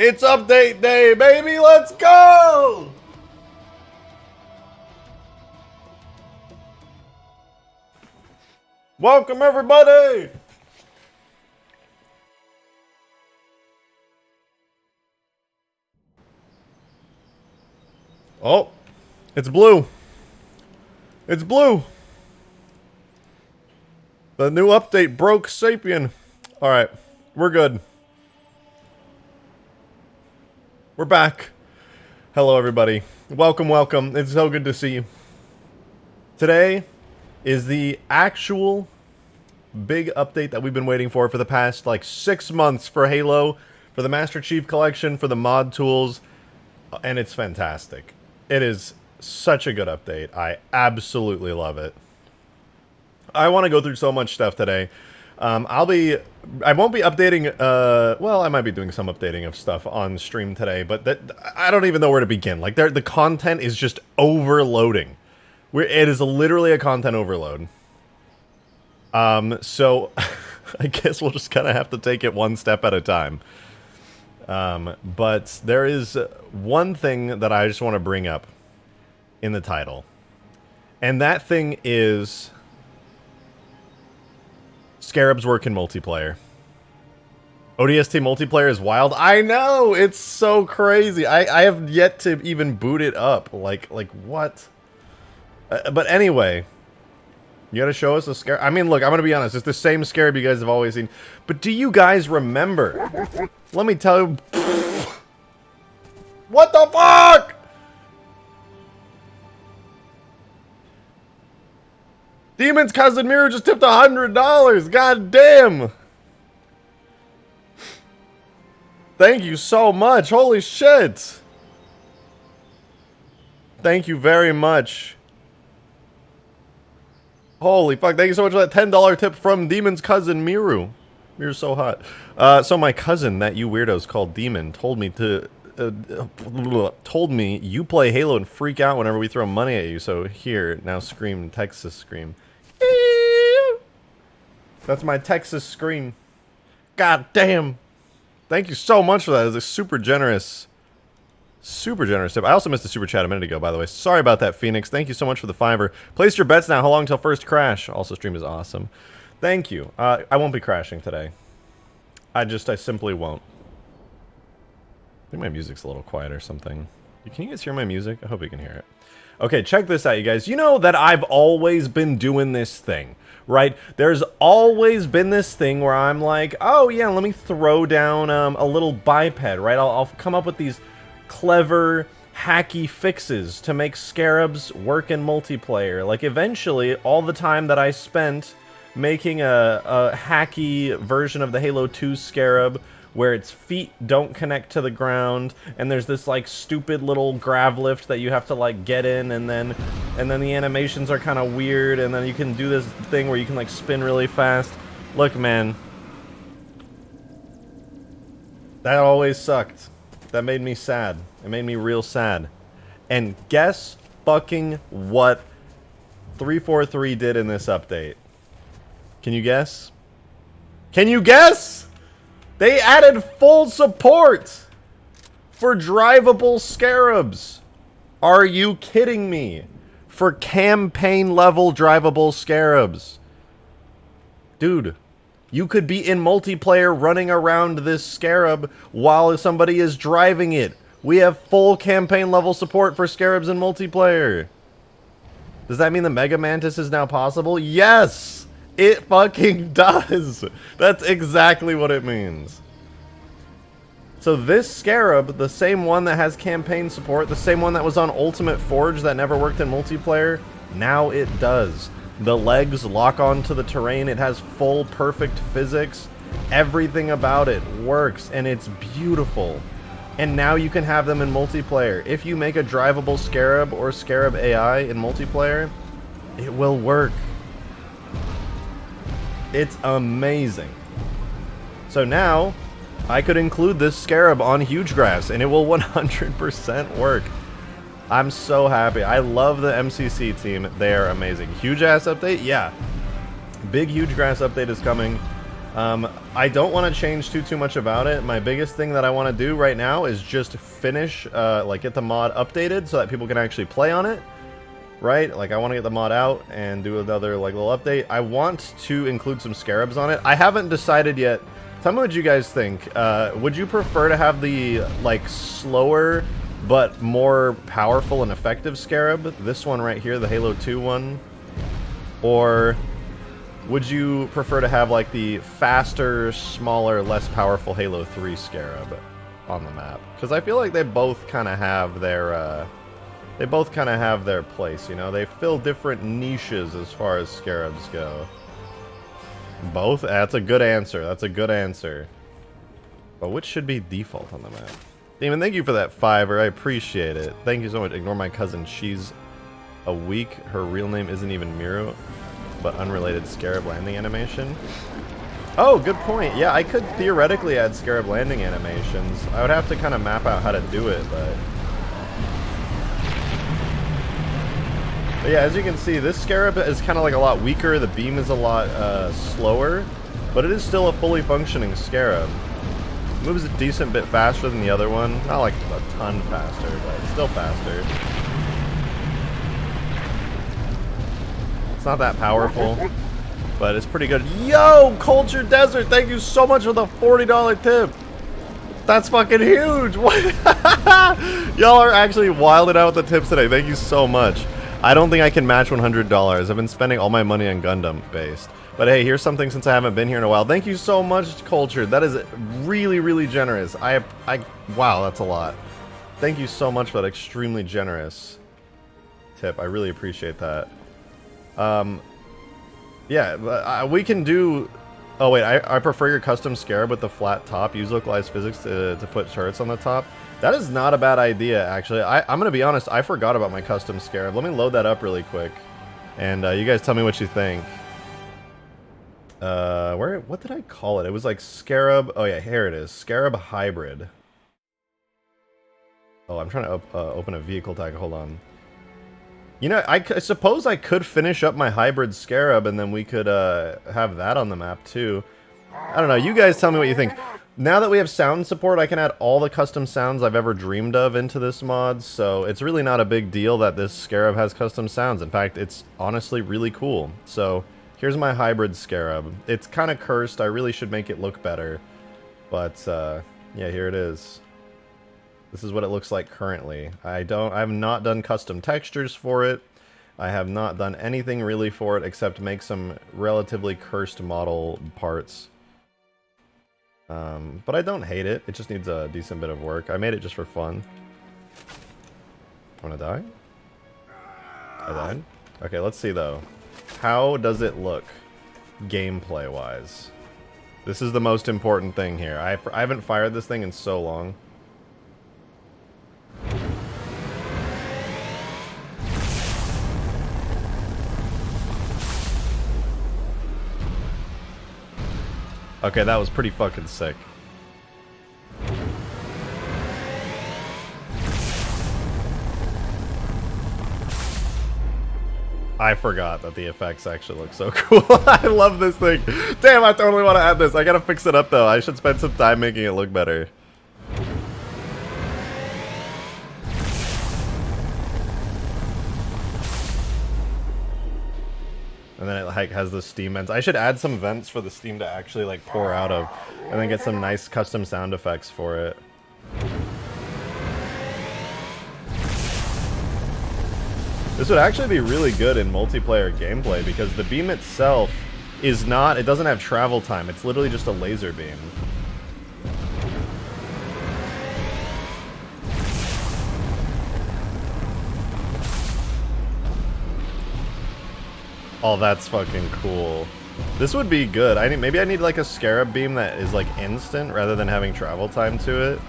It's update day, baby! Let's go! Welcome, everybody! Oh, it's blue. It's blue. The new update broke Sapien. Alright, we're good. We're back. Hello, everybody. Welcome, welcome. It's so good to see you. Today is the actual big update that we've been waiting for the past, like, 6 months for Halo, for the Master Chief Collection, for the mod tools, and it's fantastic. It is such a good update. I absolutely love it. I want to go through so much stuff today. I won't be updating, well, I might be doing some updating of stuff on stream today, but I don't even know where to begin. Like, the content is just overloading. It is literally a content overload. So, I guess we'll just kind of have to take it one step at a time. But there is one thing that I just want to bring up in the title. And that thing is Scarabs work in multiplayer. ODST multiplayer is wild. I know! It's so crazy. I have yet to even boot it up. Like what? But anyway, you gotta show us a Scarab. I mean, look, I'm gonna be honest. It's the same Scarab you guys have always seen. But do you guys remember? Let me tell you. What the fuck? Demon's cousin Miru just tipped $100. God damn. Thank you so much. Holy shit. Thank you very much. Holy fuck. Thank you so much for that $10 tip from Demon's cousin Miru. Miru's so hot. So my cousin that you weirdos called Demon told me you play Halo and freak out whenever we throw money at you. So here, now scream, Texas scream. That's my Texas scream. God damn. Thank you so much for that. It was a super generous tip. I also missed a super chat a minute ago, by the way. Sorry about that, Phoenix. Thank you so much for the $5. Place your bets now. How long till first crash? Also, stream is awesome. Thank you. I won't be crashing today. I simply won't. I think my music's a little quiet or something. Can you guys hear my music? I hope you can hear it. Okay, check this out, you guys. You know that I've always been doing this thing, right? There's always been this thing where I'm like, oh yeah, let me throw down a little biped, right? I'll come up with these clever, hacky fixes to make Scarabs work in multiplayer. Like, eventually, all the time that I spent making a hacky version of the Halo 2 Scarab, where its feet don't connect to the ground, and there's this, like, stupid little grav lift that you have to, like, get in, and then the animations are kind of weird, and then you can do this thing where you can, like, spin really fast. Look, man. That always sucked. That made me sad. It made me real sad. And guess fucking what 343 did in this update? Can you guess? Can you guess? They added full support for drivable Scarabs. Are you kidding me? For campaign level drivable Scarabs. Dude, you could be in multiplayer running around this Scarab while somebody is driving it. We have full campaign level support for Scarabs in multiplayer. Does that mean the Mega Mantis is now possible? Yes! It fucking does! That's exactly what it means. So this Scarab, the same one that has campaign support, the same one that was on Ultimate Forge that never worked in multiplayer, now it does. The legs lock onto the terrain, it has full perfect physics, everything about it works, and it's beautiful. And now you can have them in multiplayer. If you make a drivable Scarab or Scarab AI in multiplayer, it will work. It's amazing. So now, I could include this Scarab on Huge Grass, and it will 100% work. I'm so happy. I love the MCC team. They are amazing. Huge ass update? Yeah. Big Huge Grass update is coming. I don't want to change too much about it. My biggest thing that I want to do right now is just finish, like get the mod updated so that people can actually play on it. Right? Like I want to get the mod out and do another like little update. I want to include some scarabs on it. I haven't decided yet. Tell me what you guys think. Would you prefer to have the like slower but more powerful and effective scarab? This one right here, the Halo 2 one? Or would you prefer to have like the faster, smaller, less powerful Halo 3 scarab on the map? Because I feel like they both kind of have their place, you know? They fill different niches as far as scarabs go. Both? That's a good answer. That's a good answer. But which should be default on the map? Demon, thank you for that $5. I appreciate it. Thank you so much. Ignore my cousin. She's a weak. Her real name isn't even Miru, but unrelated scarab landing animation. Oh, good point. Yeah, I could theoretically add scarab landing animations. I would have to kind of map out how to do it, but yeah, as you can see, this scarab is kind of like a lot weaker. The beam is a lot slower, but it is still a fully functioning scarab. Moves a decent bit faster than the other one. Not like a ton faster, but still faster. It's not that powerful, but it's pretty good. Yo, Culture Desert, thank you so much for the $40 tip. That's fucking huge. What? Y'all are actually wilding out with the tips today. Thank you so much. I don't think I can match $100. I've been spending all my money on Gundam based. But hey, here's something since I haven't been here in a while. Thank you so much, Culture. That is really, really generous. Wow, that's a lot. Thank you so much for that extremely generous tip. I really appreciate that. Yeah, we can do... Oh wait, I prefer your custom scarab with the flat top. Use localized physics to put turrets on the top. That is not a bad idea, actually. I'm gonna be honest, I forgot about my custom scarab. Let me load that up really quick. And you guys tell me what you think. What did I call it? It was like Scarab. Oh yeah, here it is. Scarab Hybrid. Oh, I'm trying to open a vehicle tag. Hold on. You know, I suppose I could finish up my Hybrid Scarab and then we could have that on the map too. I don't know. You guys tell me what you think. Now that we have sound support, I can add all the custom sounds I've ever dreamed of into this mod, so it's really not a big deal that this Scarab has custom sounds. In fact, it's honestly really cool. So here's my Hybrid Scarab. It's kind of cursed. I really should make it look better. But, yeah, here it is. This is what it looks like currently. I have not done custom textures for it. I have not done anything really for it except make some relatively cursed model parts. But I don't hate it. It just needs a decent bit of work. I made it just for fun. Wanna die? I died? Okay, let's see though. How does it look gameplay-wise? This is the most important thing here. I haven't fired this thing in so long. Okay, that was pretty fucking sick. I forgot that the effects actually look so cool. I love this thing. Damn, I totally want to add this. I gotta fix it up though. I should spend some time making it look better. And then it like has the steam vents. I should add some vents for the steam to actually like pour out of, and then get some nice custom sound effects for it. This would actually be really good in multiplayer gameplay because the beam itself is not, it doesn't have travel time. It's literally just a laser beam. Oh, that's fucking cool. This would be good. Maybe I need like a scarab beam that is like instant rather than having travel time to it.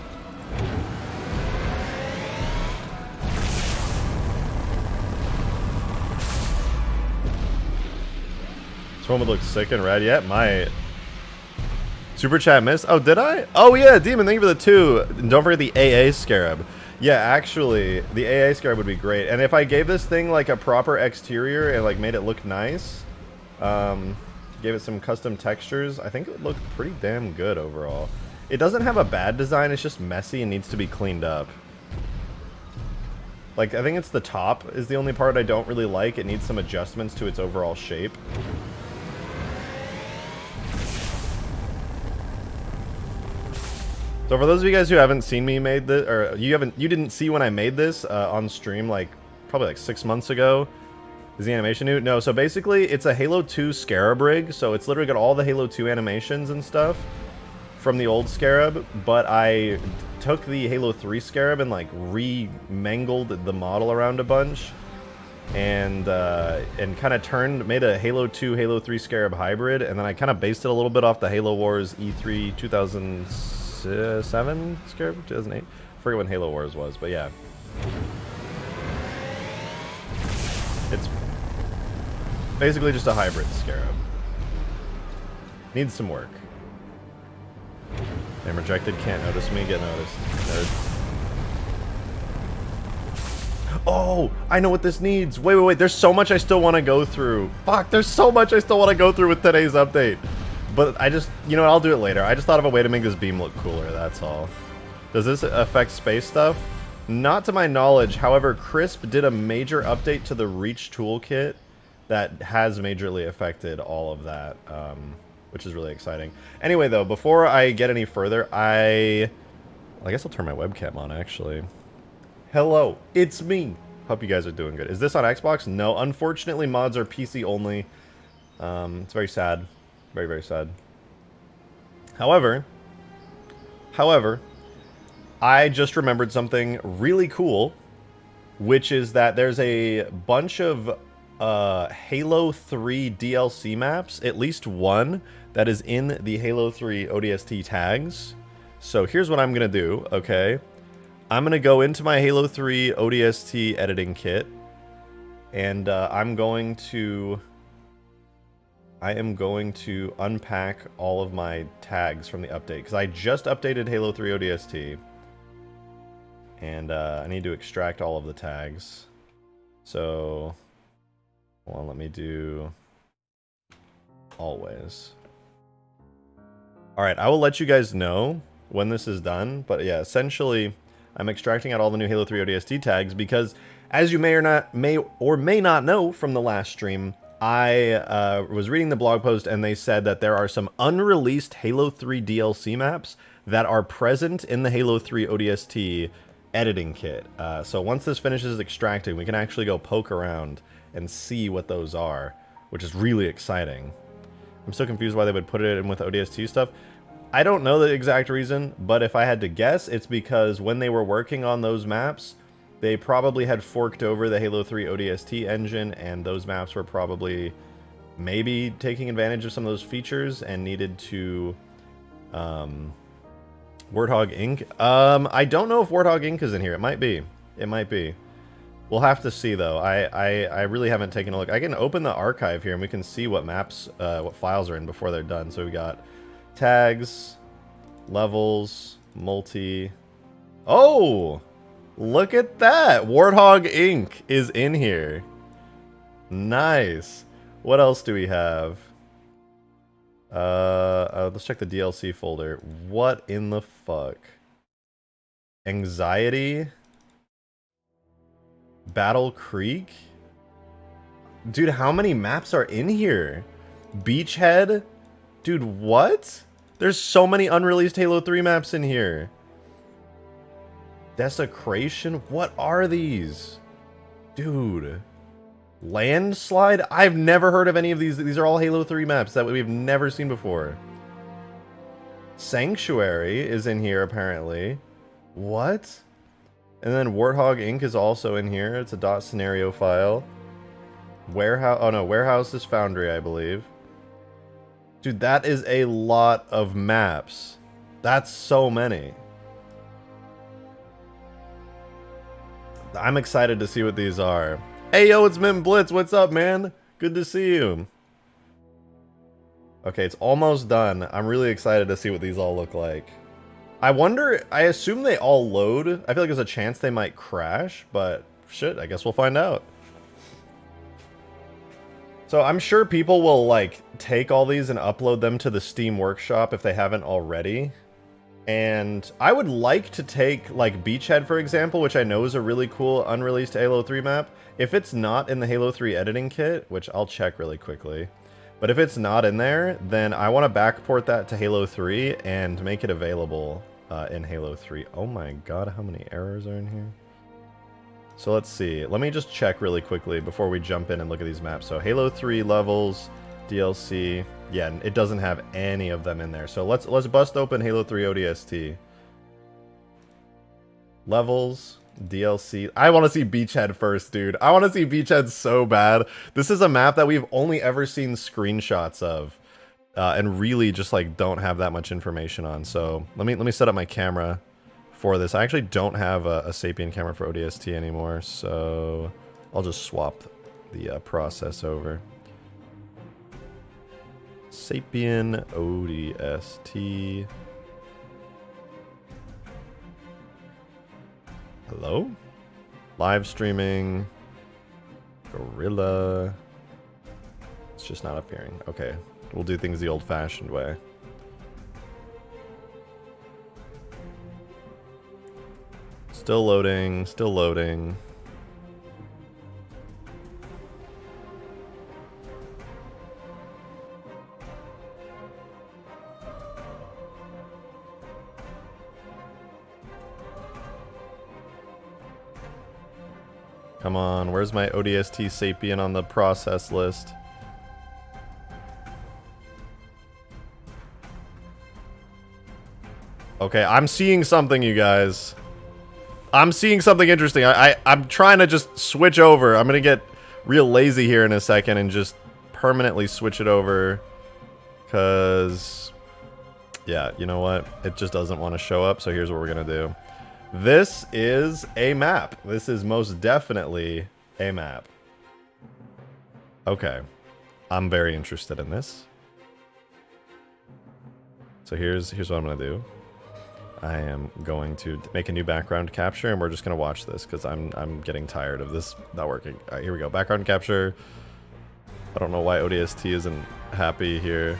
This one would look sick and rad. Yeah, my super chat missed. Oh, did I? Oh yeah, Demon, thank you for the 2. And don't forget the AA scarab. Yeah, actually, the AA scarab would be great. And if I gave this thing like a proper exterior and like made it look nice, gave it some custom textures. I think it looked pretty damn good overall. It doesn't have a bad design, it's just messy and needs to be cleaned up. Like, I think it's the top is the only part I don't really like. It needs some adjustments to its overall shape. So for those of you guys who haven't seen me made this, or you didn't see when I made this on stream, like probably like 6 months ago. Is the animation new? No. So basically, it's a Halo 2 Scarab rig. So it's literally got all the Halo 2 animations and stuff from the old Scarab, but I took the Halo 3 Scarab and like remangled the model around a bunch, and kind of made a Halo 2 Halo 3 Scarab hybrid, and then I kind of based it a little bit off the Halo Wars E3 2007 Scarab, 2008. I forget when Halo Wars was, but yeah. It's basically just a hybrid Scarab. Needs some work. I'm rejected, can't notice me, get noticed. Nerd. Oh, I know what this needs. Wait, there's so much I still want to go through. Fuck, there's so much I still want to go through with today's update. But I just, you know what, I'll do it later. I just thought of a way to make this beam look cooler, that's all. Does this affect space stuff? Not to my knowledge. However, Crisp did a major update to the Reach toolkit that has majorly affected all of that, which is really exciting. Anyway, though, before I get any further, I guess I'll turn my webcam on, actually. Hello, it's me. Hope you guys are doing good. Is this on Xbox? No, unfortunately, mods are PC only. It's very sad. Very, very sad. However, I just remembered something really cool, which is that there's a bunch of Halo 3 DLC maps, at least one, that is in the Halo 3 ODST tags. So here's what I'm going to do, okay? I'm going to go into my Halo 3 ODST editing kit, and I am going to unpack all of my tags from the update, because I just updated Halo 3 ODST, and I need to extract all of the tags. So, well, let me do always. Alright, I will let you guys know when this is done, but yeah, essentially, I'm extracting out all the new Halo 3 ODST tags because, as you may or may not know from the last stream, I was reading the blog post and they said that there are some unreleased Halo 3 DLC maps that are present in the Halo 3 ODST editing kit. So once this finishes extracting, we can actually go poke around and see what those are, which is really exciting. I'm so confused why they would put it in with ODST stuff. I don't know the exact reason, but if I had to guess, it's because when they were working on those maps, they probably had forked over the Halo 3 ODST engine, and those maps were probably maybe taking advantage of some of those features and needed to Warthog Inc. I don't know if Warthog Inc is in here. It might be. It might be. We'll have to see, though. I really haven't taken a look. I can open the archive here, and we can see what maps, what files are in before they're done. So we got tags, levels, multi. Oh! Look at that! Warthog Inc is in here. Nice. What else do we have? Let's check the DLC folder. What in the fuck? Anxiety? Battle Creek? Dude, how many maps are in here? Beachhead? Dude, what? There's so many unreleased Halo 3 maps in here. Desecration? What are these? Dude. Landslide? I've never heard of any of these. These are all Halo 3 maps that we've never seen before. Sanctuary is in here, apparently. What? And then Warthog Inc is also in here. It's a .scenario file. Warehouse... Oh, no. Warehouse is Foundry, I believe. Dude, that is a lot of maps. That's so many. I'm excited to see what these are. Hey, yo, it's Mint Blitz. What's up, man? Good to see you. Okay, it's almost done. I'm really excited to see what these all look like. I wonder... I assume they all load. I feel like there's a chance they might crash, but shit, I guess we'll find out. So I'm sure people will like take all these and upload them to the Steam Workshop if they haven't already. And I would like to take like Beachhead, for example, which I know is a really cool unreleased Halo 3 map. If it's not in the Halo 3 editing kit, which I'll check really quickly, but if it's not in there, then I want to backport that to Halo 3 and make it available in Halo 3. Oh my god, how many errors are in here? So let's see. Let me just check really quickly before we jump in and look at these maps. So Halo 3 levels, DLC. Yeah, it doesn't have any of them in there. So let's bust open Halo 3 ODST. Levels, DLC. I want to see Beachhead first, dude. I want to see Beachhead so bad. This is a map that we've only ever seen screenshots of, and really just like don't have that much information on. So let me set up my camera for this. I actually don't have a Sapien camera for ODST anymore, so I'll just swap the process over. Sapien ODST. Hello? Live streaming. Gorilla. It's just not appearing. Okay, we'll do things the old-fashioned way. Still loading, still loading. Come on, where's my ODST Sapien on the process list? Okay, I'm seeing something, you guys. I'm seeing something interesting. I'm trying to just switch over. I'm gonna get real lazy here in a second and just permanently switch it over. Cause, yeah, you know what? It just doesn't want to show up, so here's what we're gonna do. This is a map. This is most definitely a map. Okay. I'm very interested in this. So here's what I'm gonna do. I am going to make a new background capture, and we're just gonna watch this because I'm getting tired of this not working. All right, here we go. Background capture. I don't know why ODST isn't happy here.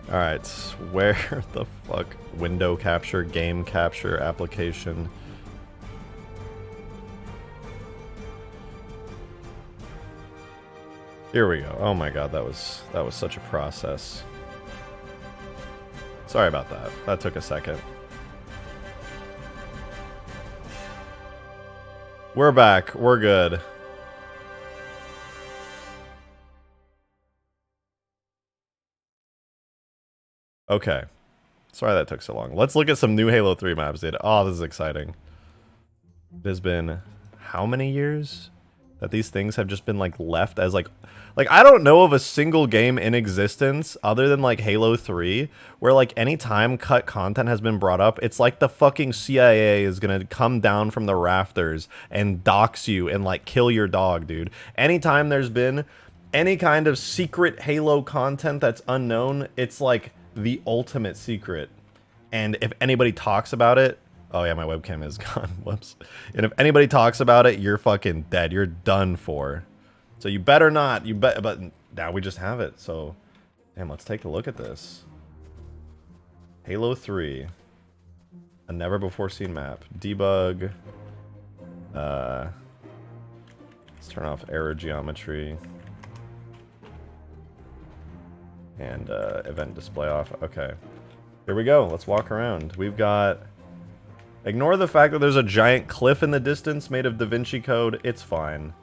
Alright, where the fuck? Window capture, game capture, application. Here we go. Oh my god, that was such a process. Sorry about that. That took a second. We're back. We're good. Okay. Sorry that took so long. Let's look at some new Halo 3 maps data. Oh, this is exciting. It has been how many years that these things have just been like left as like I don't know of a single game in existence other than like Halo 3 where like any time cut content has been brought up, it's like the fucking CIA is gonna come down from the rafters and dox you and like kill your dog, dude. Anytime there's been any kind of secret Halo content that's unknown, it's like the ultimate secret. And if anybody talks about it, oh yeah, my webcam is gone. Whoops. And if anybody talks about it, you're fucking dead. You're done for. So you better not. But now we just have it. So, damn, let's take a look at this. Halo 3. A never before seen map. Debug. Let's turn off error geometry. And event display off. Okay. Here we go. Let's walk around. We've got... Ignore the fact that there's a giant cliff in the distance made of Da Vinci Code. It's fine.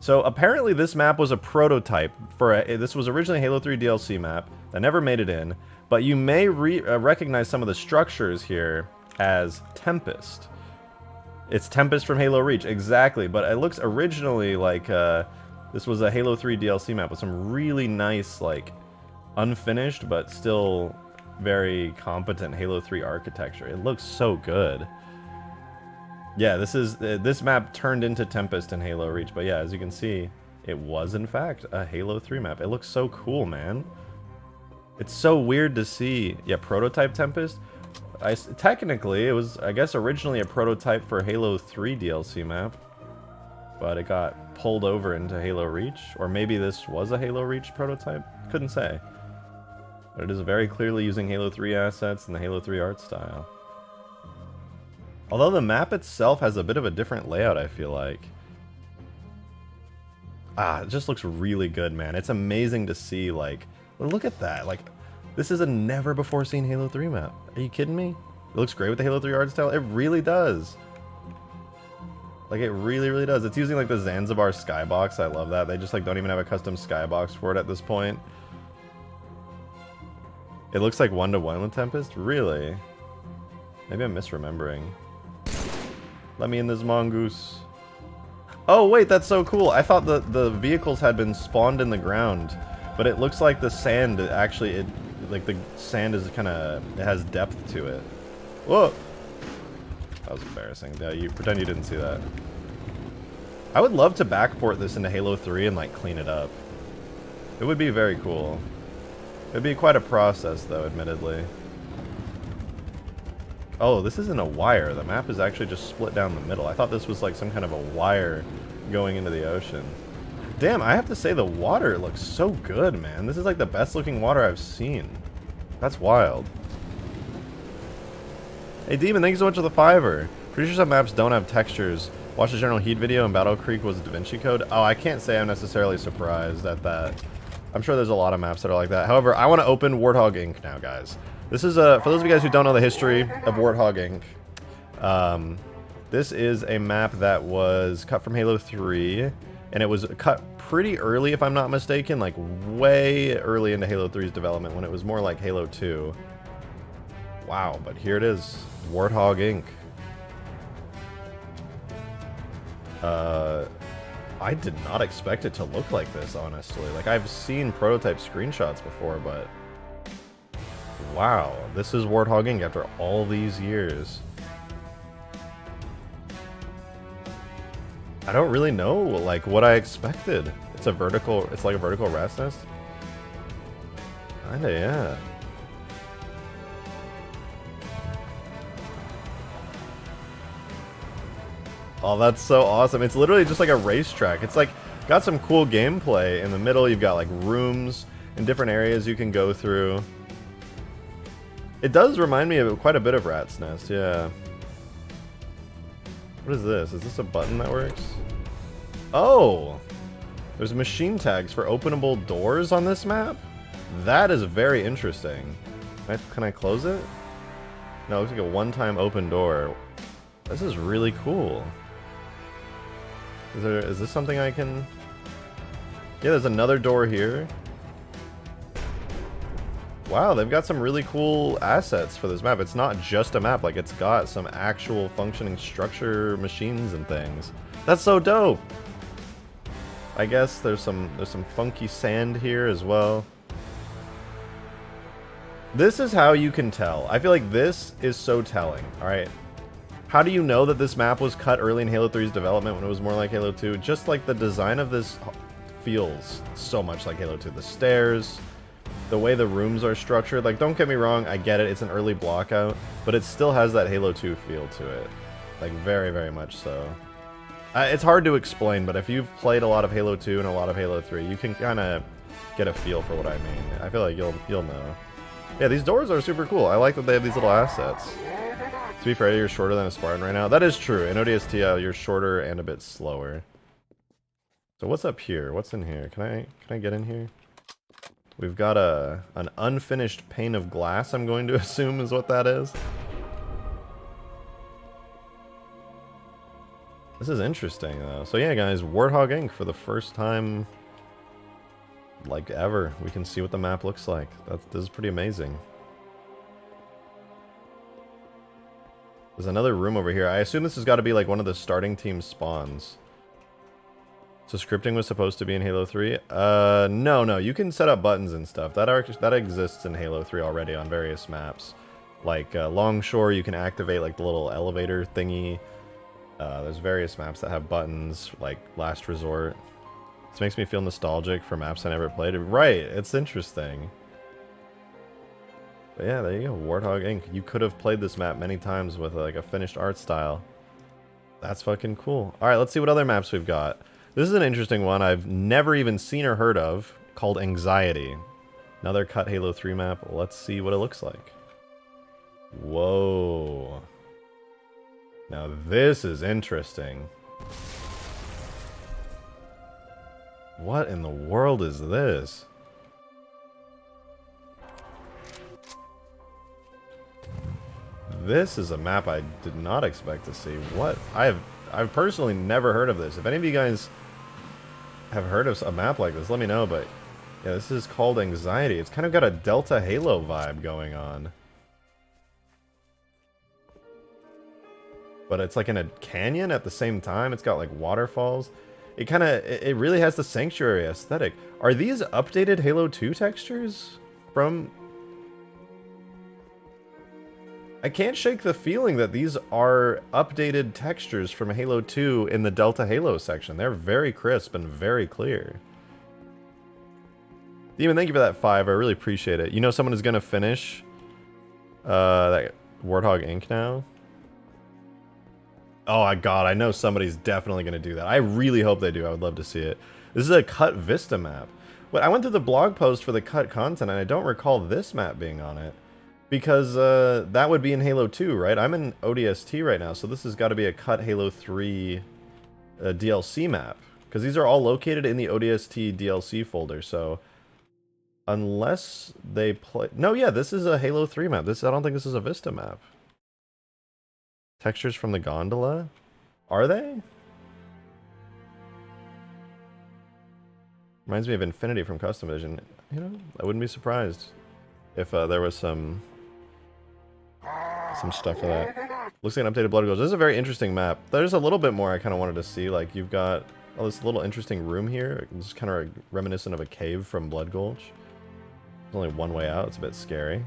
So apparently this map was a prototype for this was originally a Halo 3 DLC map that never made it in, but you may recognize some of the structures here as Tempest. It's Tempest from Halo Reach, exactly, but it looks originally like this was a Halo 3 DLC map with some really nice, like, unfinished but still very competent Halo 3 architecture. It looks so good. Yeah, this map turned into Tempest in Halo Reach, but yeah, as you can see, It was, in fact, a Halo 3 map. It looks so cool, man. It's so weird to see. Yeah, Prototype Tempest. Technically, it was, I guess, originally a prototype for Halo 3 DLC map. But it got pulled over into Halo Reach. Or maybe this was a Halo Reach prototype. Couldn't say. But it is very clearly using Halo 3 assets and the Halo 3 art style. Although the map itself has a bit of a different layout, I feel like. It just looks really good, man. It's amazing to see, like, look at that. Like, this is a never-before-seen Halo 3 map. Are you kidding me? It looks great with the Halo 3 art style. It really does. Like, it really, really does. It's using, like, the Zanzibar skybox. I love that. They just, like, don't even have a custom skybox for it at this point. It looks like one-to-one with Tempest? Really? Maybe I'm misremembering. Let me in this mongoose. Oh, wait, that's so cool. I thought the vehicles had been spawned in the ground, but it looks like the sand actually, like the sand is kind of, it has depth to it. Whoa! That was embarrassing. Yeah, you pretend you didn't see that. I would love to backport this into Halo 3 and, like, clean it up. It would be very cool. It would be quite a process, though, admittedly. Oh, this isn't a wire. The map is actually just split down the middle. I thought this was like some kind of a wire going into the ocean. Damn, I have to say the water looks so good, man. This is like the best looking water I've seen. That's wild. Hey, Demon, thank you so much for the $5. Pretty sure some maps don't have textures. Watch the General Heat video and Battle Creek was DaVinci Code. Oh, I can't say I'm necessarily surprised at that. I'm sure there's a lot of maps that are like that. However, I want to open Warthog Inc now, guys. This is, for those of you guys who don't know the history of Warthog Inc, this is a map that was cut from Halo 3, and it was cut pretty early, if I'm not mistaken, like way early into Halo 3's development when it was more like Halo 2. Wow, but here it is, Warthog Inc. I did not expect it to look like this, honestly. Like, I've seen prototype screenshots before, but wow, this is Warthog Inc after all these years. I don't really know, like, what I expected. It's a vertical, it's like a vertical rat's nest. Kinda, yeah. Oh, that's so awesome. It's literally just like a racetrack. It's like, got some cool gameplay. In the middle, you've got like rooms and different areas you can go through. It does remind me of quite a bit of Rat's Nest, yeah. What is this? Is this a button that works? Oh! There's machine tags for openable doors on this map? That is very interesting. Can I close it? No, it looks like a one-time open door. This is really cool. Is this something I can... Yeah, there's another door here. Wow, they've got some really cool assets for this map. It's not just a map, like it's got some actual functioning structure, machines and things. That's so dope! I guess there's some funky sand here as well. This is how you can tell. I feel like this is so telling, alright? How do you know that this map was cut early in Halo 3's development when it was more like Halo 2? Just like the design of this feels so much like Halo 2. The stairs, the way the rooms are structured. Like, don't get me wrong, I get it, it's an early blockout, but it still has that Halo 2 feel to it. Like, very, very much so. It's hard to explain, but if you've played a lot of Halo 2 and a lot of Halo 3, you can kind of get a feel for what I mean. I feel like you'll know. Yeah, these doors are super cool. I like that they have these little assets. To be fair, you're shorter than a Spartan right now. That is true. In ODST, you're shorter and a bit slower. So what's up here? What's in here? Can I get in here? We've got an unfinished pane of glass, I'm going to assume is what that is. This is interesting, though. So yeah, guys, Warthog Inc. for the first time, like, ever. We can see what the map looks like. This is pretty amazing. There's another room over here. I assume this has got to be like one of the starting team spawns. So scripting was supposed to be in Halo 3? No. You can set up buttons and stuff. That exists in Halo 3 already on various maps. Like Longshore, you can activate like the little elevator thingy. There's various maps that have buttons, like Last Resort. This makes me feel nostalgic for maps I never played. Right, it's interesting. But yeah, there you go, Warthog Inc. You could have played this map many times with like a finished art style. That's fucking cool. Alright, let's see what other maps we've got. This is an interesting one I've never even seen or heard of, called Anxiety. Another cut Halo 3 map. Let's see what it looks like. Whoa. Now this is interesting. What in the world is this? This is a map I did not expect to see. What? I've personally never heard of this. If any of you guys have heard of a map like this, let me know. But yeah, this is called Anxiety. It's kind of got a Delta Halo vibe going on. But it's like in a canyon at the same time. It's got like waterfalls. It really has the Sanctuary aesthetic. Are these updated Halo 2 textures from... I can't shake the feeling that these are updated textures from Halo 2 in the Delta Halo section. They're very crisp and very clear. Demon, thank you for that 5. I really appreciate it. You know someone is going to finish that Warthog Inc now? Oh my god, I know somebody's definitely going to do that. I really hope they do. I would love to see it. This is a cut Vista map. But I went through the blog post for the cut content and I don't recall this map being on it. Because that would be in Halo 2, right? I'm in ODST right now, so this has got to be a cut Halo 3 DLC map. Because these are all located in the ODST DLC folder, so... Unless they play... No, yeah, this is a Halo 3 map. I don't think this is a Vista map. Textures from the gondola? Are they? Reminds me of Infinity from Custom Vision. You know, I wouldn't be surprised if there was some stuff for that. Looks like an updated Blood Gulch. This is a very interesting map. There's a little bit more I kind of wanted to see. Like, you've got this little interesting room here. It's kind of reminiscent of a cave from Blood Gulch. There's only one way out. It's a bit scary.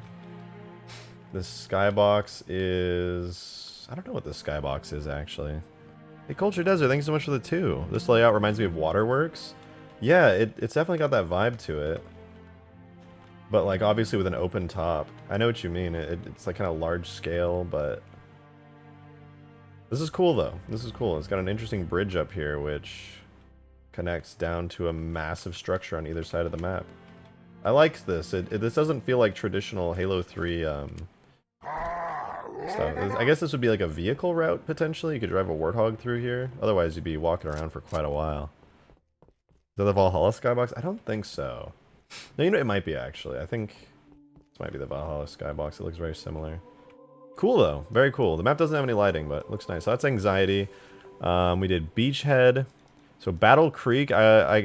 This skybox is... I don't know what this skybox is, actually. Hey, Culture Desert, thanks so much for the 2. This layout reminds me of Waterworks. Yeah, it's definitely got that vibe to it. But, like, obviously with an open top. I know what you mean. It's, like, kind of large scale, but... This is cool, though. This is cool. It's got an interesting bridge up here, which connects down to a massive structure on either side of the map. I like this. This doesn't feel like traditional Halo 3, stuff. I guess this would be like a vehicle route, potentially. You could drive a Warthog through here. Otherwise, you'd be walking around for quite a while. Is that the Valhalla skybox? I don't think so. No, you know, it might be, actually. I think this might be the Valhalla skybox. It looks very similar. Cool, though. Very cool. The map doesn't have any lighting, but it looks nice. So that's Anxiety. We did Beachhead. So Battle Creek.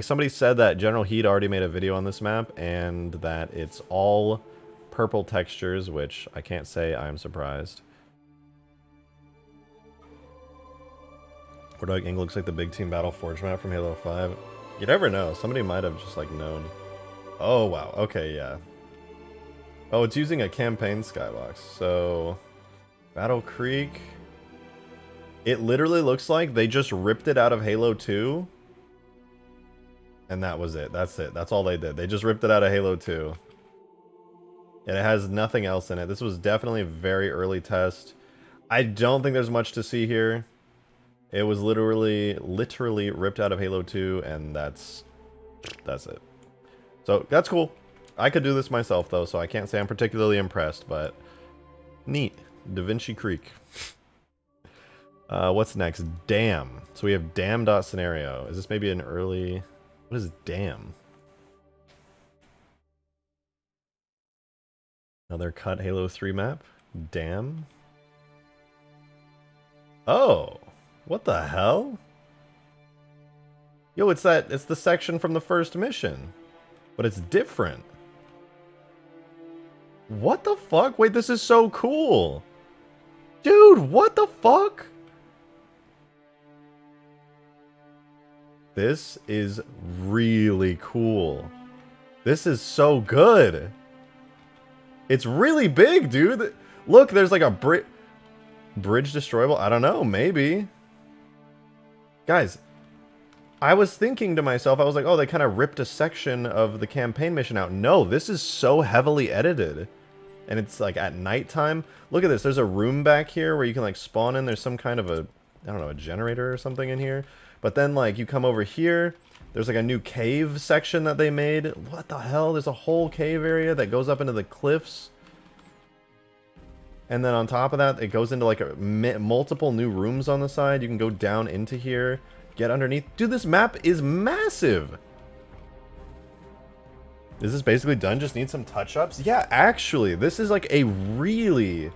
Somebody said that General Heat already made a video on this map, and that it's all purple textures, which I can't say I'm surprised. Warthog Inc looks like the big team Battle Forge map from Halo 5. You never know. Somebody might have just, like, known. Oh, wow. Okay, yeah. Oh, it's using a campaign skybox. So, Battle Creek. It literally looks like they just ripped it out of Halo 2. And that was it. That's it. That's all they did. They just ripped it out of Halo 2. And it has nothing else in it. This was definitely a very early test. I don't think there's much to see here. It was literally ripped out of Halo 2, and that's it. So, that's cool. I could do this myself, though, so I can't say I'm particularly impressed, but neat. Da Vinci Creek. What's next? Dam. So we have dam.scenario. Is this maybe an early... What is dam? Another cut Halo 3 map? Dam? Oh! What the hell? Yo, it's the section from the first mission. But it's different. What the fuck? Wait, this is so cool. Dude, what the fuck? This is really cool. This is so good. It's really big, dude. Look, there's like a bridge destroyable. I don't know, maybe. Guys, I was thinking to myself, I was like, oh, they kind of ripped a section of the campaign mission out. No, this is so heavily edited. And it's like at nighttime. Look at this. There's a room back here where you can like spawn in. There's some kind of a, I don't know, a generator or something in here. But then like you come over here. There's like a new cave section that they made. What the hell? There's a whole cave area that goes up into the cliffs. And then on top of that, it goes into like multiple new rooms on the side. You can go down into here. Get underneath. Dude, this map is massive. Is this basically done? Just need some touch-ups? Yeah, actually, this is like a really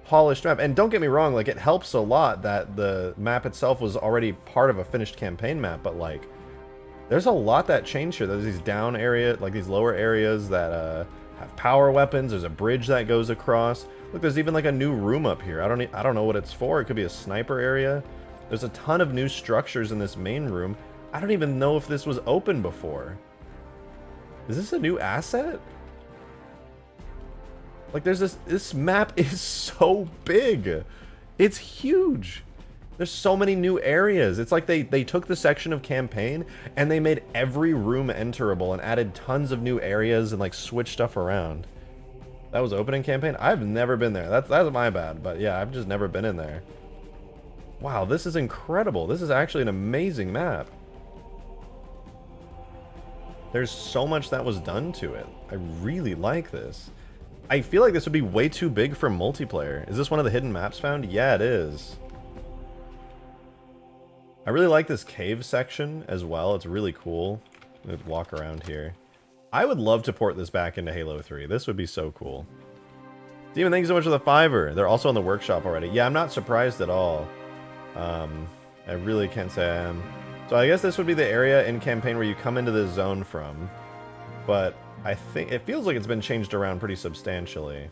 polished map. And don't get me wrong, like it helps a lot that the map itself was already part of a finished campaign map, but like there's a lot that changed here. There's these down area, like these lower areas that have power weapons. There's a bridge that goes across. Look, there's even like a new room up here. I don't know what it's for. It could be a sniper area. There's a ton of new structures in this main room. I don't even know if this was open before. Is this a new asset? Like there's this map is so big. It's huge. There's so many new areas. It's like they took the section of campaign and they made every room enterable and added tons of new areas and like switched stuff around. That was open in campaign? I've never been there. That's my bad, but yeah, I've just never been in there. Wow, this is incredible. This is actually an amazing map. There's so much that was done to it. I really like this. I feel like this would be way too big for multiplayer. Is this one of the hidden maps found? Yeah, it is. I really like this cave section as well. It's really cool. Let's walk around here. I would love to port this back into Halo 3. This would be so cool. Demon, thank you so much for the $5. They're also on the workshop already. Yeah, I'm not surprised at all. I really can't say I am. So I guess this would be the area in campaign where you come into this zone from. But I think it feels like it's been changed around pretty substantially.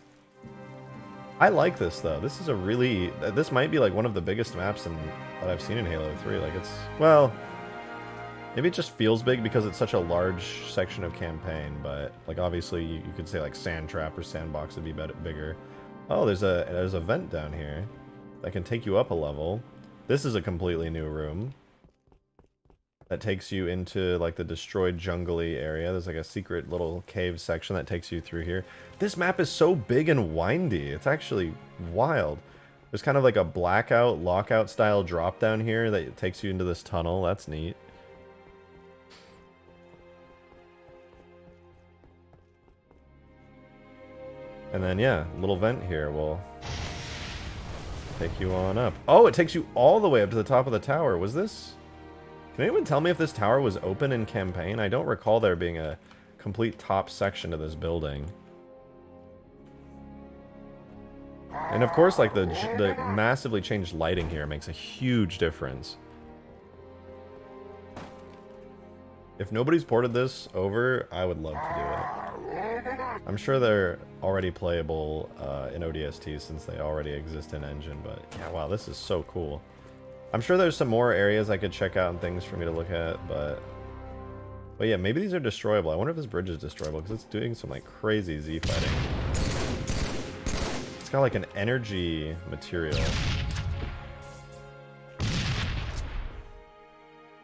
I like this though. This is a really, this might be like one of the biggest maps that I've seen in Halo 3. Like it's, well, maybe it just feels big because it's such a large section of campaign, but like obviously you could say like Sand Trap or Sandbox would be bigger. Oh, there's a vent down here that can take you up a level. This is a completely new room that takes you into like the destroyed jungly area. There's like a secret little cave section that takes you through here. This map is so big and windy. It's actually wild. There's kind of like a blackout, lockout style drop down here that takes you into this tunnel. That's neat. And then yeah, little vent here will take you on up. Oh, it takes you all the way up to the top of the tower. Was this... Can anyone tell me if this tower was open in campaign? I don't recall there being a complete top section to this building. And of course, like the massively changed lighting here makes a huge difference. If nobody's ported this over, I would love to do it. I'm sure they're already playable in ODST since they already exist in Engine, but yeah, wow, this is so cool. I'm sure there's some more areas I could check out and things for me to look at, but yeah, maybe these are destroyable. I wonder if this bridge is destroyable because it's doing some like crazy Z fighting. It's got like an energy material.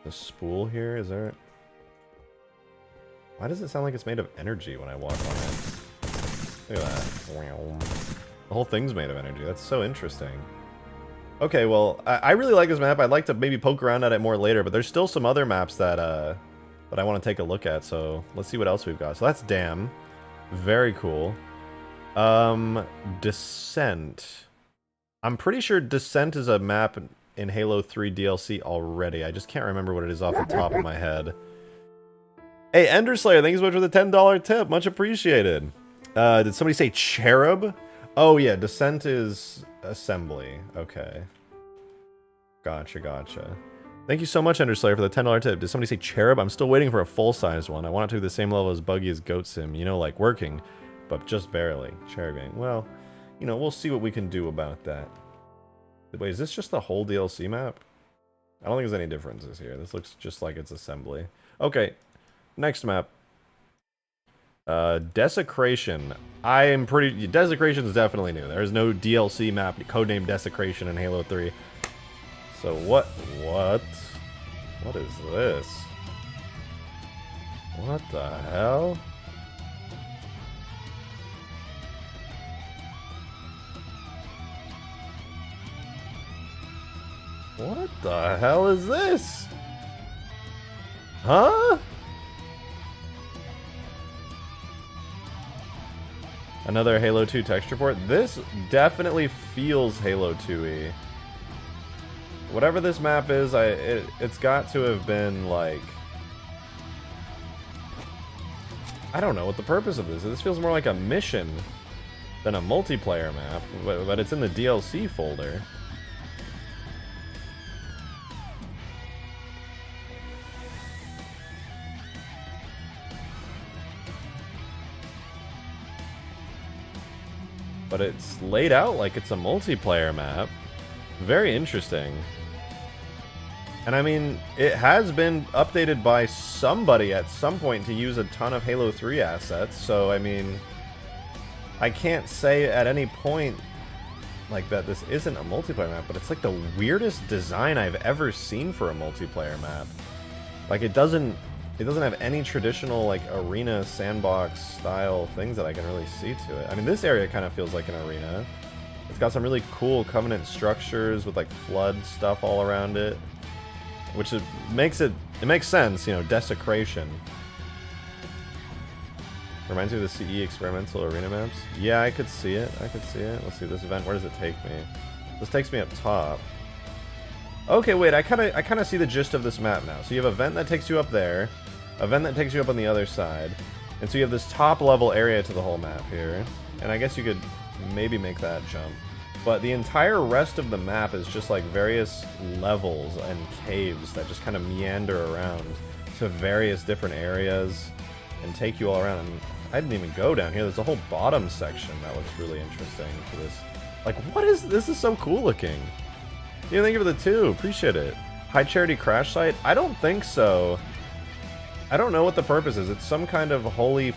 The spool here, is there? Why does it sound like it's made of energy when I walk on it? Look at that. The whole thing's made of energy. That's so interesting. Okay, well, I really like this map. I'd like to maybe poke around at it more later, but there's still some other maps that I want to take a look at, so let's see what else we've got. So that's Dam. Very cool. Descent. I'm pretty sure Descent is a map in Halo 3 DLC already. I just can't remember what it is off the top of my head. Hey, Enderslayer, thank you so much for the $10 tip. Much appreciated. Did somebody say Cherub? Oh, yeah, Descent is assembly. Okay. Gotcha, gotcha. Thank you so much, Enderslayer, for the $10 tip. Did somebody say Cherub? I'm still waiting for a full-size one. I want it to be the same level as Buggy as Goat Sim. You know, like working, but just barely. Cherubing. Well, you know, we'll see what we can do about that. Wait, is this just the whole DLC map? I don't think there's any differences here. This looks just like it's assembly. Okay. Next map. Desecration. Desecration is definitely new. There is no DLC map codenamed Desecration in Halo 3. So what What is this? What the hell? What the hell is this? Huh? Another Halo 2 texture port? This definitely feels Halo 2-y. Whatever this map is, it's got to have been like... I don't know what the purpose of this is. This feels more like a mission than a multiplayer map, but it's in the DLC folder. But it's laid out like it's a multiplayer map. Very interesting. And I mean, it has been updated by somebody at some point to use a ton of Halo 3 assets, so I mean, I can't say at any point like that this isn't a multiplayer map, but it's like the weirdest design I've ever seen for a multiplayer map. Like it doesn't have any traditional like arena sandbox style things that I can really see to it. I mean, this area kind of feels like an arena. It's got some really cool Covenant structures with like flood stuff all around it, which makes sense, you know, desecration. Reminds me of the CE experimental arena maps. Yeah, I could see it. Let's see this event. Where does it take me? This takes me up top. Okay, wait, I kind of see the gist of this map now. So you have a vent that takes you up there, a vent that takes you up on the other side, and so you have this top level area to the whole map here. And I guess you could maybe make that jump. But the entire rest of the map is just like various levels and caves that just kind of meander around to various different areas and take you all around. And I didn't even go down here. There's a whole bottom section that looks really interesting to this. Like, what is this? Is so cool looking. Yeah, thank you for the 2. Appreciate it. High Charity Crash Site? I don't think so. I don't know what the purpose is. It's some kind of holy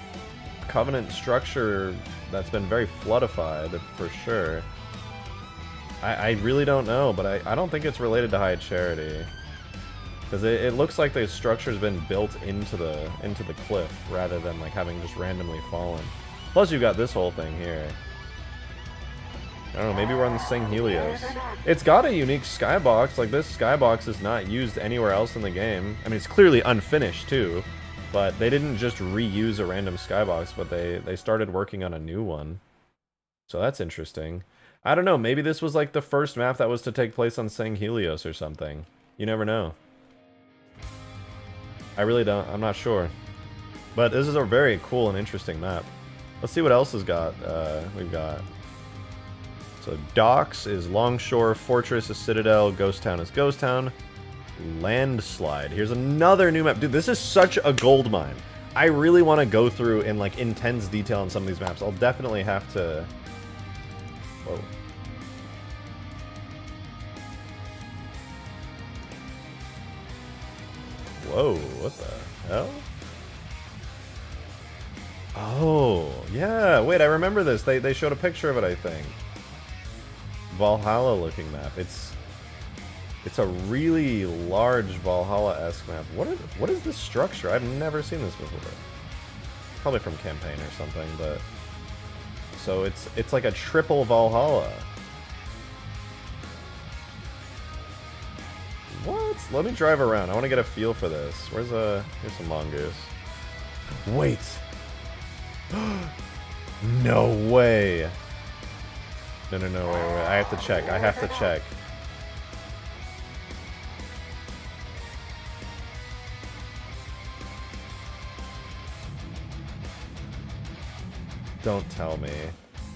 Covenant structure that's been very floodified, for sure. I really don't know, but I don't think it's related to High Charity. Because it looks like the structure's been built into the cliff, rather than like having just randomly fallen. Plus you've got this whole thing here. I don't know, maybe we're on the Sing Helios. It's got a unique skybox. Like, this skybox is not used anywhere else in the game. I mean, it's clearly unfinished, too. But they didn't just reuse a random skybox, but they started working on a new one. So that's interesting. I don't know, maybe this was like the first map that was to take place on Sing Helios or something. You never know. I really don't, I'm not sure. But this is a very cool and interesting map. Let's see what else we've got. So Docks is Longshore, Fortress is Citadel, Ghost Town is Ghost Town, Landslide. Here's another new map. Dude, this is such a gold mine. I really want to go through in like intense detail on some of these maps. I'll definitely have to... Whoa. Whoa, what the hell? Oh, yeah, wait, I remember this. They showed a picture of it, I think. Valhalla looking map. It's a really large Valhalla-esque map. What is this structure? I've never seen this before. Probably from campaign or something, but so it's like a triple Valhalla. What? Let me drive around. I want to get a feel for this. Here's some mongoose. Wait. No way. No, wait. I have to check. Don't tell me.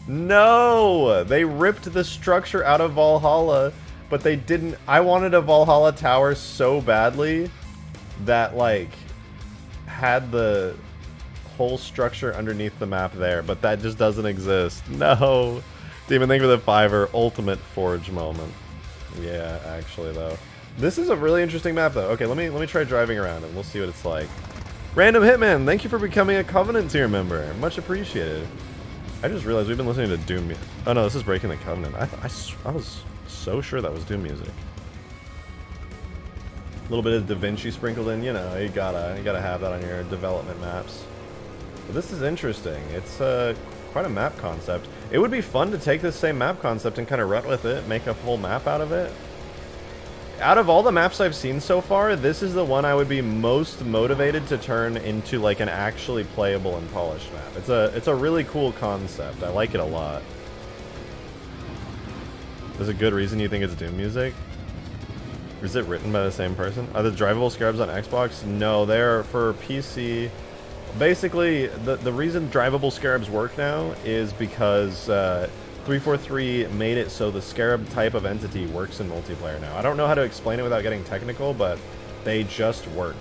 No! They ripped the structure out of Valhalla, but they didn't... I wanted a Valhalla tower so badly that, like, had the whole structure underneath the map there, but that just doesn't exist. No! Demon, thank you for the 5-er. Ultimate Forge moment. Yeah, actually, though. This is a really interesting map, though. Okay, let me try driving around, and we'll see what it's like. Random Hitman, thank you for becoming a Covenant tier member. Much appreciated. I just realized we've been listening to Doom music. Oh no, this is Breaking the Covenant. I was so sure that was Doom music. little bit of Da Vinci sprinkled in, you know, you gotta have that on your development maps. But this is interesting. It's quite a map concept. It would be fun to take this same map concept and kind of run with it, make a whole map out of it. Out of all the maps I've seen so far, this is the one I would be most motivated to turn into like an actually playable and polished map. It's a really cool concept. I like it a lot. There's a good reason you think it's Doom music? Or is it written by the same person? Are the drivable scarabs on Xbox? No, they're for PC. Basically, the reason drivable scarabs work now is because 343 made it so the scarab type of entity works in multiplayer now. I don't know how to explain it without getting technical, but they just work.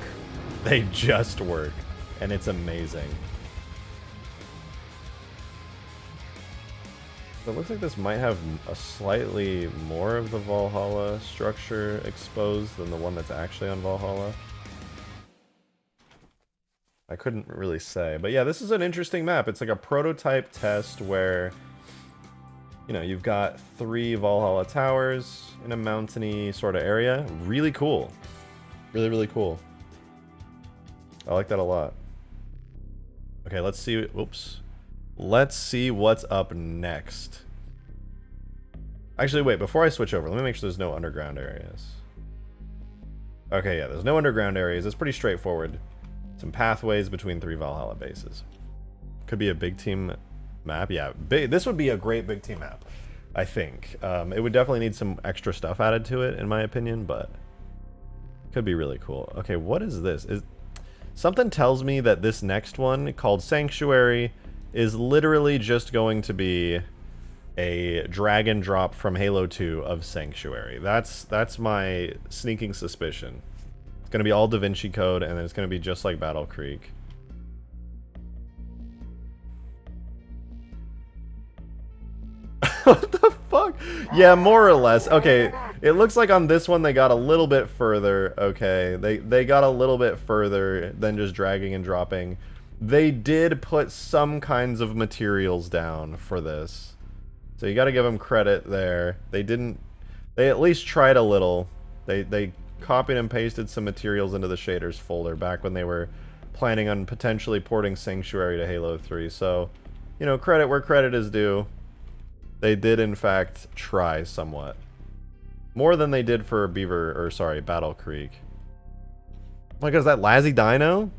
They just work. And it's amazing. So it looks like this might have a slightly more of the Valhalla structure exposed than the one that's actually on Valhalla. I couldn't really say. But yeah, this is an interesting map. It's like a prototype test where, you know, you've got 3 Valhalla towers in a mountainy sort of area. Really cool. Really, really cool. I like that a lot. Okay, let's see. Oops. Let's see what's up next. Actually, wait, before I switch over, let me make sure there's no underground areas. Okay, yeah, there's no underground areas. It's pretty straightforward. Some pathways between 3 Valhalla bases. Could be a big team map. Yeah, this would be a great big team map, I think. It would definitely need some extra stuff added to it, in my opinion, but could be really cool. Okay, what is this? Something tells me that this next one, called Sanctuary, is literally just going to be a drag and drop from Halo 2 of Sanctuary. That's my sneaking suspicion. It's going to be all Da Vinci Code, and then it's going to be just like Battle Creek. What the fuck? Yeah, more or less. Okay, it looks like on this one they got a little bit further. Okay, they got a little bit further than just dragging and dropping. They did put some kinds of materials down for this. So you got to give them credit there. They at least tried a little. They copied and pasted some materials into the shaders folder back when they were planning on potentially porting Sanctuary to Halo 3. So, you know, credit where credit is due. They did in fact try somewhat. More than they did for Battle Creek. Oh my god, is that Lazzy Dino?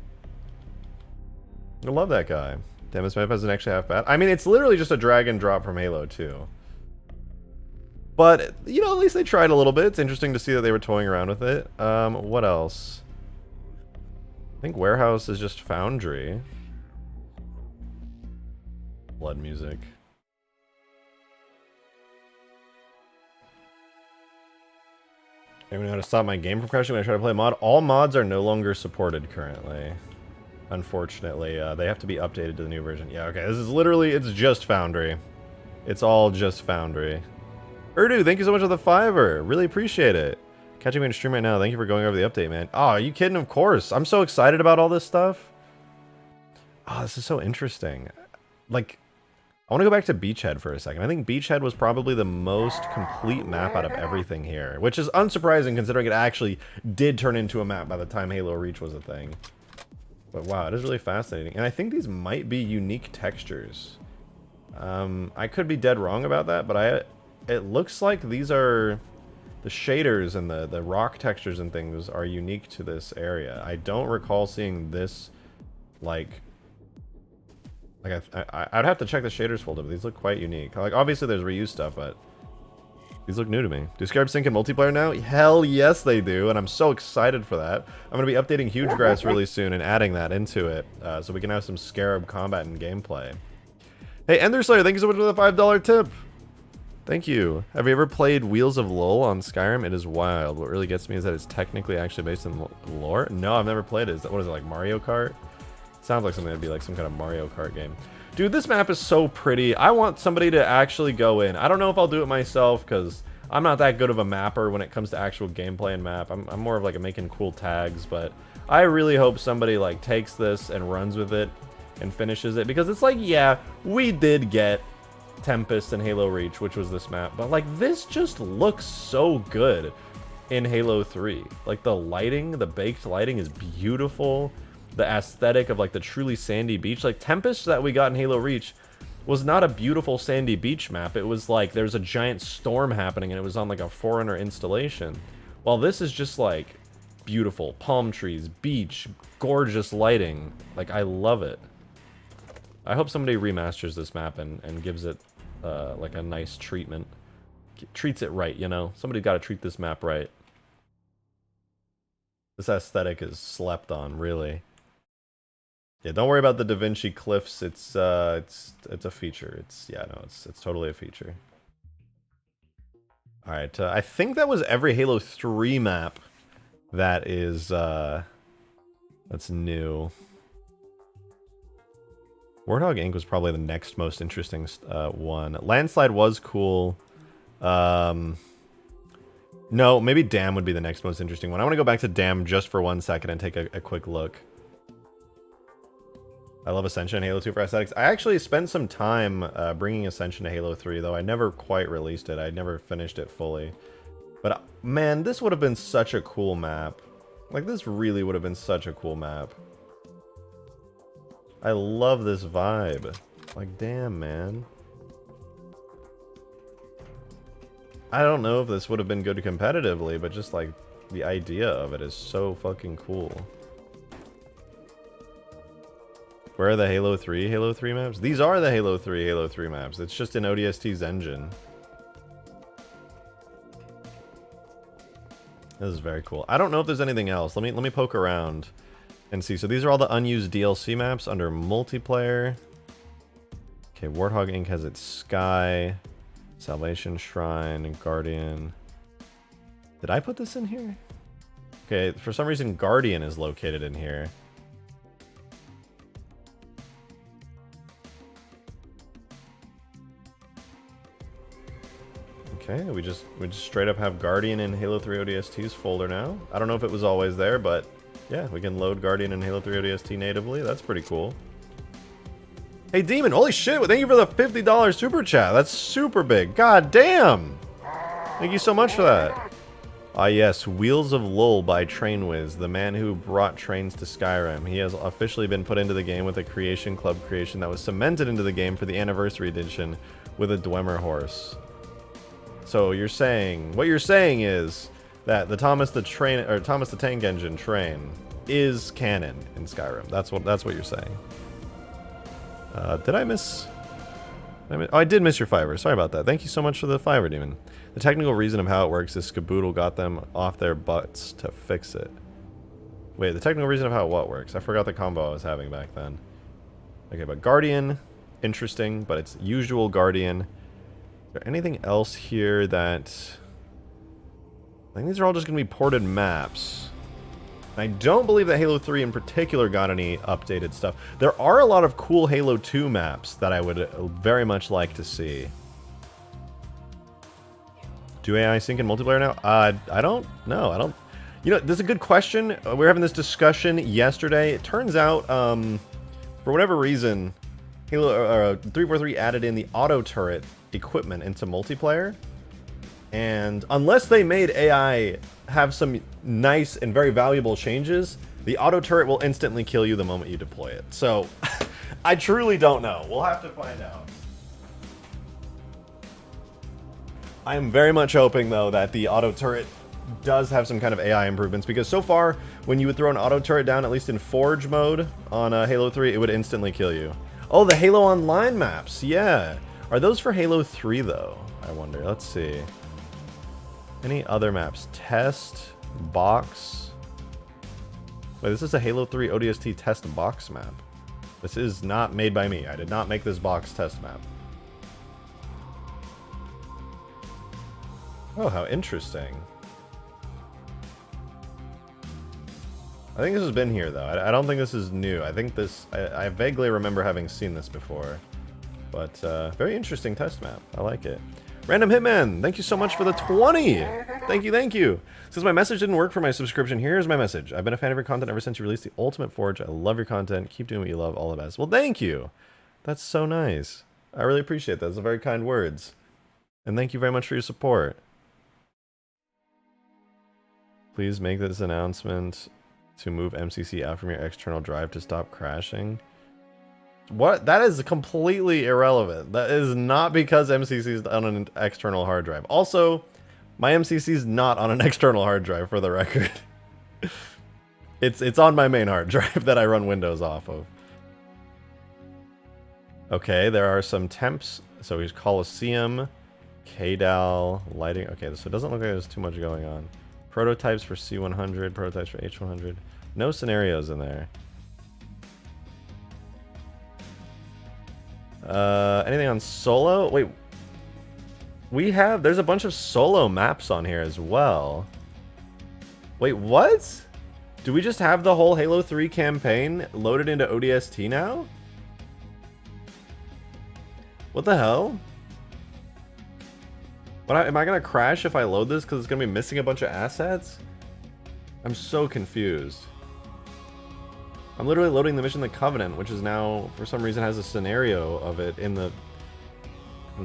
I love that guy. Damn, this map isn't actually half bad. I mean, it's literally just a drag and drop from Halo 2. But, you know, at least they tried a little bit. It's interesting to see that they were toying around with it. What else? I think Warehouse is just Foundry. Blood music. Anyone know how to stop my game from crashing when I try to play a mod? All mods are no longer supported currently. Unfortunately, they have to be updated to the new version. Yeah, okay, this is literally, it's just Foundry. It's all just Foundry. Urdu, thank you so much for the $5. Really appreciate it. Catching me on stream right now. Thank you for going over the update, man. Oh, are you kidding? Of course. I'm so excited about all this stuff. Oh, this is so interesting. Like, I want to go back to Beachhead for a second. I think Beachhead was probably the most complete map out of everything here, which is unsurprising considering it actually did turn into a map by the time Halo Reach was a thing. But wow, it is really fascinating. And I think these might be unique textures. I could be dead wrong about that, but it looks like these are the shaders and the rock textures and things are unique to this area. I don't recall seeing this like I'd have to check the shaders folder, but these look quite unique. Like obviously there's reused stuff, but these look new to me. Do Scarabs sync in multiplayer now? Hell yes they do, and I'm so excited for that. I'm going to be updating Huge Grass really soon and adding that into it, so we can have some Scarab combat and gameplay. Hey, Enderslayer, thank you so much for the $5 tip. Thank you. Have you ever played Wheels of Lol on Skyrim? It is wild. What really gets me is that it's technically actually based in lore. No, I've never played it. What is it, like Mario Kart? Sounds like something that'd be like some kind of Mario Kart game. Dude, this map is so pretty. I want somebody to actually go in. I don't know if I'll do it myself because I'm not that good of a mapper when it comes to actual gameplay and map. I'm more of like a making cool tags, but I really hope somebody like takes this and runs with it and finishes it, because it's like, yeah, we did get Tempest and Halo Reach, which was this map, but like this just looks so good. in Halo 3. Like, the lighting, the baked lighting is beautiful. The aesthetic of, like, the truly sandy beach. Like, Tempest that we got in Halo Reach was not a beautiful sandy beach map. It was like there's a giant storm happening and it was on, like, a Forerunner installation. While this is just, like, beautiful. Palm trees, beach, gorgeous lighting. Like, I love it. I hope somebody remasters this map and gives it, like, a nice treatment. Treats it right, you know? Somebody got to treat this map right. This aesthetic is slept on, really. Yeah, don't worry about the Da Vinci Cliffs. It's a feature. It's totally a feature. All right, I think that was every Halo 3 map that is that's new. Warthog Inc was probably the next most interesting one. Landslide was cool. No, maybe Dam would be the next most interesting one. I want to go back to Dam just for 1 second and take a quick look. I love Ascension and Halo 2 for aesthetics. I actually spent some time bringing Ascension to Halo 3, though I never quite released it. I never finished it fully. But, man, this would have been such a cool map. Like, this really would have been such a cool map. I love this vibe. Like, damn, man. I don't know if this would have been good competitively, but just, like, the idea of it is so fucking cool. Where are the Halo 3 maps? These are the Halo 3 maps. It's just in ODST's engine. This is very cool. I don't know if there's anything else. Let me poke around and see. So these are all the unused DLC maps under multiplayer. Okay, Warthog Inc has its Sky, Salvation Shrine, and Guardian. Did I put this in here? Okay, for some reason Guardian is located in here. Okay, we just straight up have Guardian in Halo 3 ODST's folder now. I don't know if it was always there, but yeah, we can load Guardian in Halo 3 ODST natively. That's pretty cool. Hey, Demon, holy shit, thank you for the $50 super chat. That's super big. God damn. Thank you so much for that. Ah, yes, Wheels of Lull by Trainwiz, the man who brought trains to Skyrim. He has officially been put into the game with a Creation Club creation that was cemented into the game for the Anniversary Edition with a Dwemer horse. So you're saying, what you're saying is that the Thomas the Tank Engine train is canon in Skyrim. That's what you're saying. Did I miss? Oh, I did miss your fiver. Sorry about that. Thank you so much for the fiver, Demon. The technical reason of how it works is Skaboodle got them off their butts to fix it. Wait, the technical reason of how what works? I forgot the combo I was having back then. Okay, but Guardian, interesting, but it's usual Guardian. Is there anything else here that... I think these are all just going to be ported maps. I don't believe that Halo 3 in particular got any updated stuff. There are a lot of cool Halo 2 maps that I would very much like to see. Do AI sync in multiplayer now? I don't know. I don't... You know, this is a good question. We were having this discussion yesterday. It turns out, for whatever reason, Halo 343 added in the auto turret equipment into multiplayer, and unless they made AI have some nice and very valuable changes, the auto turret will instantly kill you the moment you deploy it. So I truly don't know. We'll have to find out. I am very much hoping though that the auto turret does have some kind of AI improvements, because so far when you would throw an auto turret down, at least in Forge mode on Halo 3, it would instantly kill you. Oh, the Halo Online maps, yeah. Are those for Halo 3, though? I wonder. Let's see. Any other maps? Test, box. Wait, this is a Halo 3 ODST test box map. This is not made by me. I did not make this box test map. Oh, how interesting. I think this has been here, though. I don't think this is new. I think this... I vaguely remember having seen this before. But, very interesting test map. I like it. Random Hitman, thank you so much for the 20! Thank you. Since my message didn't work for my subscription, here's my message. I've been a fan of your content ever since you released the Ultimate Forge. I love your content. Keep doing what you love. All the best. Well, thank you! That's so nice. I really appreciate that. Those are very kind words. And thank you very much for your support. Please make this announcement to move MCC out from your external drive to stop crashing. What? That is completely irrelevant. That is not because MCC is on an external hard drive. Also, my MCC is not on an external hard drive, for the record. It's on my main hard drive that I run Windows off of. Okay, there are some temps. So he's Coliseum, KDAL, lighting. Okay, so it doesn't look like there's too much going on. Prototypes for C100, prototypes for H100. No scenarios in there. Anything on solo? Wait. There's a bunch of solo maps on here as well. Wait, what? Do we just have the whole Halo 3 campaign loaded into ODST now? What the hell? Am I gonna crash if I load this because it's gonna be missing a bunch of assets? I'm so confused. I'm literally loading the mission The Covenant, which is now, for some reason, has a scenario of it in the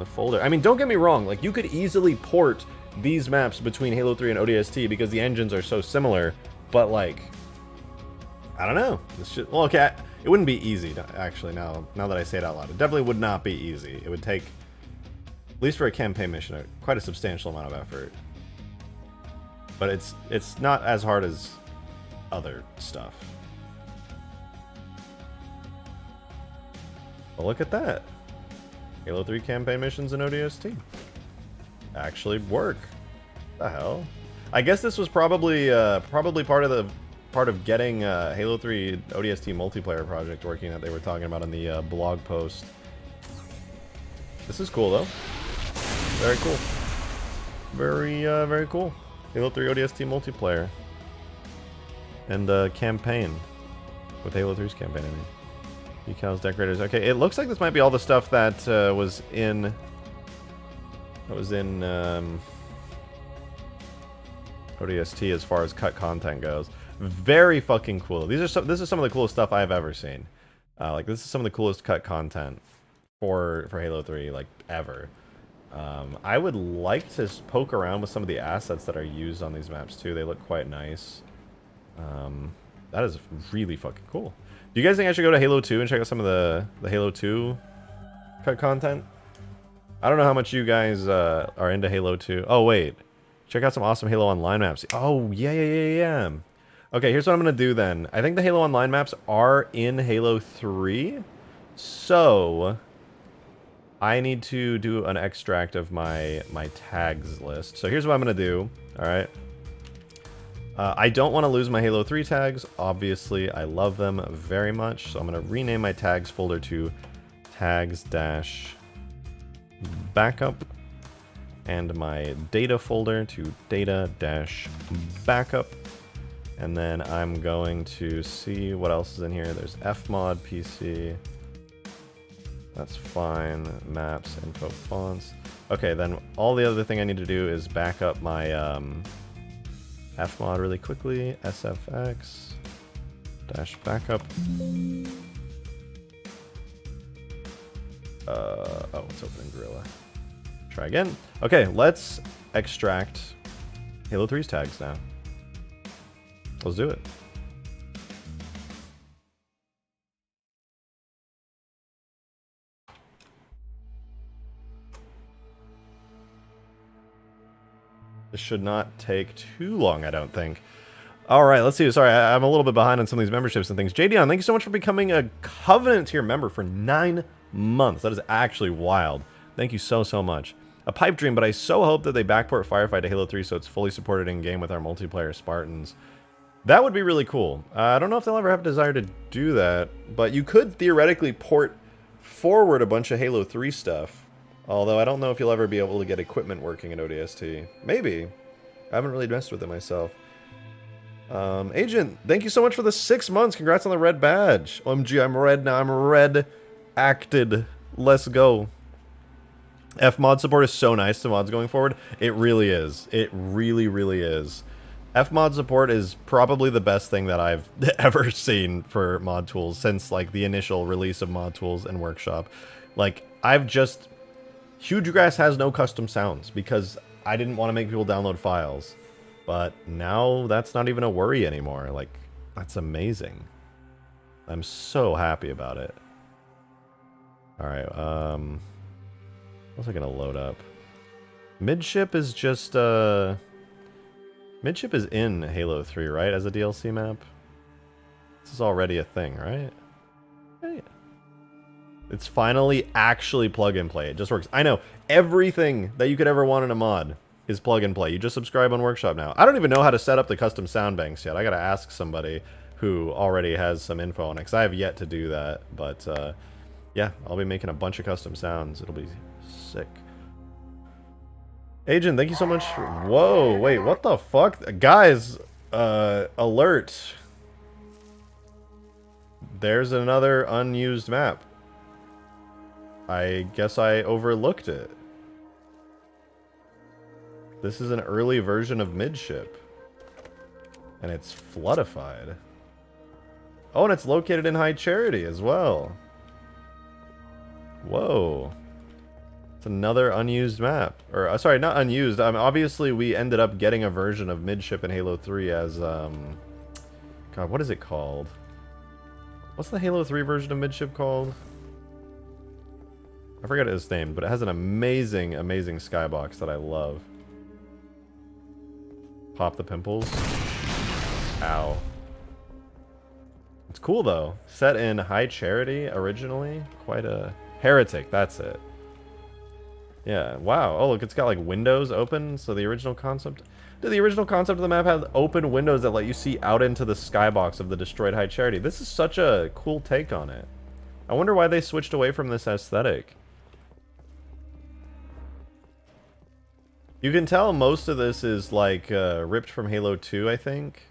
folder. I mean, don't get me wrong, like, you could easily port these maps between Halo 3 and ODST because the engines are so similar, but, like, I don't know. Well, okay, it wouldn't be easy, actually, now that I say it out loud. It definitely would not be easy. It would take, at least for a campaign mission, quite a substantial amount of effort. But it's not as hard as other stuff. Well, look at that. Halo 3 campaign missions in ODST actually work. What the hell? I guess this was probably part of getting Halo 3 ODST multiplayer project working that they were talking about in the blog post. This is cool though. Very cool. Very cool. Halo 3 ODST multiplayer and campaign with Halo 3's campaign. I mean. Decals, decorators. Okay, it looks like this might be all the stuff that was in ODST as far as cut content goes. Very fucking cool. This is some of the coolest stuff I've ever seen. Like, this is some of the coolest cut content for Halo 3, like, ever. I would like to poke around with some of the assets that are used on these maps too. They look quite nice. That is really fucking cool. Do you guys think I should go to Halo 2 and check out some of the Halo 2 cut content? I don't know how much you guys are into Halo 2. Oh, wait. Check out some awesome Halo Online maps. Oh, yeah. Okay, here's what I'm going to do then. I think the Halo Online maps are in Halo 3. So, I need to do an extract of my tags list. So here's what I'm going to do. Alright. I don't want to lose my Halo 3 tags. Obviously, I love them very much. So I'm going to rename my tags folder to tags-backup. And my data folder to data-backup. And then I'm going to see what else is in here. There's fmod, PC. That's fine. Maps, info, fonts. Okay, then all the other thing I need to do is back up my fmod really quickly. sfx -backup. Oh, it's opening Gorilla. Try again. Okay, let's extract Halo 3's tags now. Let's do it. This should not take too long, I don't think. All right, let's see. Sorry, I'm a little bit behind on some of these memberships and things. JDon, thank you so much for becoming a Covenant tier member for 9 months. That is actually wild. Thank you so, so much. A pipe dream, but I so hope that they backport Firefight to Halo 3 so it's fully supported in-game with our multiplayer Spartans. That would be really cool. I don't know if they'll ever have a desire to do that, but you could theoretically port forward a bunch of Halo 3 stuff. Although I don't know if you'll ever be able to get equipment working in ODST. Maybe. I haven't really messed with it myself. Agent, thank you so much for the 6 months. Congrats on the red badge. OMG, I'm red now. I'm red acted. Let's go. Fmod support is so nice to mods going forward. It really is. It really, really is. Fmod support is probably the best thing that I've ever seen for mod tools since, like, the initial release of mod tools and Workshop. Like, Huge Grass has no custom sounds because I didn't want to make people download files. But now that's not even a worry anymore. Like, that's amazing. I'm so happy about it. Alright, what's I gonna load up? Midship is just, Midship is in Halo 3, right? As a DLC map? This is already a thing, right? Yeah. It's finally actually plug and play. It just works. I know. Everything that you could ever want in a mod is plug and play. You just subscribe on Workshop now. I don't even know how to set up the custom sound banks yet. I gotta ask somebody who already has some info on it, because I have yet to do that. But, yeah, I'll be making a bunch of custom sounds. It'll be sick. Agent, thank you so much. Whoa, wait, what the fuck? Guys, alert. There's another unused map. I guess I overlooked it. This is an early version of Midship. And it's floodified. Oh, and it's located in High Charity as well. Whoa. It's another unused map. Or, sorry, not unused. Obviously, we ended up getting a version of Midship in Halo 3 as, God, what is it called? What's the Halo 3 version of Midship called? I forgot its name, but it has an amazing, amazing skybox that I love. Pop the pimples. Ow. It's cool, though. Set in High Charity, originally. Quite a... Heretic, that's it. Yeah, wow. Oh, look, it's got, like, windows open, so the original concept... Dude, the original concept of the map had open windows that let you see out into the skybox of the destroyed High Charity. This is such a cool take on it. I wonder why they switched away from this aesthetic. You can tell most of this is, like, ripped from Halo 2, I think.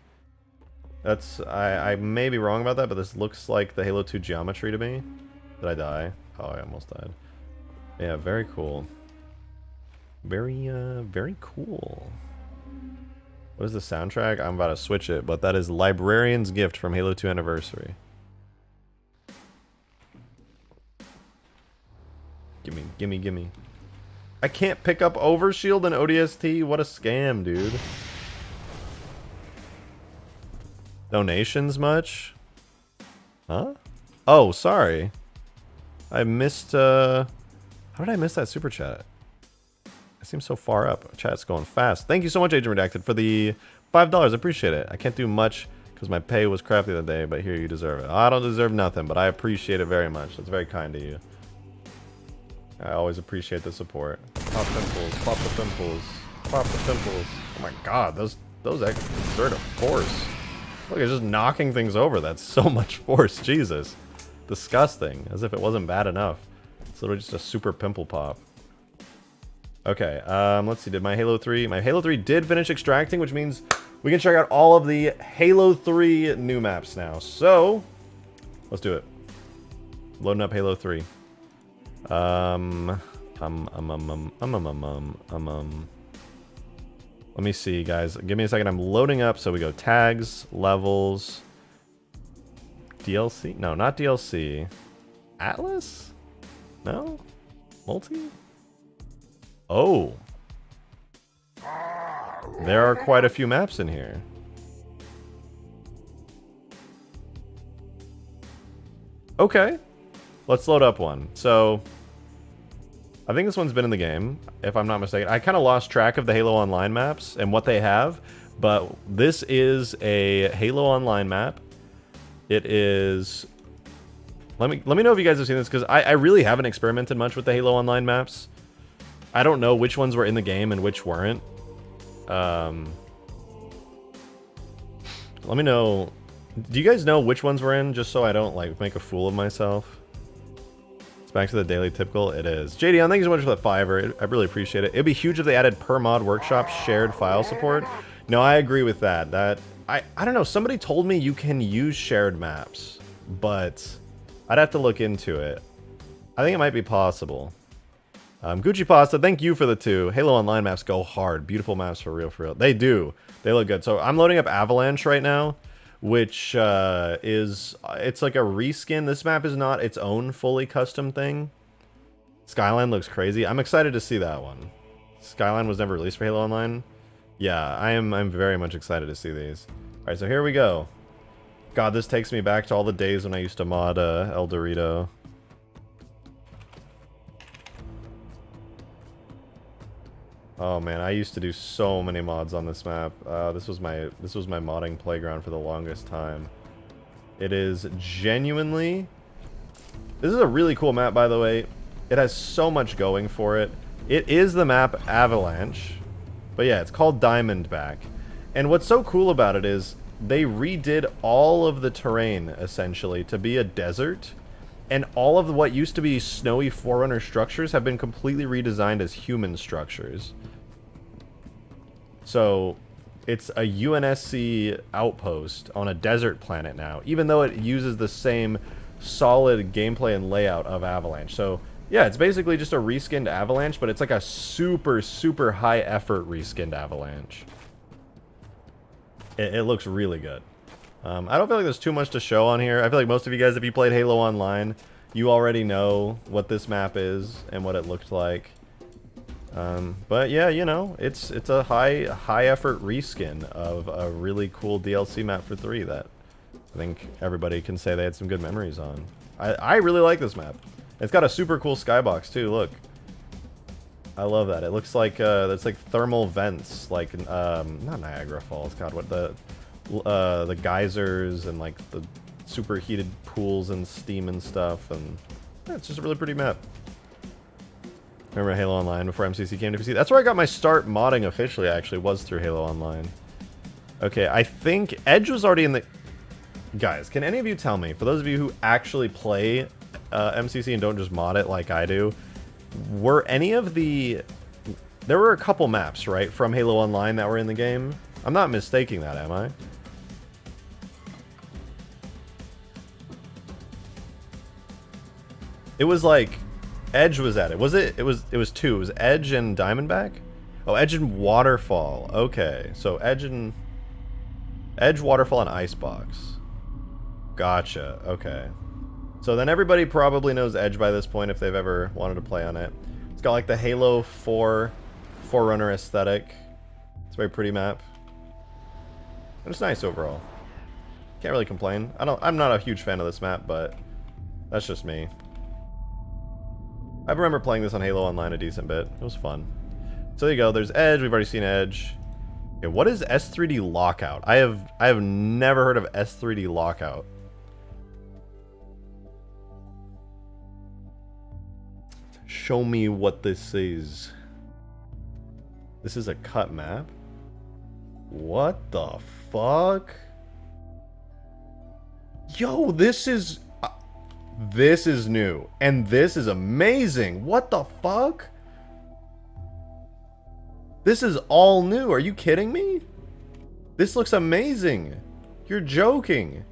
That's... I may be wrong about that, but this looks like the Halo 2 geometry to me. Did I die? Oh, I almost died. Yeah, very cool. Very cool. What is the soundtrack? I'm about to switch it, but that is Librarian's Gift from Halo 2 Anniversary. Gimme, gimme, gimme. I can't pick up Overshield and ODST? What a scam, dude. Donations much? Huh? Oh, sorry. I missed, how did I miss that super chat? It seems so far up. Chat's going fast. Thank you so much, Agent Redacted, for the $5. Appreciate it. I can't do much because my pay was crap the other day, but here, you deserve it. I don't deserve nothing, but I appreciate it very much. That's very kind of you. I always appreciate the support. Pop pimples, pop the pimples, pop the pimples. Oh my god, those exert a force. Look, it's just knocking things over. That's so much force. Jesus. Disgusting. As if it wasn't bad enough. It's literally just a super pimple pop. Okay, let's see. Did my Halo 3... My Halo 3 did finish extracting, which means we can check out all of the Halo 3 new maps now. So, let's do it. Loading up Halo 3. Let me see, guys. Give me a second. I'm loading up. So we go tags, levels, DLC. No, not DLC. Atlas? No? Multi? Oh. There are quite a few maps in here. Okay. Let's load up one. So, I think this one's been in the game, if I'm not mistaken. I kind of lost track of the Halo Online maps and what they have, but this is a Halo Online map. It is... Let me know if you guys have seen this, because I really haven't experimented much with the Halo Online maps. I don't know which ones were in the game and which weren't. Let me know... Do you guys know which ones were in, just so I don't, like, make a fool of myself? It's back to the daily typical. It is. JD, thank you so much for the $5. I really appreciate it. It'd be huge if they added per mod workshop shared file support. No, I agree with that. I don't know. Somebody told me you can use shared maps, but I'd have to look into it. I think it might be possible. Gucci Pasta, thank you for the 2. Halo Online maps go hard. Beautiful maps for real, for real. They do. They look good. So I'm loading up Avalanche right now, which it's like a reskin. This map is not its own fully custom thing. Skyline looks crazy. I'm excited to see that one. Skyline was never released for Halo Online. Yeah, I'm very much excited to see these. Alright, so here we go. God, this takes me back to all the days when I used to mod El Dorito. Oh man, I used to do so many mods on this map. This was my modding playground for the longest time. It is genuinely... This is a really cool map, by the way. It has so much going for it. It is the map Avalanche. But yeah, it's called Diamondback. And what's so cool about it is they redid all of the terrain, essentially, to be a desert. And all of what used to be snowy Forerunner structures have been completely redesigned as human structures. So, it's a UNSC outpost on a desert planet now, even though it uses the same solid gameplay and layout of Avalanche. So, yeah, it's basically just a reskinned Avalanche, but it's like a super, super high effort reskinned Avalanche. It looks really good. I don't feel like there's too much to show on here. I feel like most of you guys, if you played Halo Online, you already know what this map is and what it looked like. But yeah, you know, it's a high effort reskin of a really cool DLC map for 3 that I think everybody can say they had some good memories on. I really like this map. It's got a super cool skybox too, look. I love that. It looks like it's like thermal vents, like not Niagara Falls, god, what the geysers and like the superheated pools and steam and stuff, and yeah, it's just a really pretty map. Remember Halo Online before MCC came to PC? That's where I got my start modding officially, actually, was through Halo Online. Okay, I think Edge was already in the... Guys, can any of you tell me, for those of you who actually play MCC and don't just mod it like I do, were any of the... There were a couple maps, right, from Halo Online that were in the game? I'm not mistaking that, am I? It was like... Edge was at it. Was it? It was 2. It was Edge and Diamondback? Oh, Edge and Waterfall. Okay. So Edge, Waterfall, and Icebox. Gotcha. Okay. So then everybody probably knows Edge by this point if they've ever wanted to play on it. It's got like the Halo 4 Forerunner aesthetic. It's a very pretty map. And it's nice overall. Can't really complain. I'm not a huge fan of this map, but that's just me. I remember playing this on Halo Online a decent bit. It was fun. So there you go. There's Edge. We've already seen Edge. Okay, what is S3D Lockout? I have never heard of S3D Lockout. Show me what this is. This is a cut map? What the fuck? Yo, this is new, and this is amazing. What the fuck? This is all new. Are you kidding me? This looks amazing. You're joking.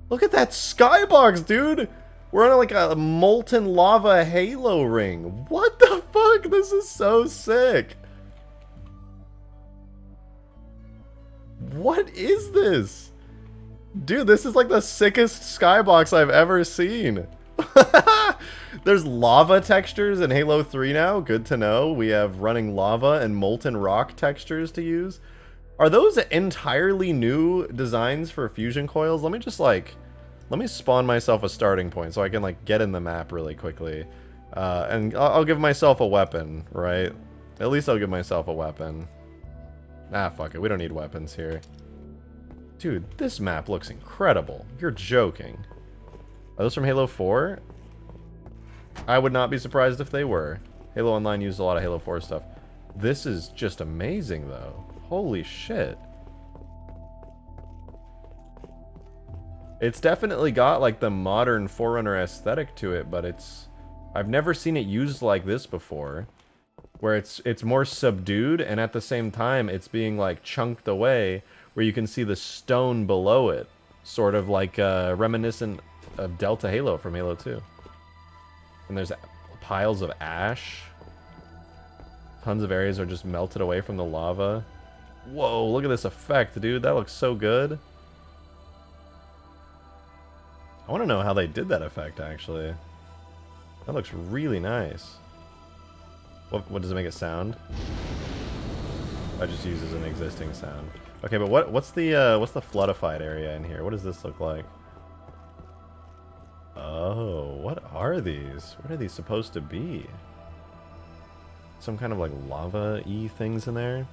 Look at that skybox, dude. We're on like a molten lava Halo ring. What the fuck? This is so sick. What is this? Dude, this is like the sickest skybox I've ever seen. There's lava textures in Halo 3 now. Good to know. We have running lava and molten rock textures to use. Are those entirely new designs for fusion coils? Let me just like... Let me spawn myself a starting point so I can like get in the map really quickly. And I'll give myself a weapon, right? At least I'll give myself a weapon. Ah, fuck it. We don't need weapons here. Dude, this map looks incredible. You're joking. Are those from Halo 4? I would not be surprised if they were. Halo Online used a lot of Halo 4 stuff. This is just amazing, though. Holy shit. It's definitely got, like, the modern Forerunner aesthetic to it, but it's... I've never seen it used like this before. Where it's more subdued, and at the same time, it's being, like, chunked away, where you can see the stone below it. Sort of like reminiscent of Delta Halo from Halo 2. And there's piles of ash. Tons of areas are just melted away from the lava. Whoa, look at this effect, dude. That looks so good. I want to know how they did that effect, actually. That looks really nice. What does it make it sound? I just uses an existing sound. Okay, but what's the floodified area in here? What does this look like? Oh, what are these? What are these supposed to be? Some kind of like lava-y things in there?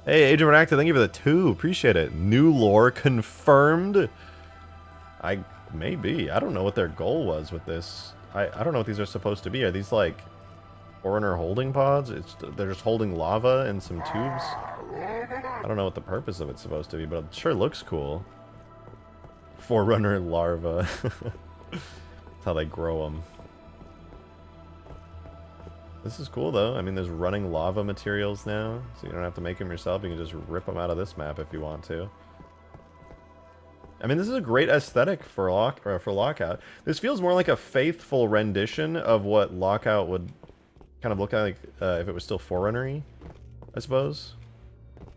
Hey, Agent Redacted, thank you for the 2. Appreciate it. New lore confirmed? Maybe. I don't know what their goal was with this. I don't know what these are supposed to be. Are these like Forerunner holding pods? They're just holding lava and some tubes? I don't know what the purpose of it's supposed to be, but it sure looks cool. Forerunner larva. That's how they grow them. This is cool though. I mean, there's running lava materials now, so you don't have to make them yourself. You can just rip them out of this map if you want to. I mean, this is a great aesthetic for Lockout. This feels more like a faithful rendition of what Lockout would kind of look like if it was still Forerunner-y, I suppose.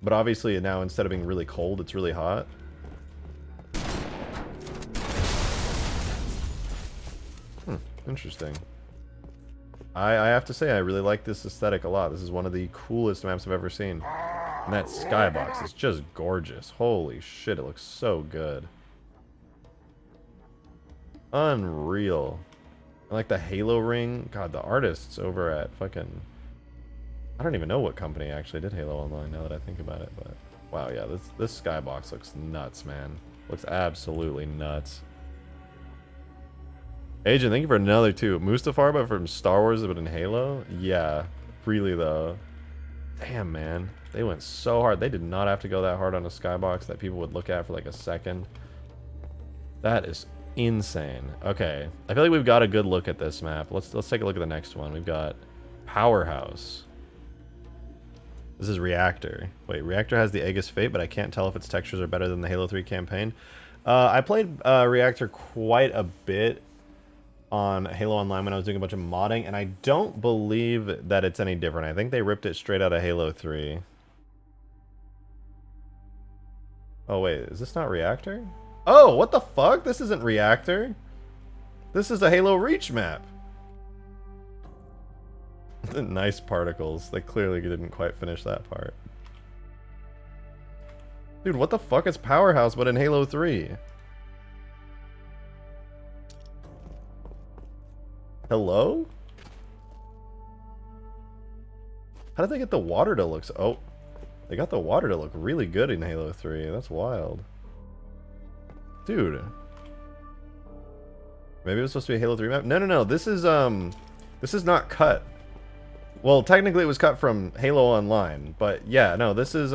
But obviously now, instead of being really cold, it's really hot. Interesting. I have to say, I really like this aesthetic a lot. This is one of the coolest maps I've ever seen. And that skybox is just gorgeous. Holy shit, it looks so good. Unreal. I like the halo ring. God, the artists over at fucking... I don't even know what company actually did Halo Online now that I think about it, but... Wow, yeah, this skybox looks nuts, man. Looks absolutely nuts. Agent, thank you for another 2. Mustafar from Star Wars but in Halo? Yeah, really though. Damn, man. They went so hard. They did not have to go that hard on a skybox that people would look at for like a second. That is insane. Okay, I feel like we've got a good look at this map. Let's take a look at the next one. We've got Powerhouse. This is Reactor. Wait, Reactor has the Aegis Fate, but I can't tell if its textures are better than the Halo 3 campaign. I played Reactor quite a bit on Halo Online when I was doing a bunch of modding, and I don't believe that it's any different. I think they ripped it straight out of Halo 3. Oh wait, is this not Reactor? Oh, what the fuck? This isn't Reactor. This is a Halo Reach map. Nice particles. They clearly didn't quite finish that part. Dude, what the fuck is Powerhouse but in Halo 3? Hello? How did they get the water to look so... Oh, they got the water to look really good in Halo 3. That's wild. Dude. Maybe it was supposed to be a Halo 3 map? No. This is not cut. Well, technically it was cut from Halo Online, but yeah, no, this is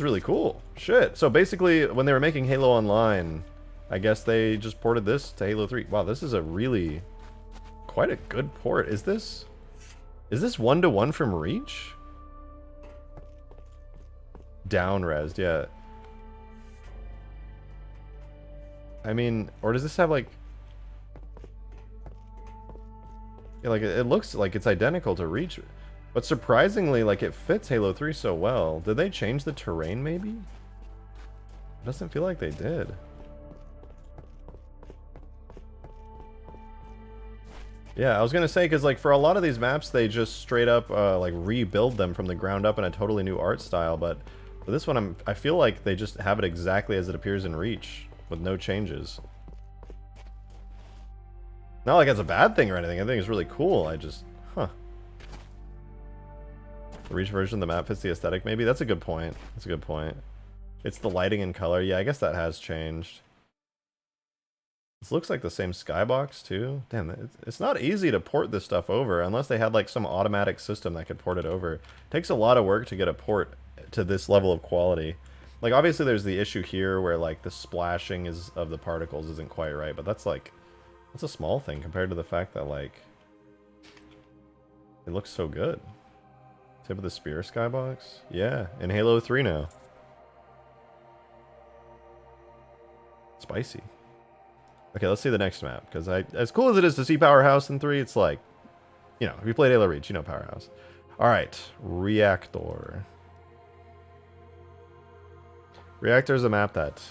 really cool. Shit. So basically, when they were making Halo Online, I guess they just ported this to Halo 3. Wow, this is a really... quite a good port. Is this 1-to-1 from Reach? Down-resed, yeah. I mean, or does this have like... Yeah, like it looks like it's identical to Reach. But surprisingly, like it fits Halo 3 so well. Did they change the terrain maybe? It doesn't feel like they did. Yeah, I was gonna say, because like for a lot of these maps, they just straight up like rebuild them from the ground up in a totally new art style. But for this one, I feel like they just have it exactly as it appears in Reach, with no changes. Not like it's a bad thing or anything. I think it's really cool. I just, huh. The Reach version of the map fits the aesthetic. Maybe that's a good point. That's a good point. It's the lighting and color. Yeah, I guess that has changed. This looks like the same skybox too. Damn, it's not easy to port this stuff over unless they had like some automatic system that could port it over. It takes a lot of work to get a port to this level of quality. Like obviously there's the issue here where like the splashing of the particles isn't quite right, but that's like, that's a small thing compared to the fact that like it looks so good. Tip of the spear skybox? Yeah, in Halo 3 now. Spicy. Okay, let's see the next map, because as cool as it is to see Powerhouse in 3, it's like, you know, if you played Halo Reach, you know Powerhouse. Alright, Reactor. Reactor is a map that,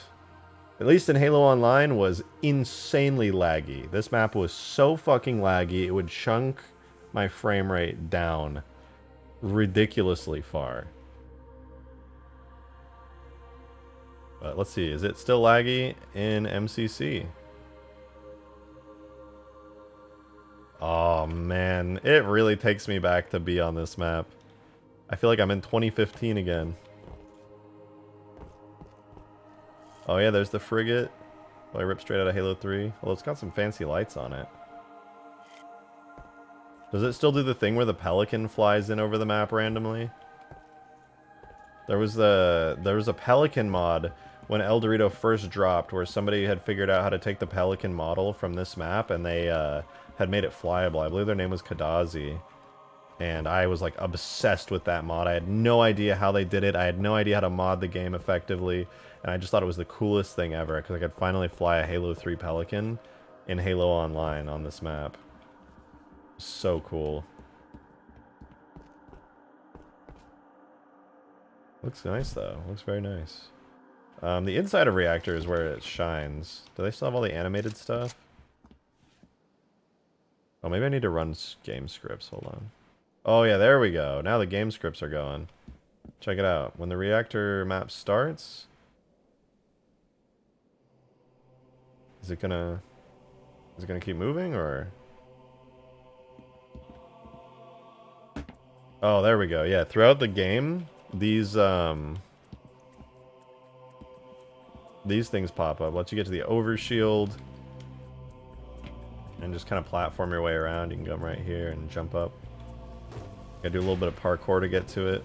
at least in Halo Online, was insanely laggy. This map was so fucking laggy, it would chunk my frame rate down ridiculously far. But let's see, is it still laggy in MCC? Oh man, it really takes me back to be on this map. I feel like I'm in 2015 again. Oh yeah, there's the frigate. Oh, I ripped straight out of Halo 3. Well, it's got some fancy lights on it. Does it still do the thing where the Pelican flies in over the map randomly? There was a Pelican mod when El Dorito first dropped, where somebody had figured out how to take the Pelican model from this map, and they had made it flyable. I believe their name was Kadazi. And I was like obsessed with that mod. I had no idea how they did it. I had no idea how to mod the game effectively. And I just thought it was the coolest thing ever, because I could finally fly a Halo 3 Pelican in Halo Online on this map. So cool. Looks nice though. Looks very nice. The inside of reactor is where it shines. Do they still have all the animated stuff? Oh, maybe I need to run game scripts. Hold on. Oh yeah, there we go. Now the game scripts are going. Check it out. When the reactor map starts, is it gonna keep moving, or? Oh, there we go. Yeah, throughout the game, these things pop up. Let you get to the overshield and just kind of platform your way around. You can come right here and jump up. Gotta do a little bit of parkour to get to it.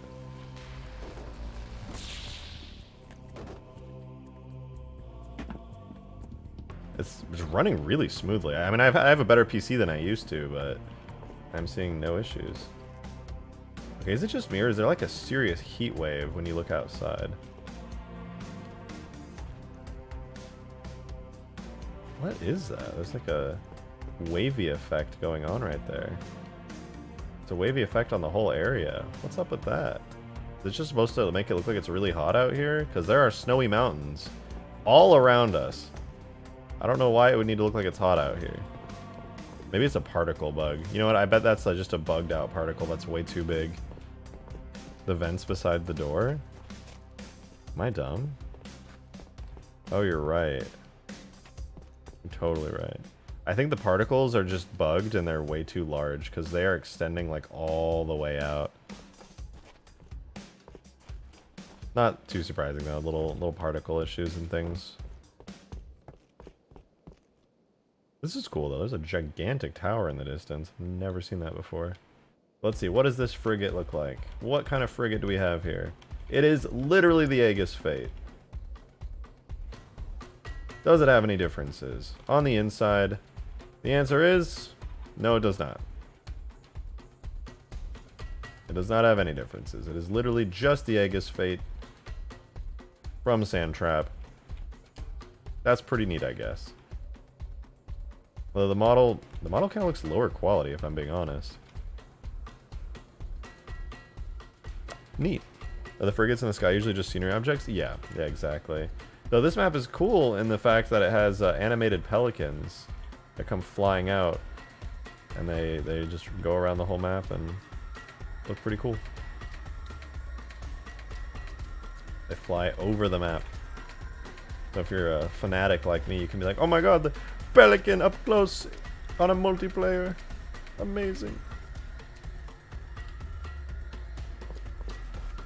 It's running really smoothly. I mean, I have a better PC than I used to, but I'm seeing no issues. Okay, is it just me, or is there like a serious heat wave when you look outside? What is that? There's like a wavy effect going on right there. It's a wavy effect on the whole area. What's up with that? Is it just supposed to make it look like it's really hot out here? Because there are snowy mountains all around us. I don't know why it would need to look like it's hot out here. Maybe it's a particle bug. You know what? I bet that's just a bugged out particle that's way too big. The vents beside the door? Am I dumb? Oh, you're right. You're totally right. I think the particles are just bugged and they're way too large because they are extending like all the way out. Not too surprising though, little particle issues and things. This is cool though. There's a gigantic tower in the distance. Never seen that before. Let's see, what does this frigate look like? What kind of frigate do we have here? It is literally the Aegis Fate. Does it have any differences? On the inside, the answer is no, it does not. It does not have any differences. It is literally just the Aegis Fate from Sandtrap. That's pretty neat, I guess. Although the model kind of looks lower quality, if I'm being honest. Neat. Are the frigates in the sky usually just scenery objects? Yeah, exactly. Though this map is cool in the fact that it has animated pelicans that come flying out, and they just go around the whole map and look pretty cool. They fly over the map. So if you're a fanatic like me, you can be like, oh my god, the pelican up close on a multiplayer. Amazing.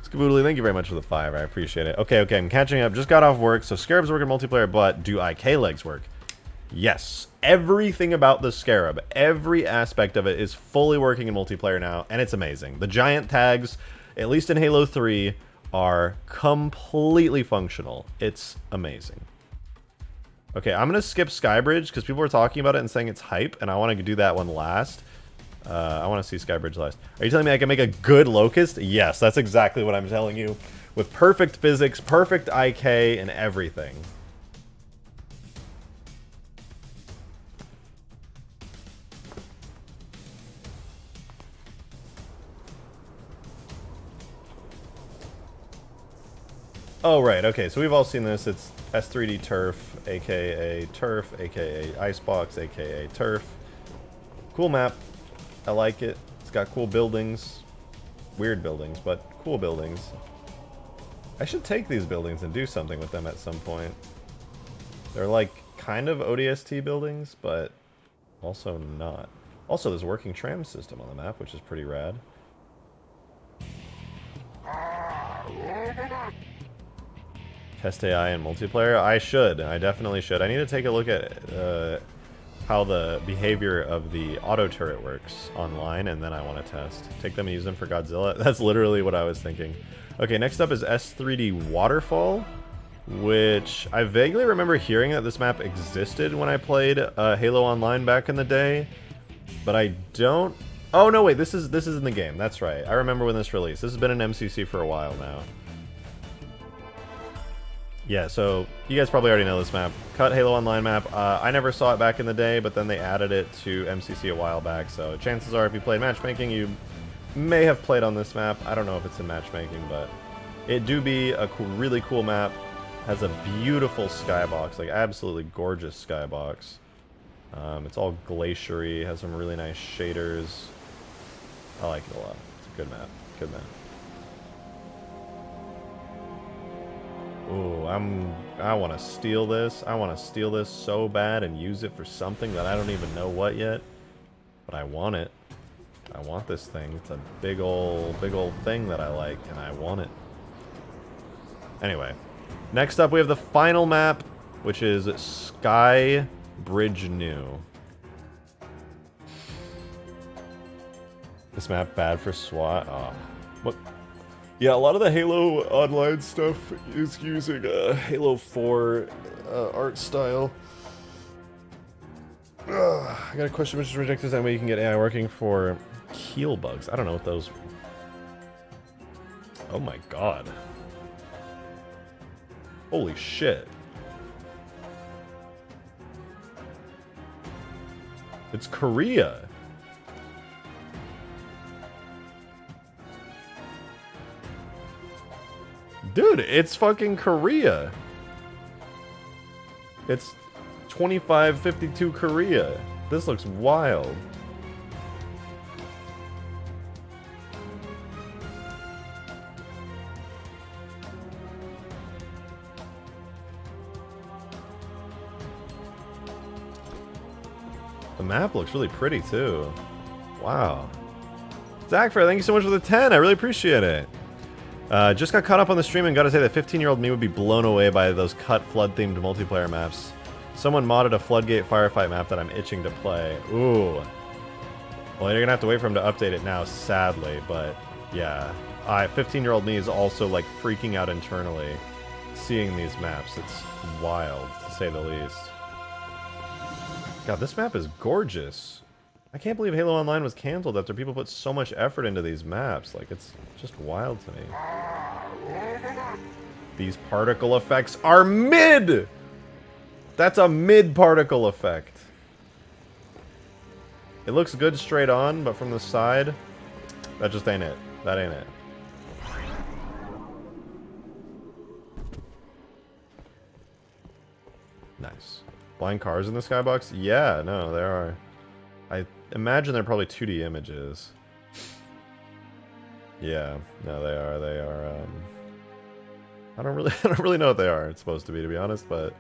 Skaboodly, thank you very much for the 5. I appreciate it. Okay, I'm catching up. Just got off work, so Scarabs work in multiplayer, but do IK legs work? Yes. Everything about the Scarab, every aspect of it is fully working in multiplayer now, and it's amazing. The giant tags, at least in Halo 3, are completely functional. It's amazing. Okay, I'm going to skip Skybridge, because people are talking about it and saying it's hype, and I want to do that one last. I want to see Skybridge last. Are you telling me I can make a good Locust? Yes, that's exactly what I'm telling you. With perfect physics, perfect IK, and everything. Oh, right, okay, so we've all seen this. It's S3D Turf, aka Turf, aka Icebox, aka Turf. Cool map. I like it. It's got cool buildings. weird buildings, but cool buildings. I should take these buildings and do something with them at some point. They're like kind of ODST buildings, but also not. Also, there's a working tram system on the map, which is pretty rad. Test AI in multiplayer? I should. I definitely should. I need to take a look at how the behavior of the auto turret works online, and then I want to test. Take them and use them for Godzilla. That's literally what I was thinking. Okay, next up is S3D Waterfall, which I vaguely remember hearing that this map existed when I played Halo Online back in the day, but I don't... Oh, no, wait, this is in the game. That's right. I remember when this released. This has been an MCC for a while now. Yeah, so you guys probably already know this map. Cut Halo Online map. I never saw it back in the day, but then they added it to MCC a while back, so chances are if you played matchmaking, you may have played on this map. I don't know if it's in matchmaking, but it do be a really cool map. Has a beautiful skybox, like absolutely gorgeous skybox. It's all glaciary, has some really nice shaders. I like it a lot. It's a good map. Good map. Ooh, I want to steal this. I want to steal this so bad and use it for something that I don't even know what yet. But I want it. I want this thing. It's a big old thing that I like, and I want it. Anyway, next up we have the final map, which is Sky Bridge New. This map bad for SWAT. Oh, what? Yeah, a lot of the Halo Online stuff is using Halo 4 art style. I got a question which is rejected that way you can get AI working for keel bugs. I don't know what those... Oh my god. Holy shit. It's Korea. Dude, it's fucking Korea. It's 2552 Korea. This looks wild. The map looks really pretty too. Wow. Zachfer, thank you so much for the 10. I really appreciate it. Just got caught up on the stream and gotta say that 15-year-old me would be blown away by those cut flood-themed multiplayer maps. Someone modded a Floodgate firefight map that I'm itching to play. Ooh. Well, you're gonna have to wait for him to update it now, sadly, but yeah. 15-year-old me is also like freaking out internally seeing these maps. It's wild, to say the least. God, this map is gorgeous. I can't believe Halo Online was canceled after people put so much effort into these maps. Like, it's just wild to me. These particle effects are mid! That's a mid particle effect. It looks good straight on, but from the side, that just ain't it. That ain't it. Nice. Flying cars in the skybox? Yeah, no, there are. I imagine they're probably 2D images. Yeah, no, they are. They are. I don't really know what they are. It's supposed to be honest, but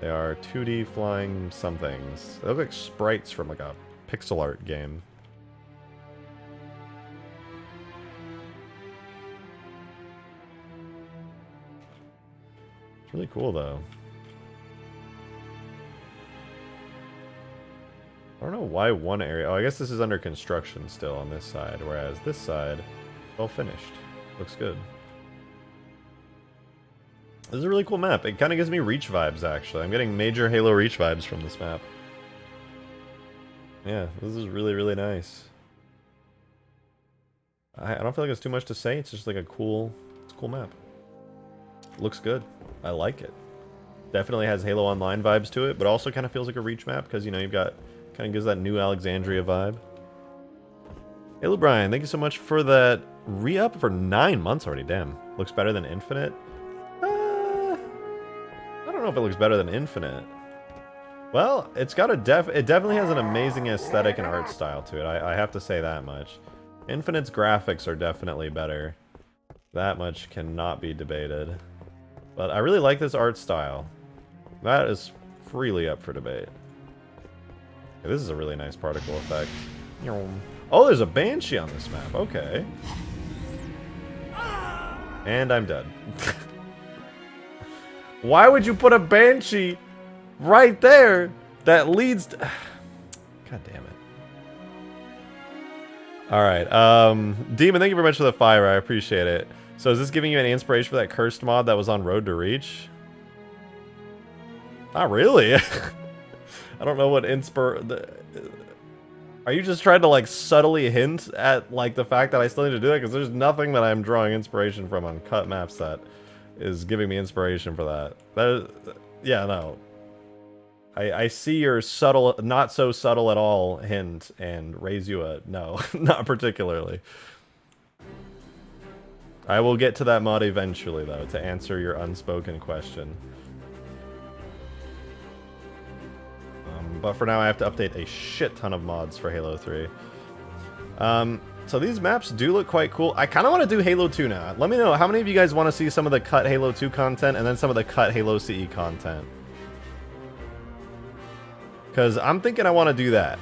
they are 2D flying somethings. They look like sprites from like a pixel art game. It's really cool though. I don't know why one area... Oh, I guess this is under construction still on this side, whereas this side, all finished. Looks good. This is a really cool map. It kind of gives me Reach vibes, actually. I'm getting major Halo Reach vibes from this map. Yeah, this is really, really nice. I don't feel like it's too much to say. It's just like it's a cool map. Looks good. I like it. Definitely has Halo Online vibes to it, but also kind of feels like a Reach map because, you know, you've got... Kind of gives that New Alexandria vibe. Hey, Brian, thank you so much for that re-up for 9 months already. Damn. Looks better than Infinite? I don't know if it looks better than Infinite. Well, it's got a it definitely has an amazing aesthetic and art style to it. I have to say that much. Infinite's graphics are definitely better. That much cannot be debated. But I really like this art style. That is freely up for debate. Okay, this is a really nice particle effect. Oh, there's a Banshee on this map. Okay. And I'm dead. Why would you put a Banshee right there that leads to... God damn it. Alright, Demon, thank you very much for the fire. I appreciate it. So is this giving you any inspiration for that cursed mod that was on Road to Reach? Not really. I don't know what Are you just trying to, like, subtly hint at, like, the fact that I still need to do that? Because there's nothing that I'm drawing inspiration from on cut maps that is giving me inspiration for that. Yeah, no. I see your subtle, not so subtle at all hint and raise you a no, not particularly. I will get to that mod eventually, though, to answer your unspoken question. But for now, I have to update a shit ton of mods for Halo 3. So these maps do look quite cool. I kind of want to do Halo 2 now. Let me know, how many of you guys want to see some of the cut Halo 2 content and then some of the cut Halo CE content? Because I'm thinking I want to do that.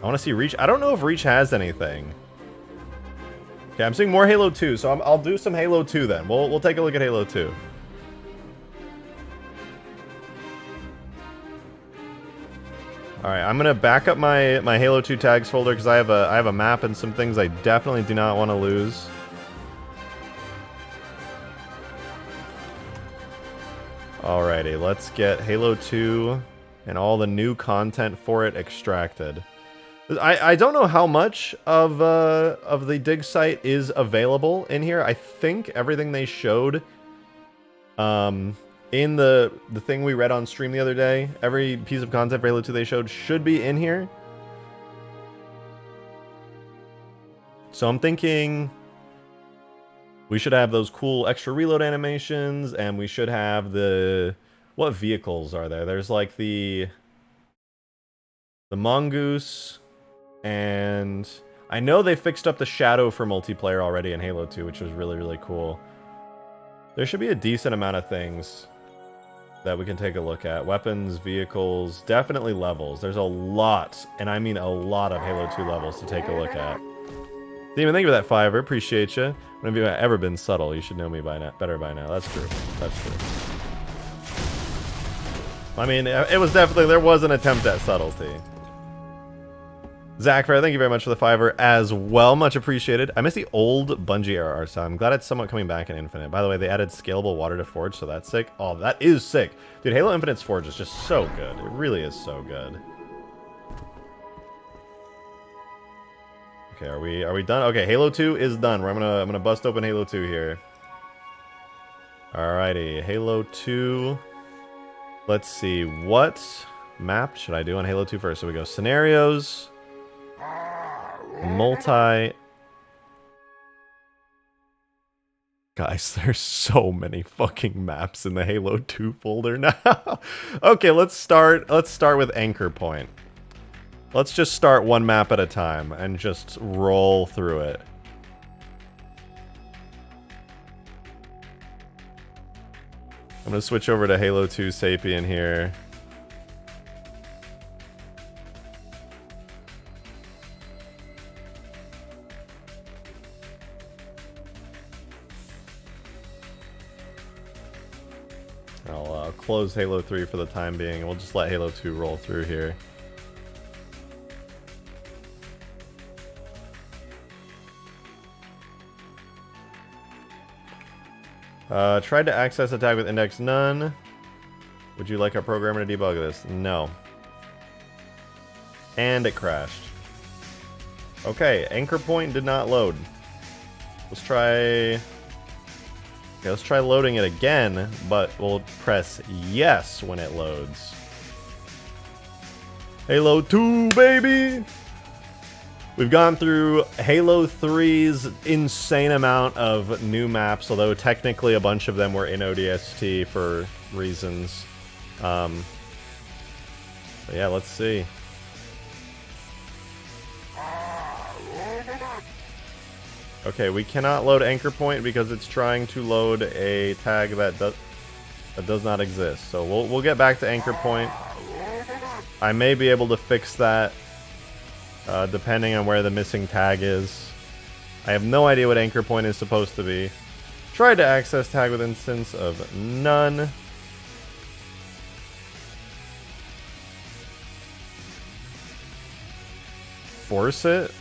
I want to see Reach. I don't know if Reach has anything. Okay, I'm seeing more Halo 2, so I'll do some Halo 2 then. We'll take a look at Halo 2. Alright, I'm gonna back up my Halo 2 tags folder because I have a map and some things I definitely do not want to lose. Alrighty, let's get Halo 2 and all the new content for it extracted. I don't know how much of the dig site is available in here. I think everything they showed in the thing we read on stream the other day, every piece of content for Halo 2 they showed should be in here. So I'm thinking we should have those cool extra reload animations, and we should have the... What vehicles are there? There's like the Mongoose, and I know they fixed up the Shadow for multiplayer already in Halo 2, which was really, really cool. There should be a decent amount of things that we can take a look at. Weapons, vehicles, definitely levels. There's a lot, and I mean a lot of Halo 2 levels to take a look at. Demon, thank you for that $5. Appreciate you. When have you ever been subtle? You should know me by now, better by now. That's true. That's true. I mean, it was definitely, there was an attempt at subtlety. Zach Fair, thank you very much for the $5 as well. Much appreciated. I miss the old Bungie era art style. I'm glad it's somewhat coming back in Infinite. By the way, they added scalable water to Forge, so that's sick. Oh, that is sick. Dude, Halo Infinite's Forge is just so good. It really is so good. Okay, are we done? Okay, Halo 2 is done. I'm gonna bust open Halo 2 here. Alrighty, Halo 2. Let's see, what map should I do on Halo 2 first? So we go scenarios, multi. Guys, there's so many fucking maps in the Halo 2 folder now. Okay, let's start with Anchor Point. Let's just start one map at a time and just roll through it. I'm gonna switch over to Halo 2 Sapien here. I'll close Halo 3 for the time being, and we'll just let Halo 2 roll through here. Tried to access attack with index none. Would you like our programmer to debug this? No. And it crashed. Okay, Anchor Point did not load. Let's try... Okay, let's try loading it again, but we'll press yes when it loads. Halo 2, baby! We've gone through Halo 3's insane amount of new maps, although technically a bunch of them were in ODST for reasons. So yeah, let's see. Okay, we cannot load anchor point because it's trying to load a tag that does not exist. So we'll get back to anchor point. I may be able to fix that depending on where the missing tag is. I have no idea what anchor point is supposed to be. Tried to access tag with instance of none. Force it?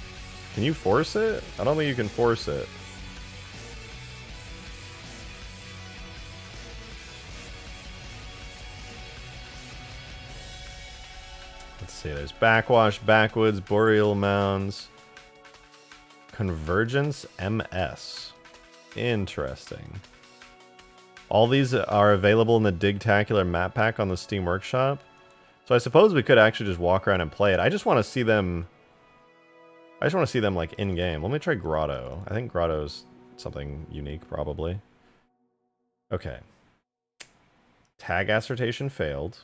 Can you force it? I don't think you can force it. Let's see, there's backwash, backwoods, boreal mounds, convergence, MS. Interesting. All these are available in the Digtacular map pack on the Steam Workshop. So I suppose we could actually just walk around and play it. I just want to see them. I just want to see them like in game. Let me try Grotto. I think Grotto's something unique, probably. Okay. Tag assertion failed.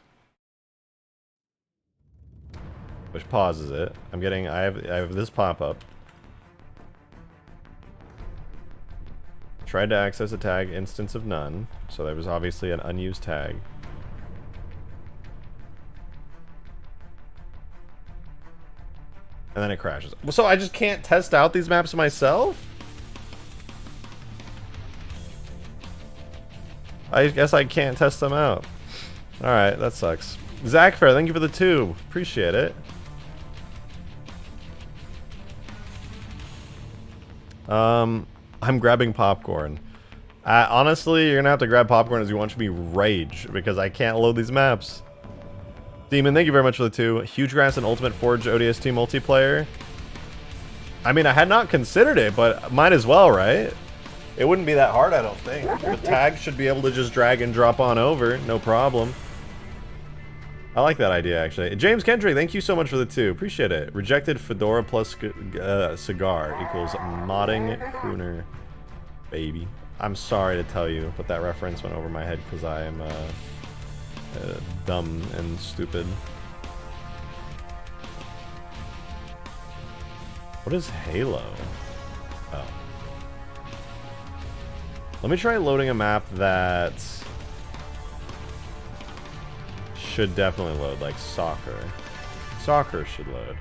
Which pauses it. I'm getting. I have this pop up. Tried to access a tag, instance of none. So there was obviously an unused tag. And then it crashes. So I just can't test out these maps myself? I guess I can't test them out. Alright, that sucks. Zach Fair, thank you for the tube. Appreciate it. I'm grabbing popcorn. Honestly, you're gonna have to grab popcorn as you watch me rage, because I can't load these maps. Demon, thank you very much for the 2. Huge Grass and Ultimate Forge ODST multiplayer. I mean, I had not considered it, but might as well, right? It wouldn't be that hard, I don't think. The tag should be able to just drag and drop on over, no problem. I like that idea, actually. James Kendrick, thank you so much for the 2. Appreciate it. Rejected Fedora plus cigar equals modding crooner baby. I'm sorry to tell you, but that reference went over my head because I am dumb and stupid. What is Halo? Oh. Let me try loading a map that should definitely load, like soccer. Soccer should load.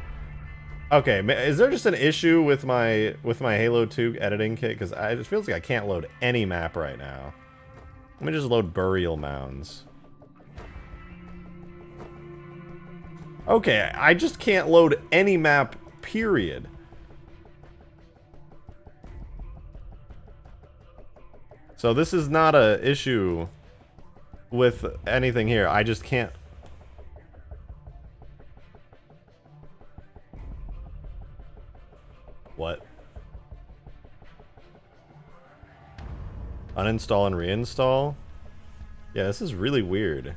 Okay, is there just an issue with my Halo 2 editing kit? Because it feels like I can't load any map right now. Let me just load burial mounds. Okay, I just can't load any map, period. So this is not a issue with anything here. I just can't. What? Uninstall and reinstall? Yeah, this is really weird.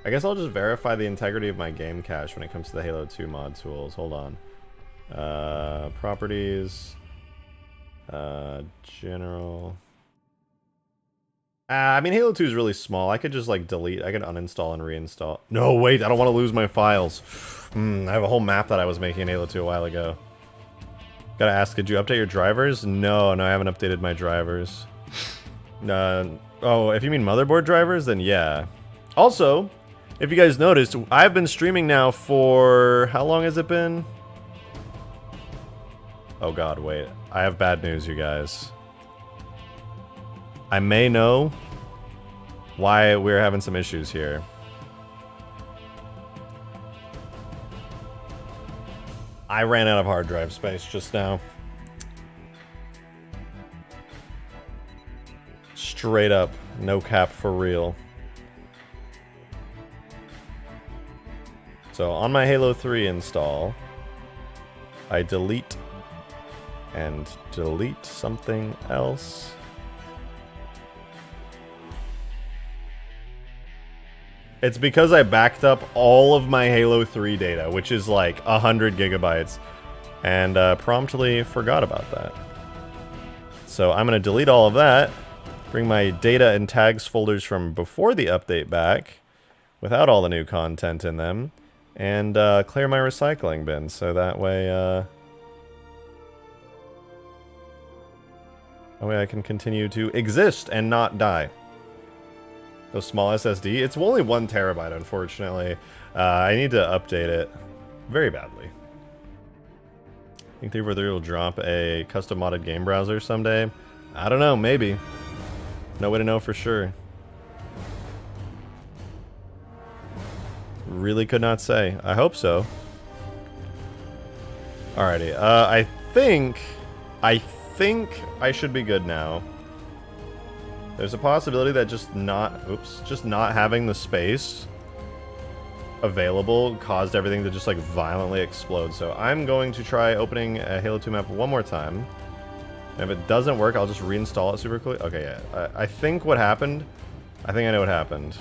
I guess I'll just verify the integrity of my game cache when it comes to the Halo 2 mod tools. Hold on. Properties. General. I mean, Halo 2 is really small. I could just, like, delete. I could uninstall and reinstall. No, wait. I don't want to lose my files. I have a whole map that I was making in Halo 2 a while ago. Gotta ask, did you update your drivers? No, I haven't updated my drivers. Oh, if you mean motherboard drivers, then yeah. Also, if you guys noticed, I've been streaming now for... How long has it been? Oh god, wait. I have bad news, you guys. I may know why we're having some issues here. I ran out of hard drive space just now. Straight up, no cap for real. So on my Halo 3 install, I delete and delete something else. It's because I backed up all of my Halo 3 data, which is like 100 gigabytes, and promptly forgot about that. So I'm going to delete all of that, bring my data and tags folders from before the update back, without all the new content in them, and clear my recycling bin, so that way I can continue to exist and not die. Those small SSD, it's only 1 terabyte, unfortunately. I need to update it very badly. I think 343 will drop a custom modded game browser someday. I don't know, maybe. No way to know for sure. Really could not say. I hope so. Alrighty, I think I should be good now. There's a possibility that just not having the space available caused everything to just like violently explode. So I'm going to try opening a Halo 2 map one more time. And if it doesn't work, I'll just reinstall it super quick. Okay, yeah. I think what happened, I think I know what happened.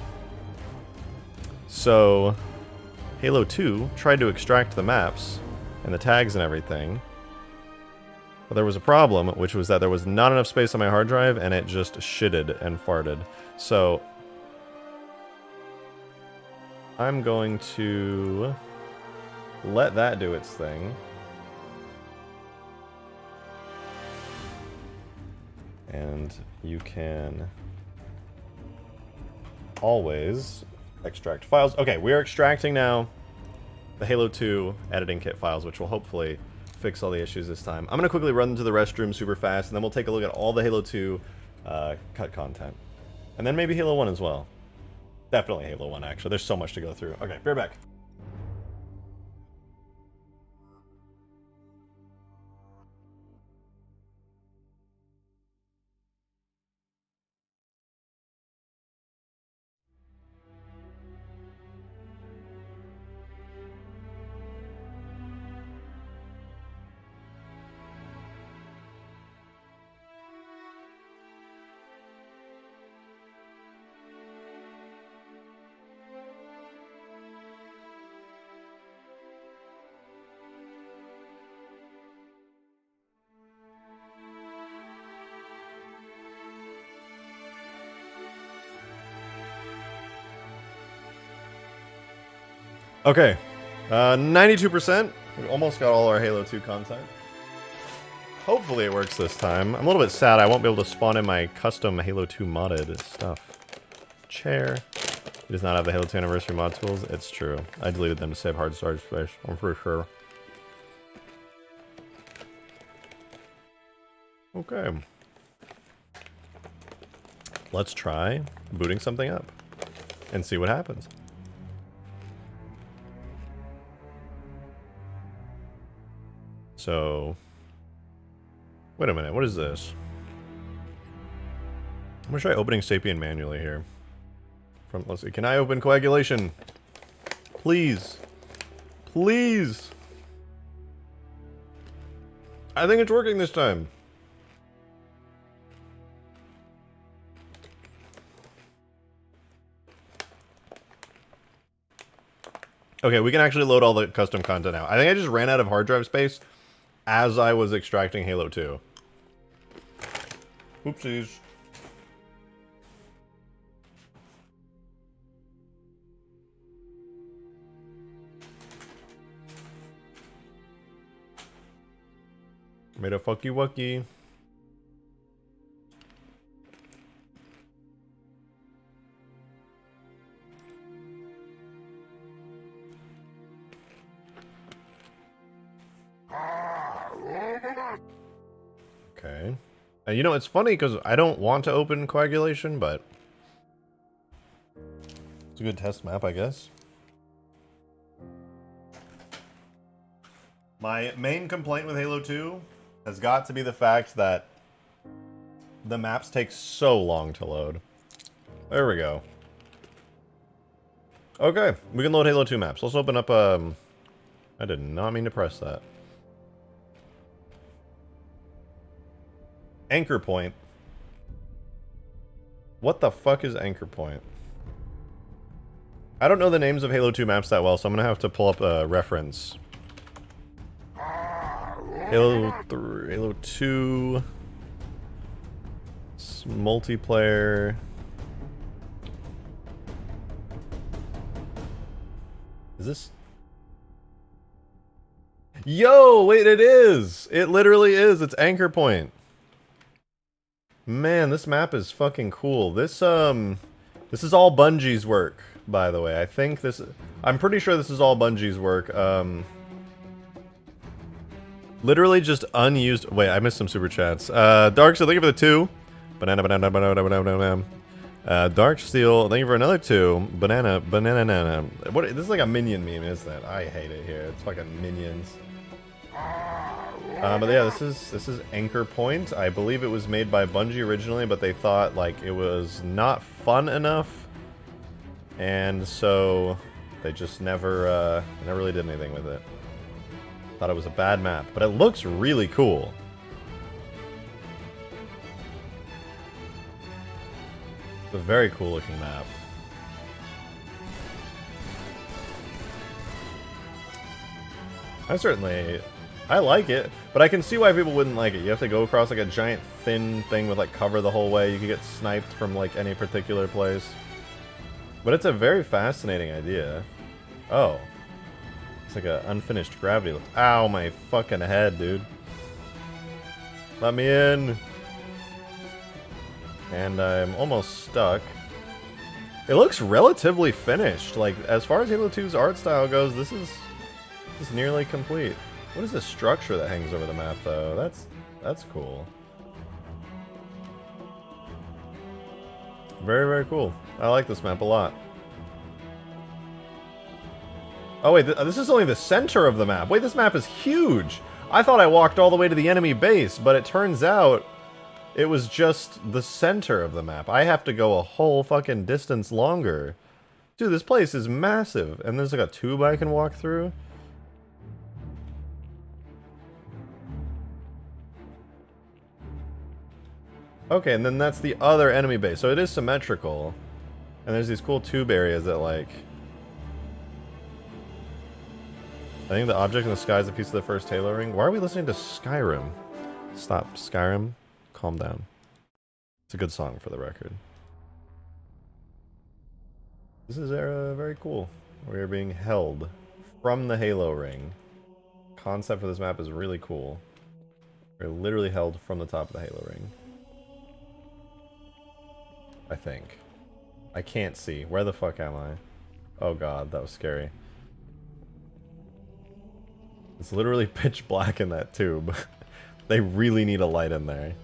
So Halo 2 tried to extract the maps and the tags and everything. But there was a problem, which was that there was not enough space on my hard drive, and it just shitted and farted. So I'm going to let that do its thing. And you can always extract files. Okay, we are extracting now the Halo 2 editing kit files, which will hopefully fix all the issues this time. I'm going to quickly run to the restroom super fast, and then we'll take a look at all the Halo 2 cut content. And then maybe Halo 1 as well. Definitely Halo 1, actually. There's so much to go through. Okay, be right back. Okay, 92%. We almost got all our Halo 2 content. Hopefully it works this time. I'm a little bit sad I won't be able to spawn in my custom Halo 2 modded stuff. Chair. It does not have the Halo 2 Anniversary mod tools. It's true. I deleted them to save hard storage space. I'm pretty sure. Okay. Let's try booting something up and see what happens. So, wait a minute, what is this? I'm gonna try opening Sapien manually here. Let's see, can I open coagulation? Please. Please. I think it's working this time. Okay, we can actually load all the custom content now. I think I just ran out of hard drive space as I was extracting Halo 2. Oopsies. Made a fucky wucky. Okay. And you know, it's funny because I don't want to open coagulation, but it's a good test map, I guess. My main complaint with Halo 2 has got to be the fact that the maps take so long to load. There we go. Okay, we can load Halo 2 maps. Let's open up, I did not mean to press that. Anchor point. What the fuck is anchor point? I don't know the names of Halo 2 maps that well, so I'm gonna have to pull up a reference. Halo 2 multiplayer Is this... Yo, wait, it is! It literally is. It's Anchor Point. Man, this map is fucking cool. This is all Bungie's work, by the way. I think this... I'm pretty sure this is all Bungie's work. Literally just unused... Wait, I missed some super chats. Darksteel, thank you for the 2. Banana, banana, banana, banana, banana. Darksteel, thank you for another 2. Banana, banana, banana. What? This is like a minion meme, isn't it? I hate it here. It's fucking minions. But yeah, this is Anchor Point. I believe it was made by Bungie originally, but they thought like it was not fun enough, and so they just never really did anything with it. Thought it was a bad map, but it looks really cool. It's a very cool looking map. I like it, but I can see why people wouldn't like it. You have to go across like a giant thin thing with like cover the whole way. You could get sniped from like any particular place. But it's a very fascinating idea. Oh. It's like an unfinished gravity lift. Ow, my fucking head, dude. Let me in. And I'm almost stuck. It looks relatively finished. Like, as far as Halo 2's art style goes, this is nearly complete. What is this structure that hangs over the map, though? That's cool. Very, very cool. I like this map a lot. Oh wait, this is only the center of the map. Wait, this map is huge! I thought I walked all the way to the enemy base, but it turns out it was just the center of the map. I have to go a whole fucking distance longer. Dude, this place is massive. And there's like a tube I can walk through. Okay, and then that's the other enemy base. So it is symmetrical. And there's these cool tube areas that like... I think the object in the sky is a piece of the first Halo ring. Why are we listening to Skyrim? Stop, Skyrim. Calm down. It's a good song for the record. This is very cool. We are being held from the Halo ring. Concept for this map is really cool. We're literally held from the top of the Halo ring. I think. I can't see. Where the fuck am I? Oh god, that was scary. It's literally pitch black in that tube. They really need a light in there.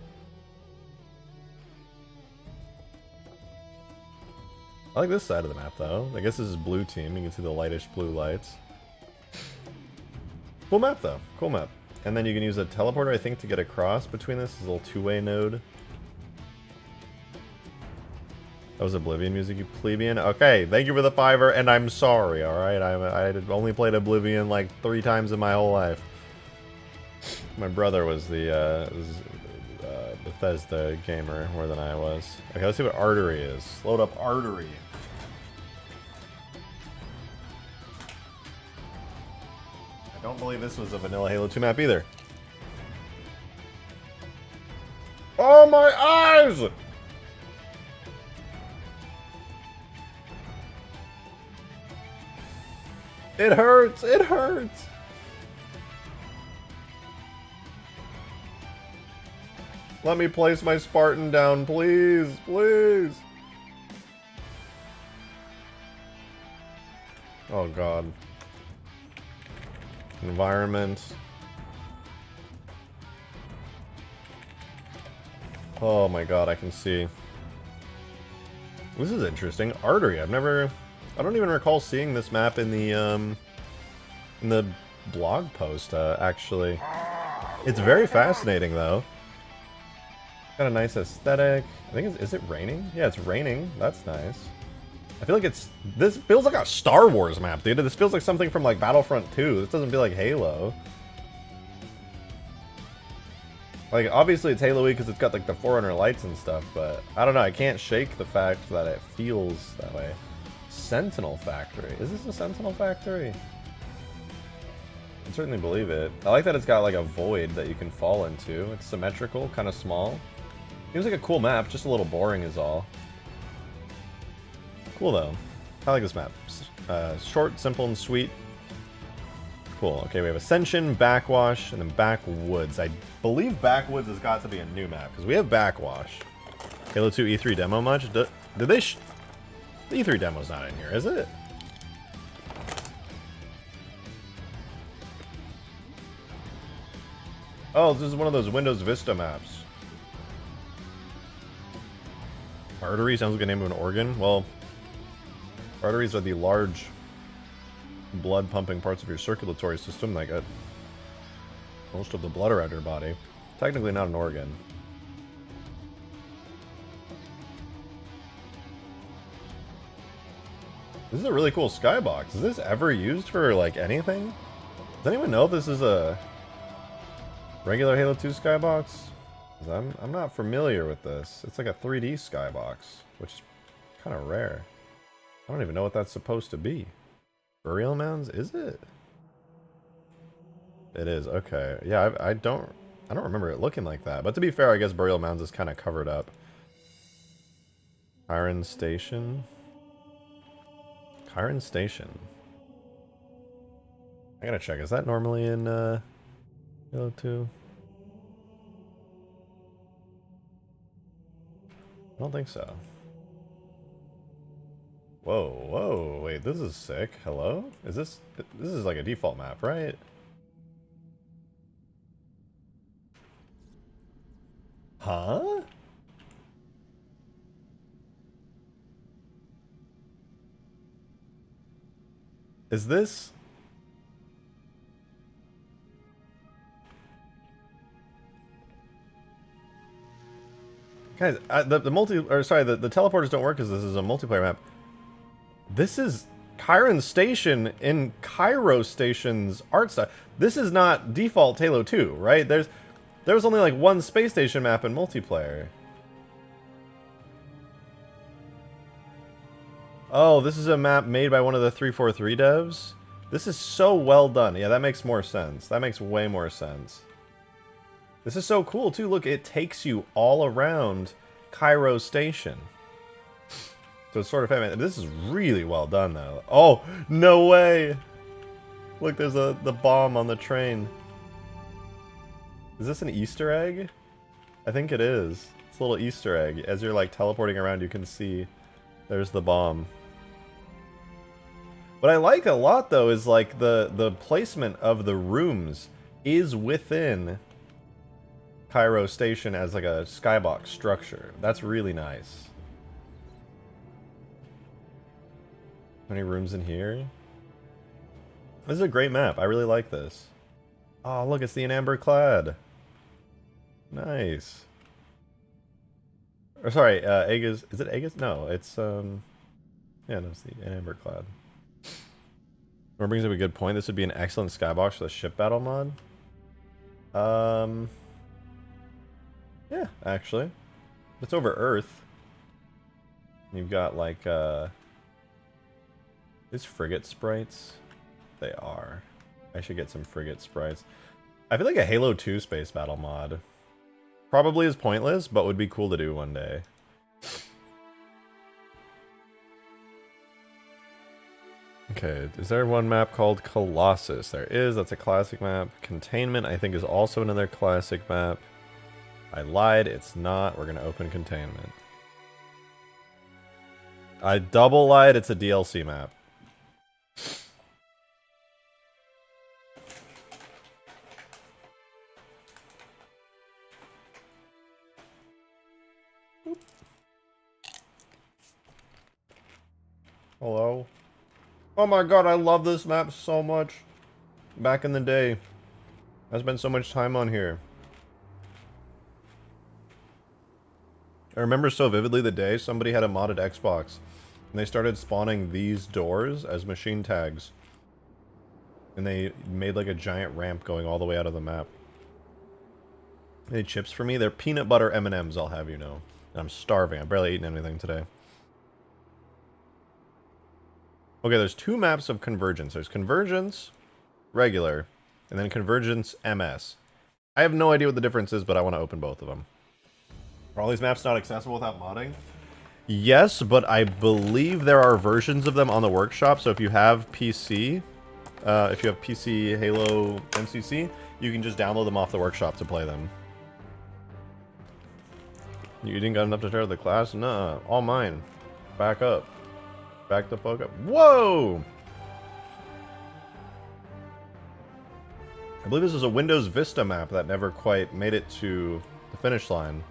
I like this side of the map though. I guess this is blue team. You can see the lightish blue lights. Cool map though. Cool map. And then you can use a teleporter, I think, to get across between this. This little two-way node. That was Oblivion music, you plebeian. Okay, thank you for the $5, and I'm sorry, alright? I only played Oblivion like 3 times in my whole life. My brother was the Bethesda gamer more than I was. Okay, let's see what Artery is. Load up Artery. I don't believe this was a vanilla Halo 2 map either. Oh my eyes! It hurts! It hurts! Let me place my Spartan down, please! Please! Oh god. Environment. Oh my god, I can see. This is interesting. Artery, I don't even recall seeing this map in the blog post, actually. It's very fascinating, though. Got a nice aesthetic. I think is it raining? Yeah, it's raining. That's nice. I feel like this feels like a Star Wars map, dude. This feels like something from, like, Battlefront 2. This doesn't feel like Halo. Like, obviously it's Halo-y because it's got, like, the Forerunner lights and stuff, but I don't know. I can't shake the fact that it feels that way. Sentinel Factory. Is this a Sentinel Factory? I certainly believe it. I like that it's got like a void that you can fall into. It's symmetrical, kind of small. Seems like a cool map, just a little boring is all. Cool though. I like this map. Short, simple, and sweet. Cool. Okay, we have Ascension, Backwash, and then Backwoods. I believe Backwoods has got to be a new map, because we have Backwash. Halo 2 E3 demo much? Did they the E3 demo's not in here, is it? Oh, this is one of those Windows Vista maps. Artery sounds like a name of an organ. Well, arteries are the large blood-pumping parts of your circulatory system that get most of the blood around your body. Technically not an organ. This is a really cool skybox. Is this ever used for, like, anything? Does anyone know if this is a regular Halo 2 skybox? 'Cause I'm not familiar with this. It's like a 3D skybox, which is kind of rare. I don't even know what that's supposed to be. Burial mounds? Is it? It is. Okay. Yeah, I don't remember it looking like that. But to be fair, I guess burial mounds is kind of covered up. Iron Station. Iron Station. I gotta check. Is that normally in Halo 2? I don't think so. Whoa, whoa, wait, this is sick. Hello? This is like a default map, right? Huh? Is this? Guys, the teleporters don't work because this is a multiplayer map. This is Chiron Station in Cairo Station's art style. This is not default Halo 2, right? There was only like one space station map in multiplayer. Oh, this is a map made by one of the 343 devs? This is so well done. Yeah, that makes more sense. That makes way more sense. This is so cool, too. Look, it takes you all around Cairo Station. So it's sort of... This is really well done, though. Oh, no way! Look, there's the bomb on the train. Is this an Easter egg? I think it is. It's a little Easter egg. As you're, like, teleporting around, you can see there's the bomb. What I like a lot, though, is, like, the placement of the rooms is within Cairo Station as, like, a skybox structure. That's really nice. How many rooms in here? This is a great map. I really like this. Oh, look, it's the Amber Clad. Nice. Or sorry, Aegis. Is it Aegis? No, it's yeah, no, it's the Amber Clad. Or brings up a good point. This would be an excellent skybox for the ship battle mod. Yeah, actually, it's over Earth. You've got like these frigate sprites. They are. I should get some frigate sprites. I feel like a Halo 2 space battle mod probably is pointless, but would be cool to do one day. Okay, is there one map called Colossus? There is, that's a classic map. Containment, I think, is also another classic map. I lied, it's not. We're gonna open Containment. I double lied, it's a DLC map. Hello? Oh my god, I love this map so much. Back in the day. I spent so much time on here. I remember so vividly the day somebody had a modded Xbox. And they started spawning these doors as machine tags. And they made like a giant ramp going all the way out of the map. Any chips for me? They're peanut butter M&Ms, I'll have you know. And I'm starving. I've barely eaten anything today. Okay, there's two maps of Convergence. There's Convergence, regular, and then Convergence MS. I have no idea what the difference is, but I want to open both of them. Are all these maps not accessible without modding? Yes, but I believe there are versions of them on the workshop, so if you have PC, if you have PC Halo MCC, you can just download them off the workshop to play them. You didn't got enough to start the class? Nuh-uh. All mine. Back up. Back the fuck up. Whoa! I believe this is a Windows Vista map that never quite made it to the finish line.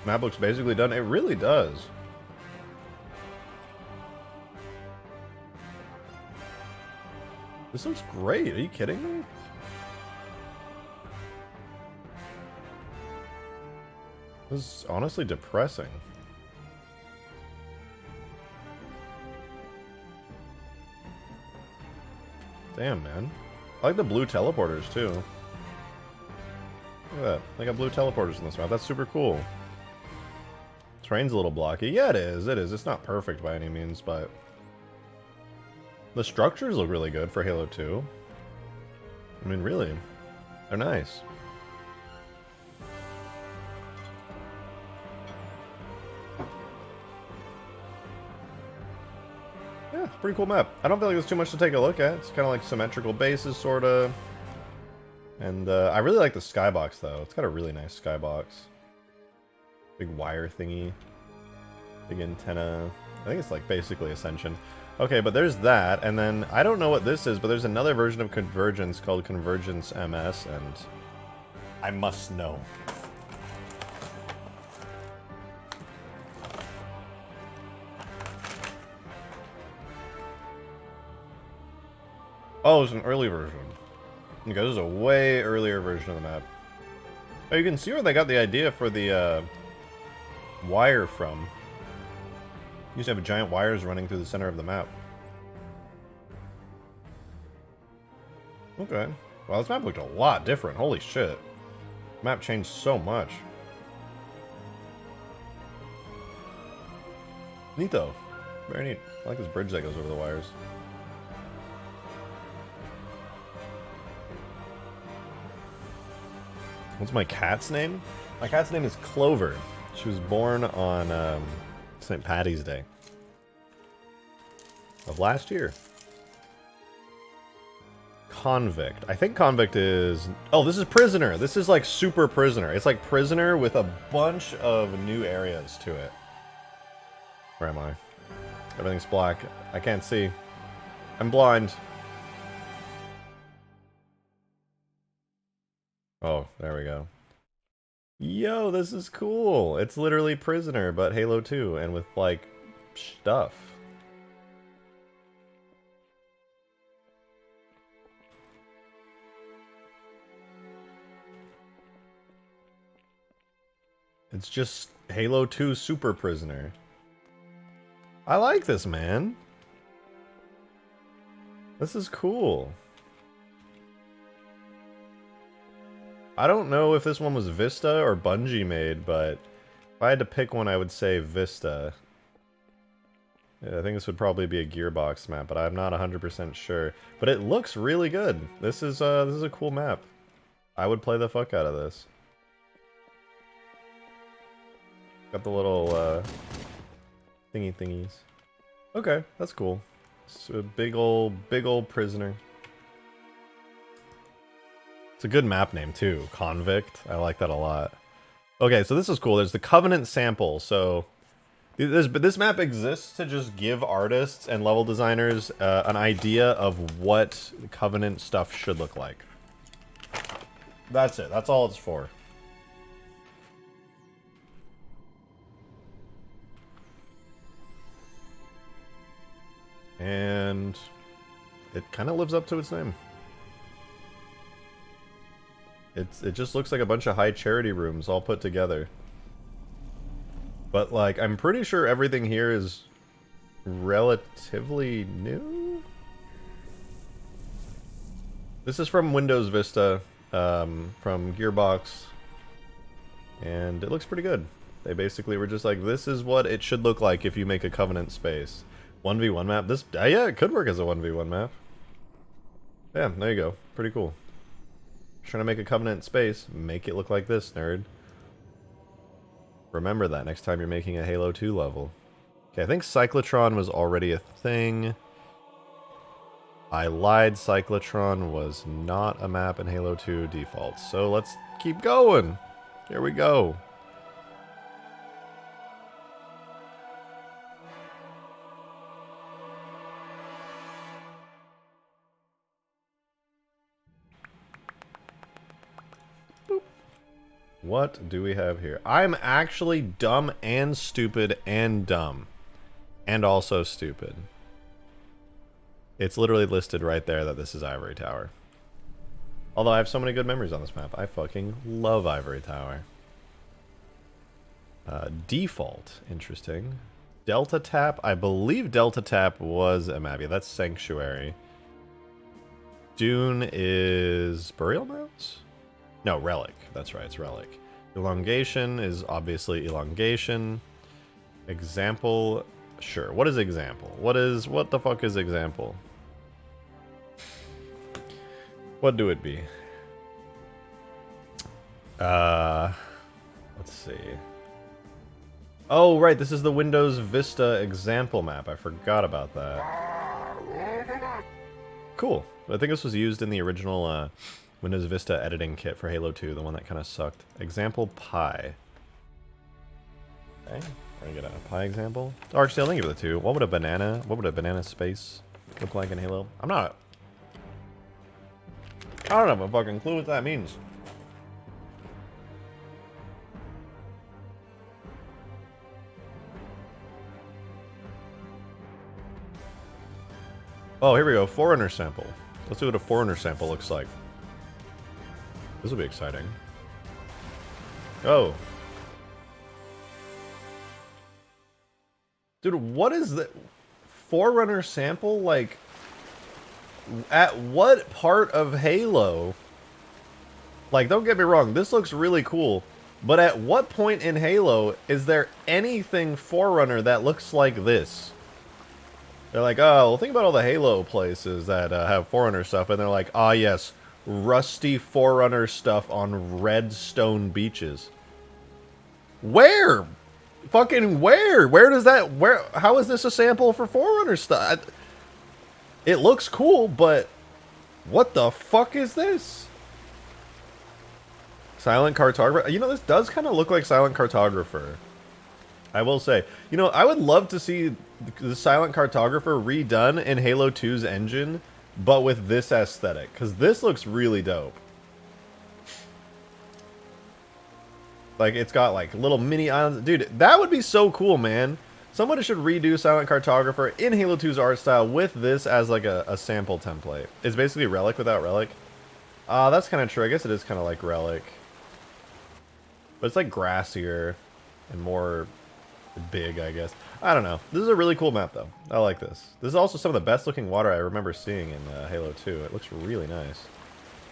Map looks basically done. It really does. This looks great. Are you kidding me? This is honestly depressing. Damn, man. I like the blue teleporters, too. Look at that. They got blue teleporters in this map. That's super cool. Terrain's a little blocky. Yeah, it is. It is. It's not perfect by any means, but... the structures look really good for Halo 2. I mean, really. They're nice. Yeah, it's a pretty cool map. I don't feel like there's too much to take a look at. It's kind of like symmetrical bases, sort of. And I really like the skybox, though. It's got a really nice skybox. Big wire thingy. Big antenna. I think it's like basically Ascension. Okay, but there's that, and then I don't know what this is, but there's another version of Convergence called Convergence MS, and I must know. Oh, it's an early version. Okay, this is a way earlier version of the map. Oh, you can see where they got the idea for the wire from. You used to have giant wires running through the center of the map. Okay. Well, this map looked a lot different. Holy shit. The map changed so much. Neat, though. Very neat. I like this bridge that goes over the wires. What's my cat's name? My cat's name is Clover. She was born on St. Paddy's Day of last year. Convict. I think Convict is... oh, this is Prisoner. This is like super Prisoner. It's like Prisoner with a bunch of new areas to it. Where am I? Everything's black. I can't see. I'm blind. Oh, there we go. Yo, this is cool. It's literally Prisoner, but Halo 2, and with, like, stuff. It's just Halo 2 Super Prisoner. I like this, man. This is cool. I don't know if this one was Vista or Bungie made, but if I had to pick one, I would say Vista. Yeah, I think this would probably be a Gearbox map, but I'm not 100% sure. But it looks really good. This is a cool map. I would play the fuck out of this. Got the little thingies. Okay, that's cool. It's a big old Prisoner. It's a good map name too, Convict. I like that a lot. Okay, so this is cool. There's the Covenant sample. So this map exists to just give artists and level designers an idea of what Covenant stuff should look like. That's it. That's all it's for. And it kind of lives up to its name. It just looks like a bunch of high charity rooms all put together. But, like, I'm pretty sure everything here is relatively new? This is from Windows Vista, from Gearbox, and it looks pretty good. They basically were just like, this is what it should look like if you make a Covenant space. 1v1 map? This, yeah, it could work as a 1v1 map. Yeah, there you go. Pretty cool. Trying to make a Covenant space. Make it look like this, nerd. Remember that next time you're making a Halo 2 level. Okay, I think Cyclotron was already a thing. I lied, Cyclotron was not a map in Halo 2 default. So let's keep going. Here we go. Boop. What do we have here? I'm actually dumb and stupid and dumb. And also stupid. It's literally listed right there that this is Ivory Tower. Although I have so many good memories on this map. I fucking love Ivory Tower. Default. Interesting. Delta Tap. I believe Delta Tap was a map. Yeah, that's Sanctuary. Dune is Burial Mounds? No, Relic. That's right, it's Relic. Elongation is obviously Elongation. Example. Sure. What is Example? What the fuck is Example? What do it be? Let's see. Oh, right, this is the Windows Vista example map. I forgot about that. Cool. I think this was used in the original Windows Vista editing kit for Halo 2, the one that kind of sucked. Example Pi. Okay, we're gonna get a Pi example. Oh, actually, I'll link it to the two. What would a banana space look like in Halo? I don't have a fucking clue what that means. Oh, here we go. Forerunner sample. Let's see what a Forerunner sample looks like. This will be exciting. Oh. Dude, what is the Forerunner sample? Like, at what part of Halo? Like, don't get me wrong, this looks really cool. But at what point in Halo is there anything Forerunner that looks like this? They're like, oh, well, think about all the Halo places that have Forerunner stuff. And they're like, ah, yes, rusty Forerunner stuff on red stone beaches. Where? Fucking where? Where does that... How is this a sample for Forerunner stuff? It looks cool, but... What the fuck is this? Silent Cartographer? You know, this does kind of look like Silent Cartographer. I will say. You know, I would love to see the Silent Cartographer redone in Halo 2's engine, but with this aesthetic, because this looks really dope. Like, it's got, like, little mini islands. Dude, that would be so cool, man. Somebody should redo Silent Cartographer in Halo 2's art style with this as, like, a sample template. It's basically Relic without Relic. That's kind of true. I guess it is kind of like Relic. But it's, like, grassier and more big, I guess. I don't know. This is a really cool map, though. I like this. This is also some of the best-looking water I remember seeing in Halo 2. It looks really nice.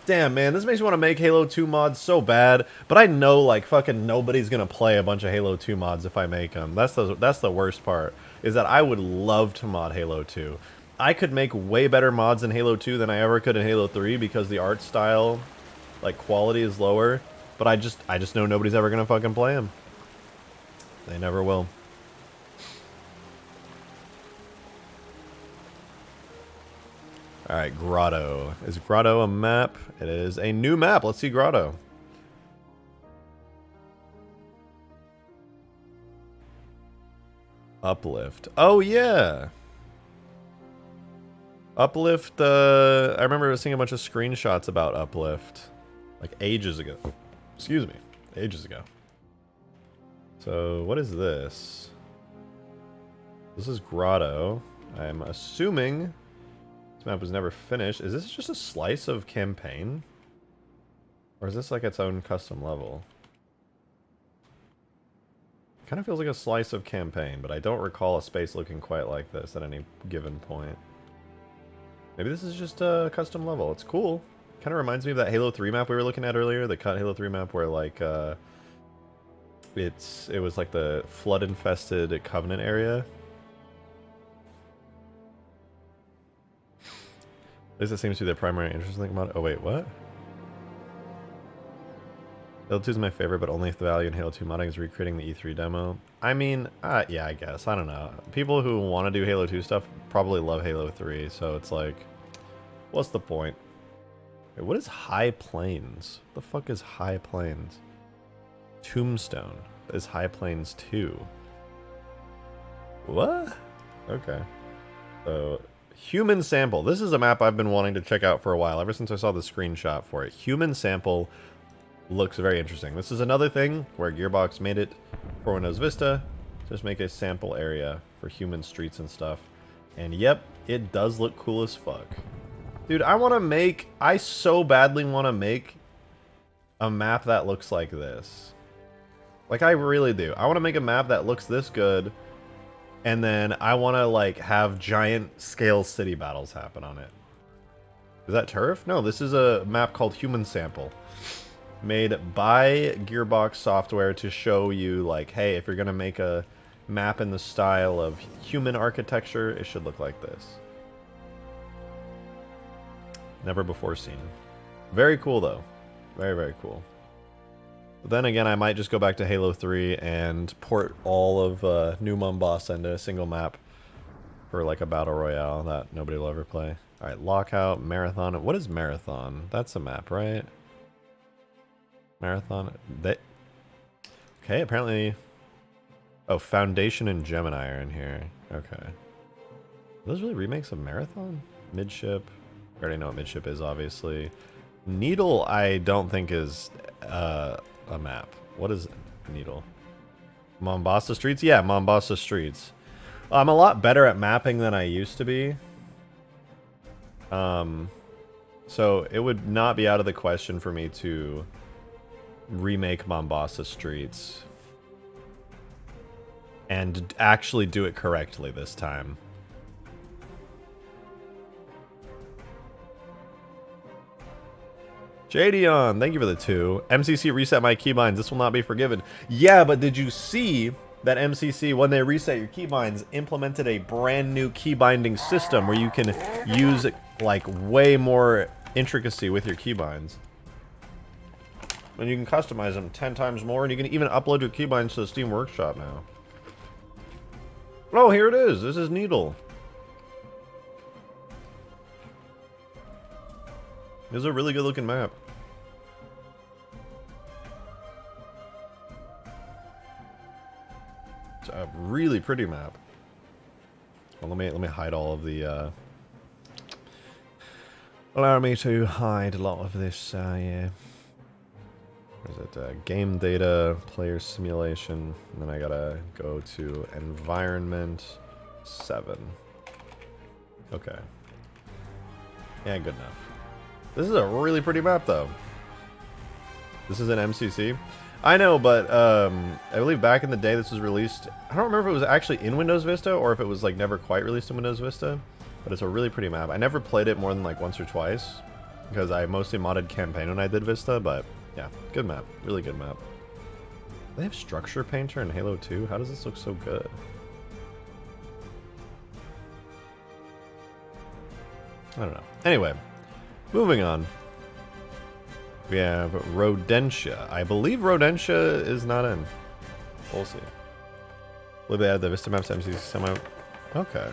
Damn, man, this makes me want to make Halo 2 mods so bad, but I know, like, fucking nobody's gonna play a bunch of Halo 2 mods if I make them. That's the worst part, is that I would love to mod Halo 2. I could make way better mods in Halo 2 than I ever could in Halo 3 because the art style, like, quality is lower, but I just know nobody's ever gonna fucking play them. They never will. Alright, Grotto. Is Grotto a map? It is a new map. Let's see Grotto. Uplift. Oh, yeah. Uplift, I remember seeing a bunch of screenshots about Uplift. Like, ages ago. Excuse me. Ages ago. So, what is this? This is Grotto. I'm assuming... map was never finished. Is this just a slice of campaign? Or is this like its own custom level? Kind of feels like a slice of campaign, but I don't recall a space looking quite like this at any given point. Maybe this is just a custom level. It's cool. Kind of reminds me of that Halo 3 map we were looking at earlier, the cut Halo 3 map where like it was like the flood infested Covenant area. At least it seems to be the primary interest link mod. Oh wait, what? Halo 2 is my favorite, but only if the value in Halo 2 modding is recreating the E3 demo. I mean, yeah, I guess. I don't know. People who want to do Halo 2 stuff probably love Halo 3, so it's like, what's the point? Wait, what is High Plains? What the fuck is High Plains? Tombstone is High Plains 2. What? Okay. So, Human Sample. This is a map I've been wanting to check out for a while, ever since I saw the screenshot for it. Human Sample looks very interesting. This is another thing where Gearbox made it for Windows Vista. Just make a sample area for human streets and stuff. And yep, it does look cool as fuck. Dude, I so badly want to make a map that looks like this. Like, I really do. I want to make a map that looks this good, and then I want to, like, have giant scale city battles happen on it. Is that turf? No, this is a map called Human Sample. Made by Gearbox Software to show you, like, hey, if you're going to make a map in the style of human architecture, it should look like this. Never before seen. Very cool, though. Very, very cool. But then again, I might just go back to Halo 3 and port all of New Mombasa into a single map for, like, a battle royale that nobody will ever play. Alright, Lockout, Marathon. What is Marathon? That's a map, right? Marathon. Okay, apparently. Oh, Foundation and Gemini are in here. Okay. Are those really remakes of Marathon? Midship. I already know what Midship is, obviously. Needle, I don't think is a map. What is Needle? Mombasa Streets? Yeah, Mombasa Streets. I'm a lot better at mapping than I used to be. So it would not be out of the question for me to remake Mombasa Streets and actually do it correctly this time. Jadion, thank you for the 2. MCC reset my keybinds. This will not be forgiven. Yeah, but did you see that MCC, when they reset your keybinds, implemented a brand new keybinding system where you can use, like, way more intricacy with your keybinds? And you can customize them 10 times more, and you can even upload your keybinds to the Steam Workshop now. Oh, here it is. This is Needle. This is a really good looking map. It's a really pretty map. Well, let me hide all of the allow me to hide a lot of this, yeah. Is it game data, player simulation, and then I gotta go to environment 7. Okay. Yeah, good enough. This is a really pretty map, though. This is an MCC. I know, but I believe back in the day this was released. I don't remember if it was actually in Windows Vista or if it was like never quite released in Windows Vista. But it's a really pretty map. I never played it more than like once or twice because I mostly modded campaign when I did Vista. But yeah, good map, really good map. They have Structure Painter in Halo 2. How does this look so good? I don't know. Anyway, moving on. We have Rodentia. I believe Rodentia is not in. We'll see. Will they add the Vista maps MCC semi? Okay.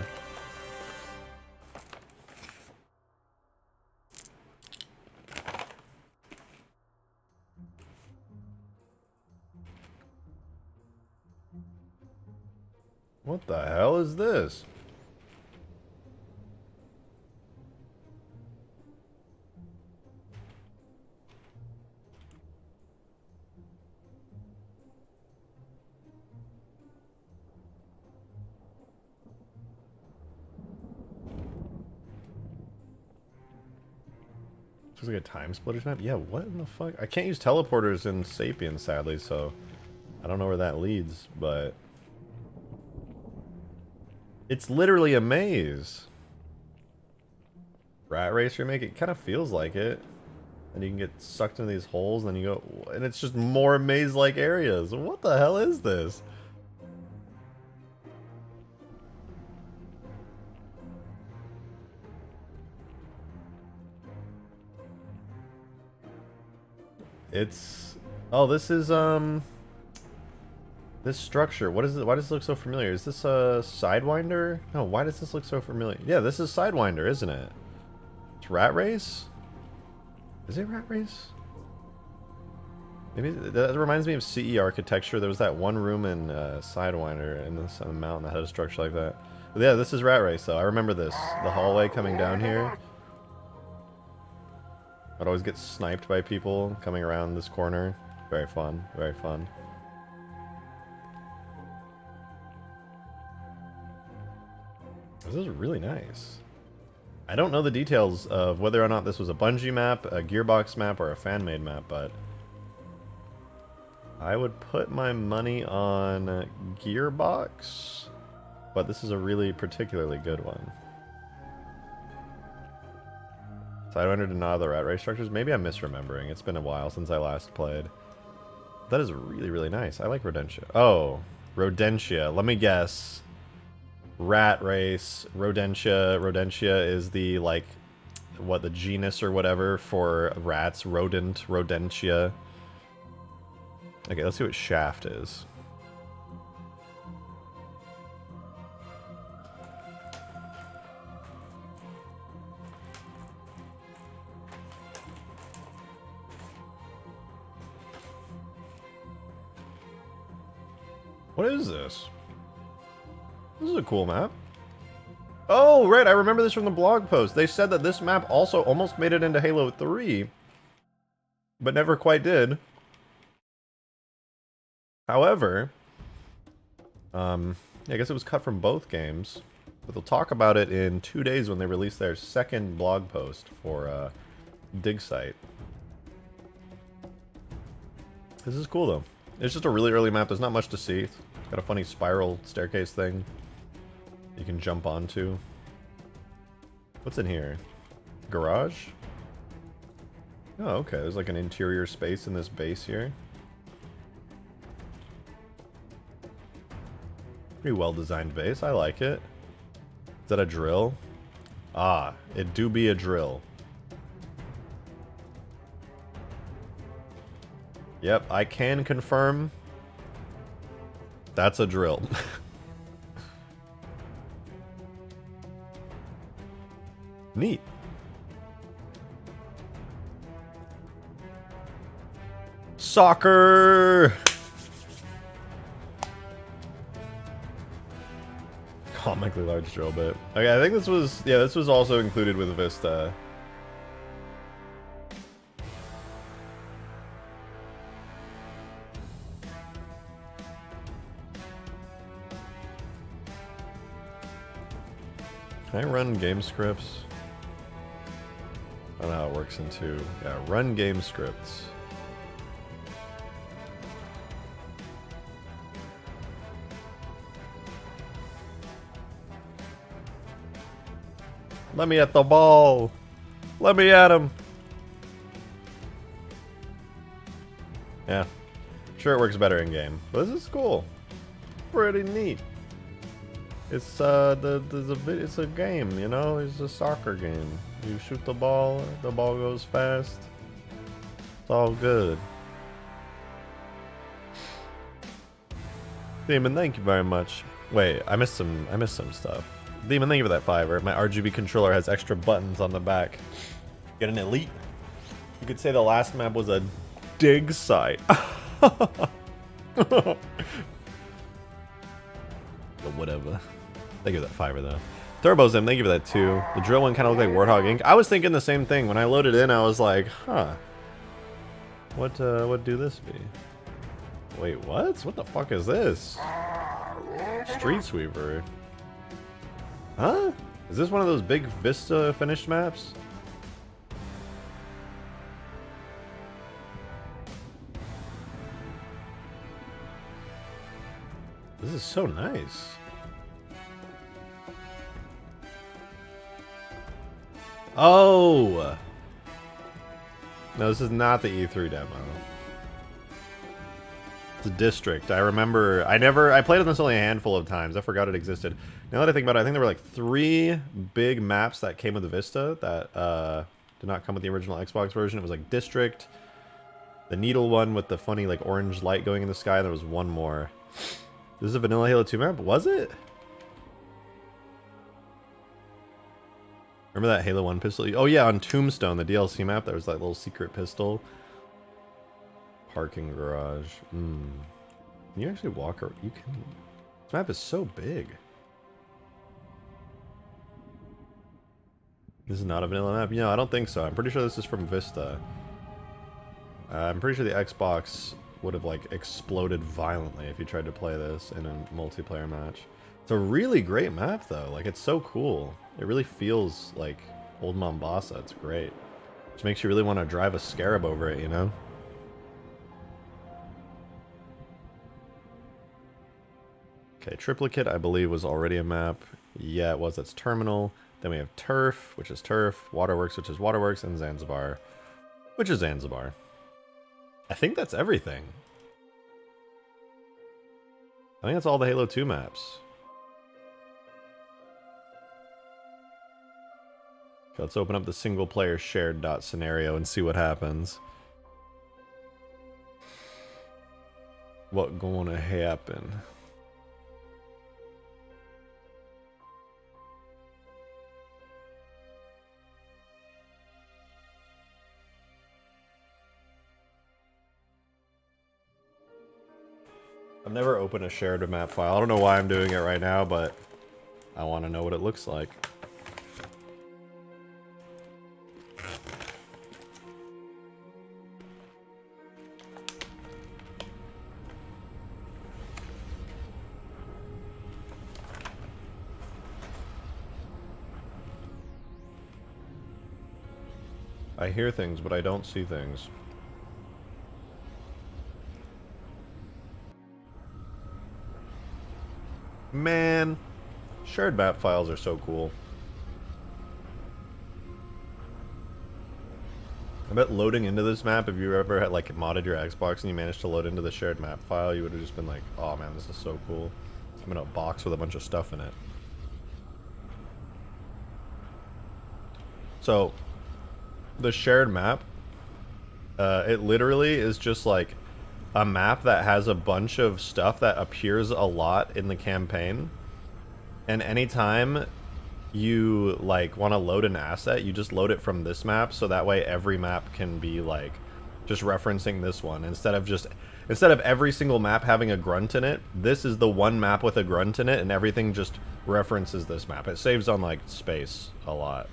What the hell is this? Looks like a time splitters map? Yeah, what in the fuck? I can't use teleporters in Sapien, sadly, so I don't know where that leads, but it's literally a maze. Rat Race remake, it kind of feels like it. And you can get sucked into these holes, and then you go, and it's just more maze-like areas. What the hell is this? Oh, this is, this structure. What is it? Why does it look so familiar? Is this a Sidewinder? No, why does this look so familiar? Yeah, this is Sidewinder, isn't it? It's Rat Race? Is it Rat Race? Maybe that reminds me of CE architecture. There was that one room in Sidewinder in this mountain that had a structure like that. But yeah, this is Rat Race, though. I remember this. The hallway coming down here. I'd always get sniped by people coming around this corner. Very fun. Very fun. This is really nice. I don't know the details of whether or not this was a Bungie map, a Gearbox map, or a fan-made map, but I would put my money on Gearbox, but this is a really particularly good one. Sidewinder did not have the rat race structures. Maybe I'm misremembering. It's been a while since I last played. That is really, really nice. I like Rodentia. Oh, Rodentia. Let me guess. Rat race, Rodentia. Rodentia is the, like, what, the genus or whatever for rats. Rodent, Rodentia. Okay, let's see what Shaft is. What is this? This is a cool map. Oh, right, I remember this from the blog post. They said that this map also almost made it into Halo 3, but never quite did. However, I guess it was cut from both games, but they'll talk about it in 2 days when they release their second blog post for Dig Site. This is cool, though. It's just a really early map. There's not much to see. It's got a funny spiral staircase thing you can jump onto. What's in here? Garage? Oh, okay. There's like an interior space in this base here. Pretty well-designed base. I like it. Is that a drill? Ah, it do be a drill. Yep, I can confirm that's a drill. Neat. Soccer! Comically large drill bit. Okay, I think this was, yeah, this was also included with Vista. Can I run game scripts? I don't know how it works in 2. Yeah, run game scripts. Let me at the ball. Let me at him. Yeah. Sure, it works better in game. But this is cool. Pretty neat. It's it's a game, you know. It's a soccer game. You shoot the ball goes fast. It's all good. Demon, thank you very much. Wait, I missed some stuff. Demon, thank you for that $5. My RGB controller has extra buttons on the back. Get an elite. You could say the last map was a dig site. But whatever. Thank you for that $5 though. Turbozim, thank you for that too. The drill one kind of looked like Warthog Inc. I was thinking the same thing when I loaded in. I was like, huh. What do this be? Wait, what? What the fuck is this? Street Sweeper. Huh? Is this one of those big Vista finished maps? This is so nice. Oh! No, this is not the E3 demo. It's a district. I remember, I played it this only a handful of times. I forgot it existed. Now that I think about it, I think there were like 3 big maps that came with the Vista that did not come with the original Xbox version. It was like District, The needle one with the funny like orange light going in the sky. There was one more. This is a vanilla Halo 2 map? Was it? Remember that Halo 1 pistol? Oh yeah, on Tombstone, the DLC map, there was that little secret pistol. Parking garage. Can you actually walk around? You can. This map is so big. This is not a vanilla map? No, I don't think so. I'm pretty sure this is from Vista. I'm pretty sure the Xbox would have like exploded violently if you tried to play this in a multiplayer match. It's a really great map though. Like it's so cool. It really feels like old Mombasa. It's great. Just makes you really want to drive a Scarab over it, you know? Okay, Triplicate I believe was already a map. Yeah, it was. That's Terminal. Then we have Turf, which is Turf, Waterworks, which is Waterworks, and Zanzibar, which is Zanzibar. I think that's everything. I think that's all the Halo 2 maps. Okay, let's open up the single player shared dot scenario and see what happens. What gonna happen? I've never opened a shared map file. I don't know why I'm doing it right now, but I want to know what it looks like. I hear things, but I don't see things. Man, shared map files are so cool. I bet loading into this map, if you ever had like modded your Xbox and you managed to load into the shared map file, you would have just been like, oh man, this is so cool. I'm in a box with a bunch of stuff in it. So, the shared map, it literally is just like a map that has a bunch of stuff that appears a lot in the campaign, and anytime you like want to load an asset, you just load it from this map, so that way every map can be like just referencing this one instead of every single map having a grunt in it. This is the one map with a grunt in it, and everything just references this map. It saves on like space a lot.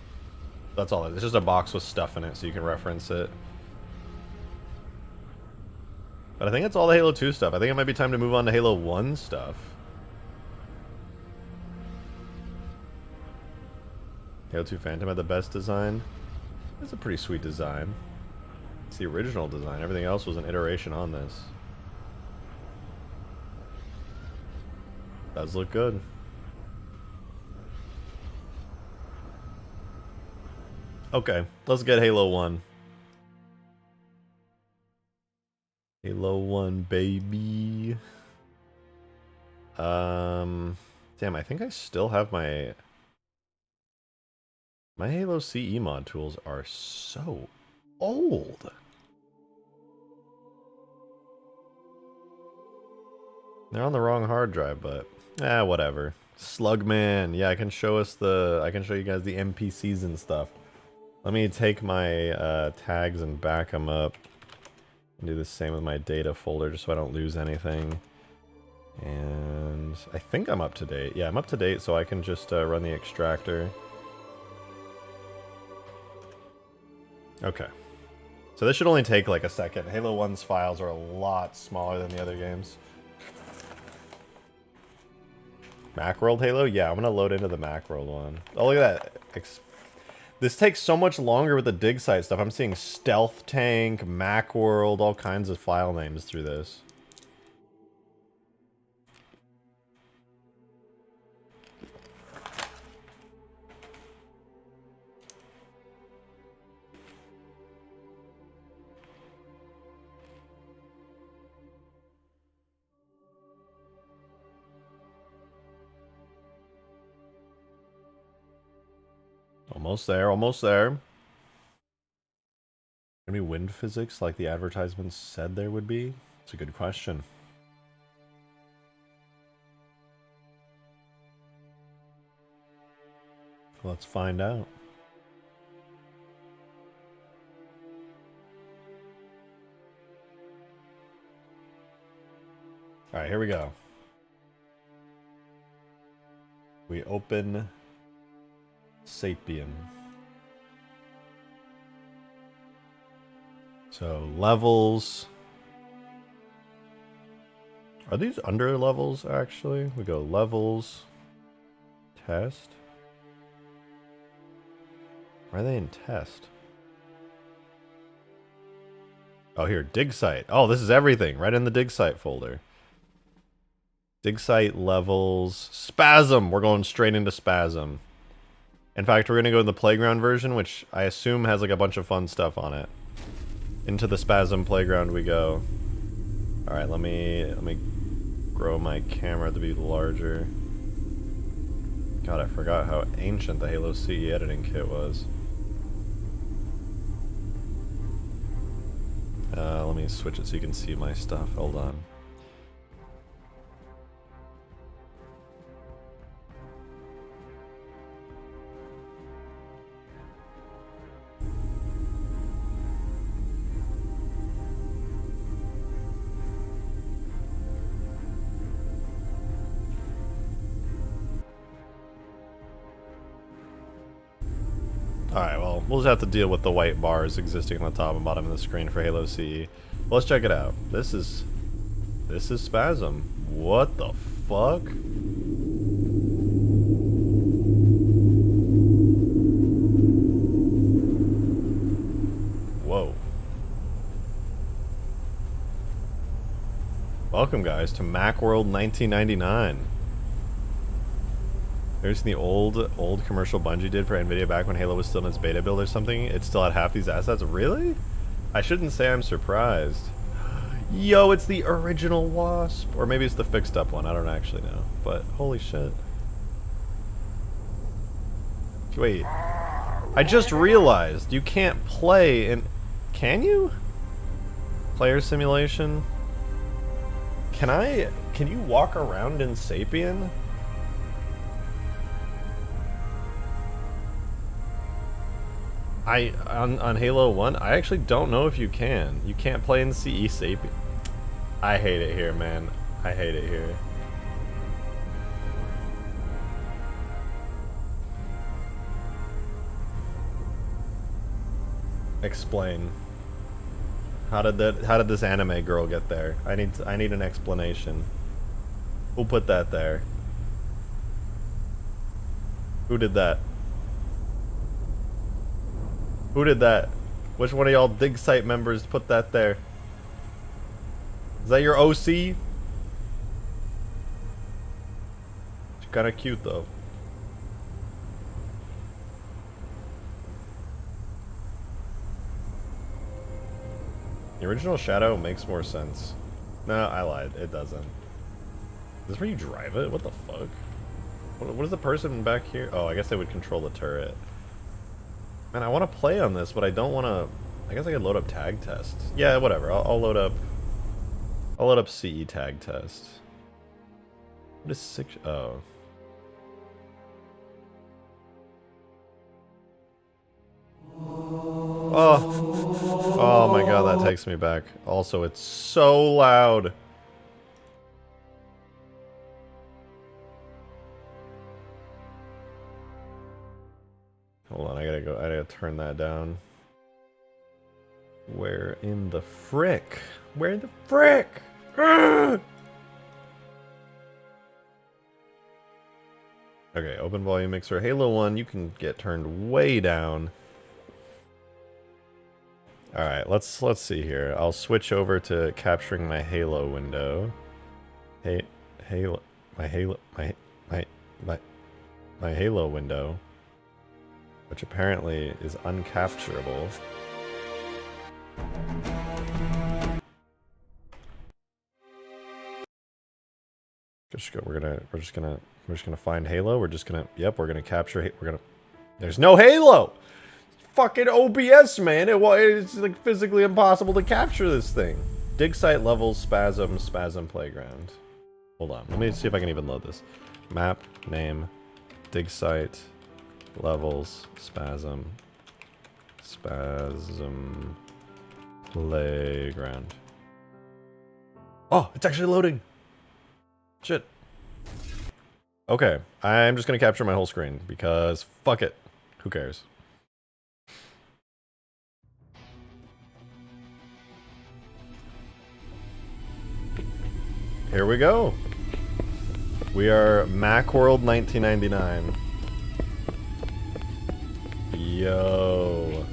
That's all. It's just a box with stuff in it so you can reference it. But I think that's all the Halo 2 stuff. I think it might be time to move on to Halo 1 stuff. Halo 2 Phantom had the best design. It's a pretty sweet design. It's the original design. Everything else was an iteration on this. Does look good. Okay, let's get Halo 1. Halo 1, baby. Damn, I think I still have my Halo CE mod tools are so old. They're on the wrong hard drive, but whatever. Slugman, yeah, I can show you guys the NPCs and stuff. Let me take my tags and back them up. And do the same with my data folder just so I don't lose anything. And I think I'm up to date. Yeah, I'm up to date, so I can just run the extractor. Okay. So this should only take like a second. Halo 1's files are a lot smaller than the other games. Macworld Halo? Yeah, I'm gonna load into the Macworld one. Oh, look at that. This takes so much longer with the dig site stuff. I'm seeing Stealth Tank, Macworld, all kinds of file names through this. Almost there, almost there. Maybe wind physics like the advertisements said there would be? It's a good question. Let's find out. All right, here we go. We open Sapien. So levels. Are these under levels actually? We go levels, test. Why are they in test? Oh, here, dig site. Oh, this is everything right in the dig site folder. Dig site levels, spasm. We're going straight into spasm. In fact, we're going to go in the playground version, which I assume has like a bunch of fun stuff on it. Into the spasm playground we go. All right, let me grow my camera to be larger. God, I forgot how ancient the Halo CE editing kit was. Let me switch it so you can see my stuff. Hold on. Alright, well, we'll just have to deal with the white bars existing on the top and bottom of the screen for Halo CE. Let's check it out. This is Spasm. What the fuck? Whoa. Welcome, guys, to Macworld 1999. There's the old commercial Bungie did for Nvidia back when Halo was still in its beta build or something. It still had half these assets. Really? I shouldn't say I'm surprised. Yo, it's the original Wasp. Or maybe it's the fixed up one. I don't actually know. But holy shit. Wait. I just realized you can't play in... Can you? Player simulation? Can you walk around in Sapien? On Halo 1, I actually don't know if you can. You can't play in CE Sapien. I hate it here, man. I hate it here. Explain. How did this anime girl get there? I need an explanation. Who put that there? Who did that? Who did that? Which one of y'all dig site members put that there? Is that your OC? She's kinda cute though. The original Shadow makes more sense. No, I lied. It doesn't. Is this where you drive it? What the fuck? What is the person back here? Oh, I guess they would control the turret. Man, I want to play on this, but I don't want to... I guess I could load up tag tests. Yeah, whatever. I'll load up... I'll load up CE tag test. What is 6... Oh. Oh. Oh my god, that takes me back. Also, it's so loud. Hold on, I gotta turn that down. Where in the frick? Where in the frick? Ah! Okay, open volume mixer. Halo 1, you can get turned way down. Alright, let's see here. I'll switch over to capturing my Halo window. My Halo window. Which apparently is uncapturable. We're just gonna find Halo. We're just gonna, yep, we're gonna capture, there's no Halo! fucking OBS, man. It's like physically impossible to capture this thing. Dig site levels, spasm playground. Hold on, let me see if I can even load this. Map, name, dig site, levels, spasm playground. Oh, it's actually loading. Shit. Okay, I'm just gonna capture my whole screen because fuck it. Who cares? Here we go. We are Macworld 1999. Yo.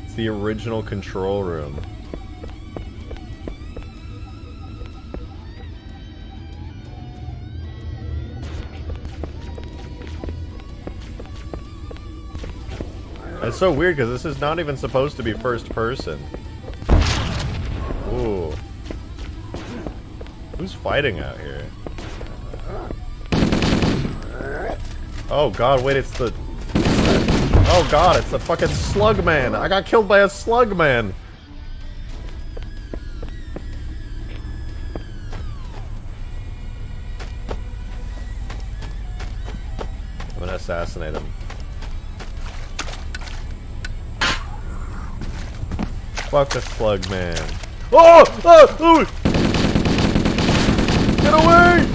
It's the original control room. It's so weird because this is not even supposed to be first person. Ooh. Who's fighting out here? Oh god, wait, it's the... Oh god, it's the fucking slug man! I got killed by a slug man! I'm gonna assassinate him. Fuck the slug man. Oh! Oh! Oh! Get away!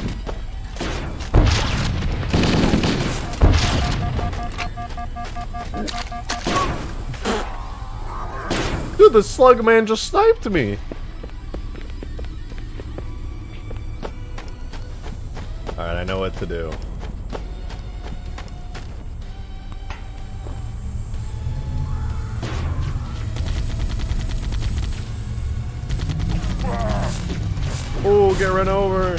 Dude, the slug man just sniped me. Alright, I know what to do. Oh, get run over.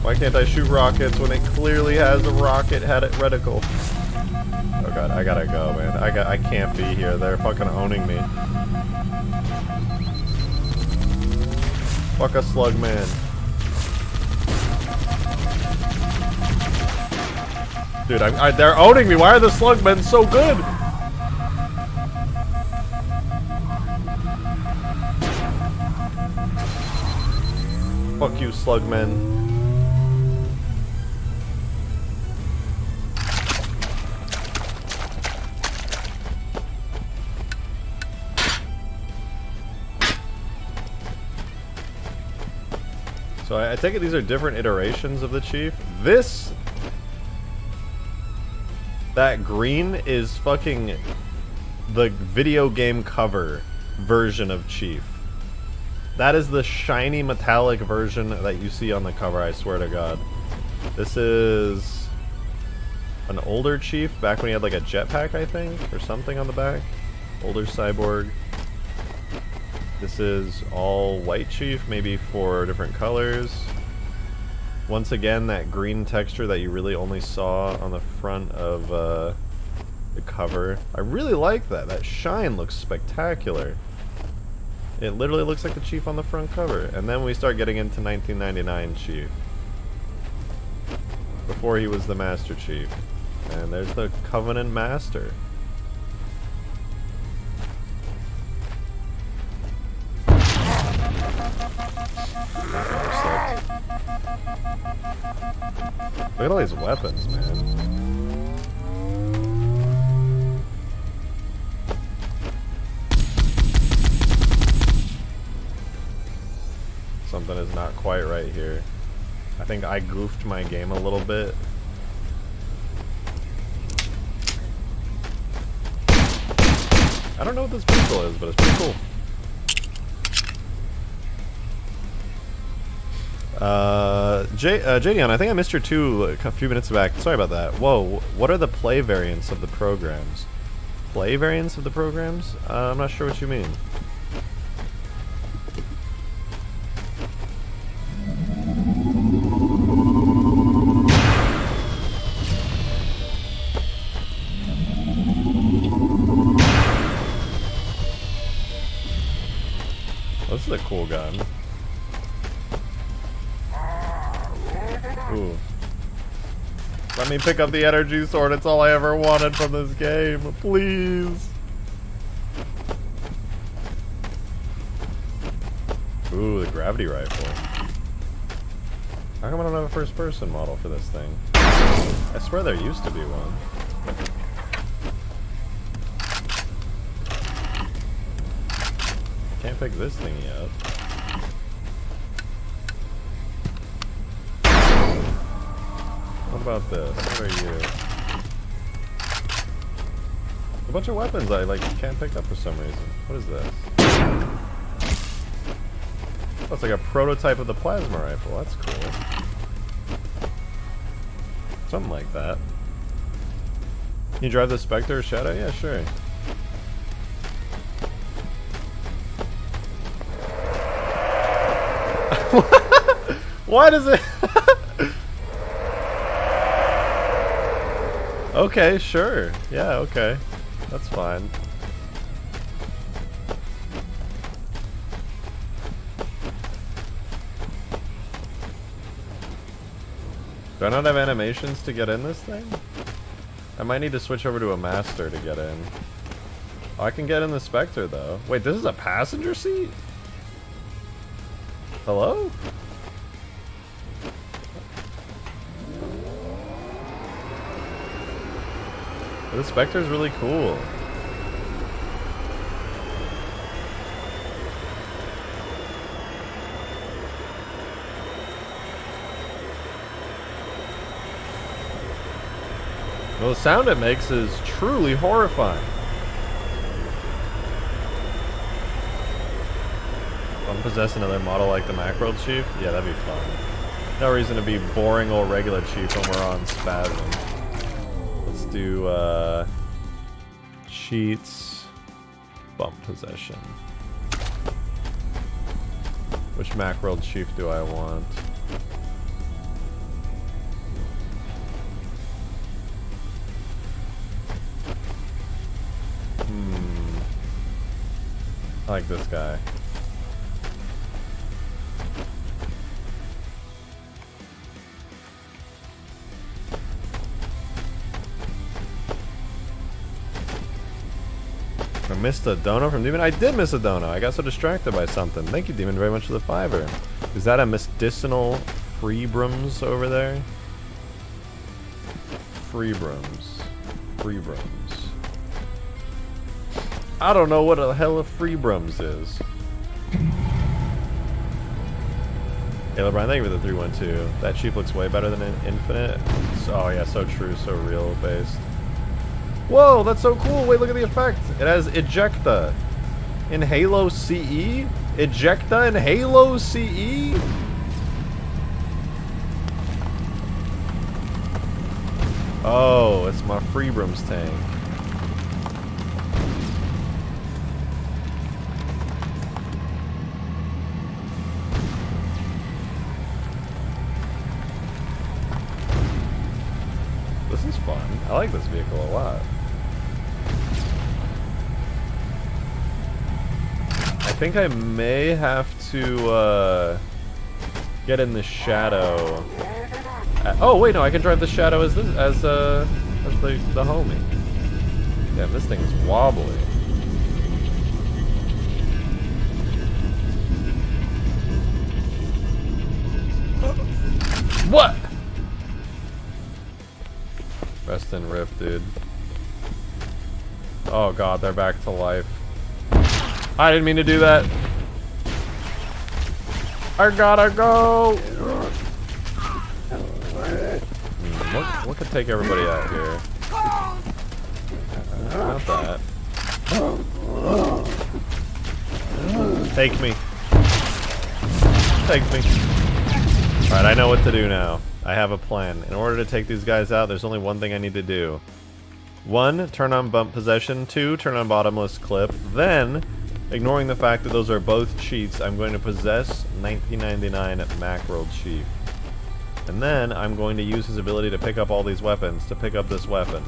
Why can't I shoot rockets when it clearly has a rocket reticle? Oh god, I gotta go, man. I can't be here. They're fucking owning me. Fuck a slug man. Dude, they're owning me. Why are the slug men so good? Fuck you, slugmen. So I take it these are different iterations of the Chief. That green is fucking the video game cover version of Chief. That is the shiny metallic version that you see on the cover, I swear to god. This is an older Chief, back when he had like a jetpack, I think, or something on the back. Older cyborg. This is all white Chief, maybe 4 different colors. Once again, that green texture that you really only saw on the front of the cover. I really like that. That shine looks spectacular. It literally looks like the Chief on the front cover. And then we start getting into 1999 Chief. Before he was the Master Chief. And there's the Covenant Master. Look at all these weapons, man. Something is not quite right here. I think I goofed my game a little bit. I don't know what this pistol is, but it's pretty cool. JDon, I think I missed your 2 a few minutes back. Sorry about that. Whoa, what are the play variants of the programs? Play variants of the programs? I'm not sure what you mean. This is a cool gun. Let me pick up the energy sword. It's all I ever wanted from this game. Please. Ooh, the gravity rifle. How come I don't have a first-person model for this thing? I swear there used to be one. Can't pick this thing yet. What about this? What are you? A bunch of weapons I can't pick up for some reason. What is this? Oh, it's like a prototype of the plasma rifle. That's cool. Something like that. Can you drive the Spectre or Shadow? Yeah, sure. Why does it... Okay, sure. Yeah, okay. That's fine. Do I not have animations to get in this thing? I might need to switch over to a master to get in. Oh, I can get in the Spectre though. Wait, this is a passenger seat? Hello? The Spectre's really cool. Well, the sound it makes is truly horrifying. If I possess another model like the Macworld Chief, yeah, that'd be fun. No reason to be boring old regular Chief when we're on Spasm. Let's do cheats, bump possession. Which Macworld Chief do I want? I like this guy. I missed a dono from Demon? I did miss a dono. I got so distracted by something. Thank you, Demon, very much for the $5. Is that a medicinal Freebrums over there? Freebrums. Freebrums. I don't know what the hell a Freebrums is. Hey, LeBron, thank you for the 312. That Chief looks way better than Infinite. Oh yeah, so true, so real based. Whoa, that's so cool. Wait, look at the effect. It has Ejecta in Halo CE. Ejecta in Halo CE. Oh, it's my Freebrums tank. This is fun. I like this vehicle a lot. I think I may have to get in the Shadow. Oh wait, no, I can drive the Shadow as the homie. Damn, this thing is wobbly. What? Rest in Rift, dude. Oh god, they're back to life. I didn't mean to do that. I gotta go. What could take everybody out here? Not that. Take me. Take me. Alright, I know what to do now. I have a plan. In order to take these guys out, there's only one thing I need to do. 1, turn on bump possession. 2, turn on bottomless clip. Then, ignoring the fact that those are both cheats, I'm going to possess 1999 Macworld Chief. And then, I'm going to use his ability to pick up all these weapons to pick up this weapon.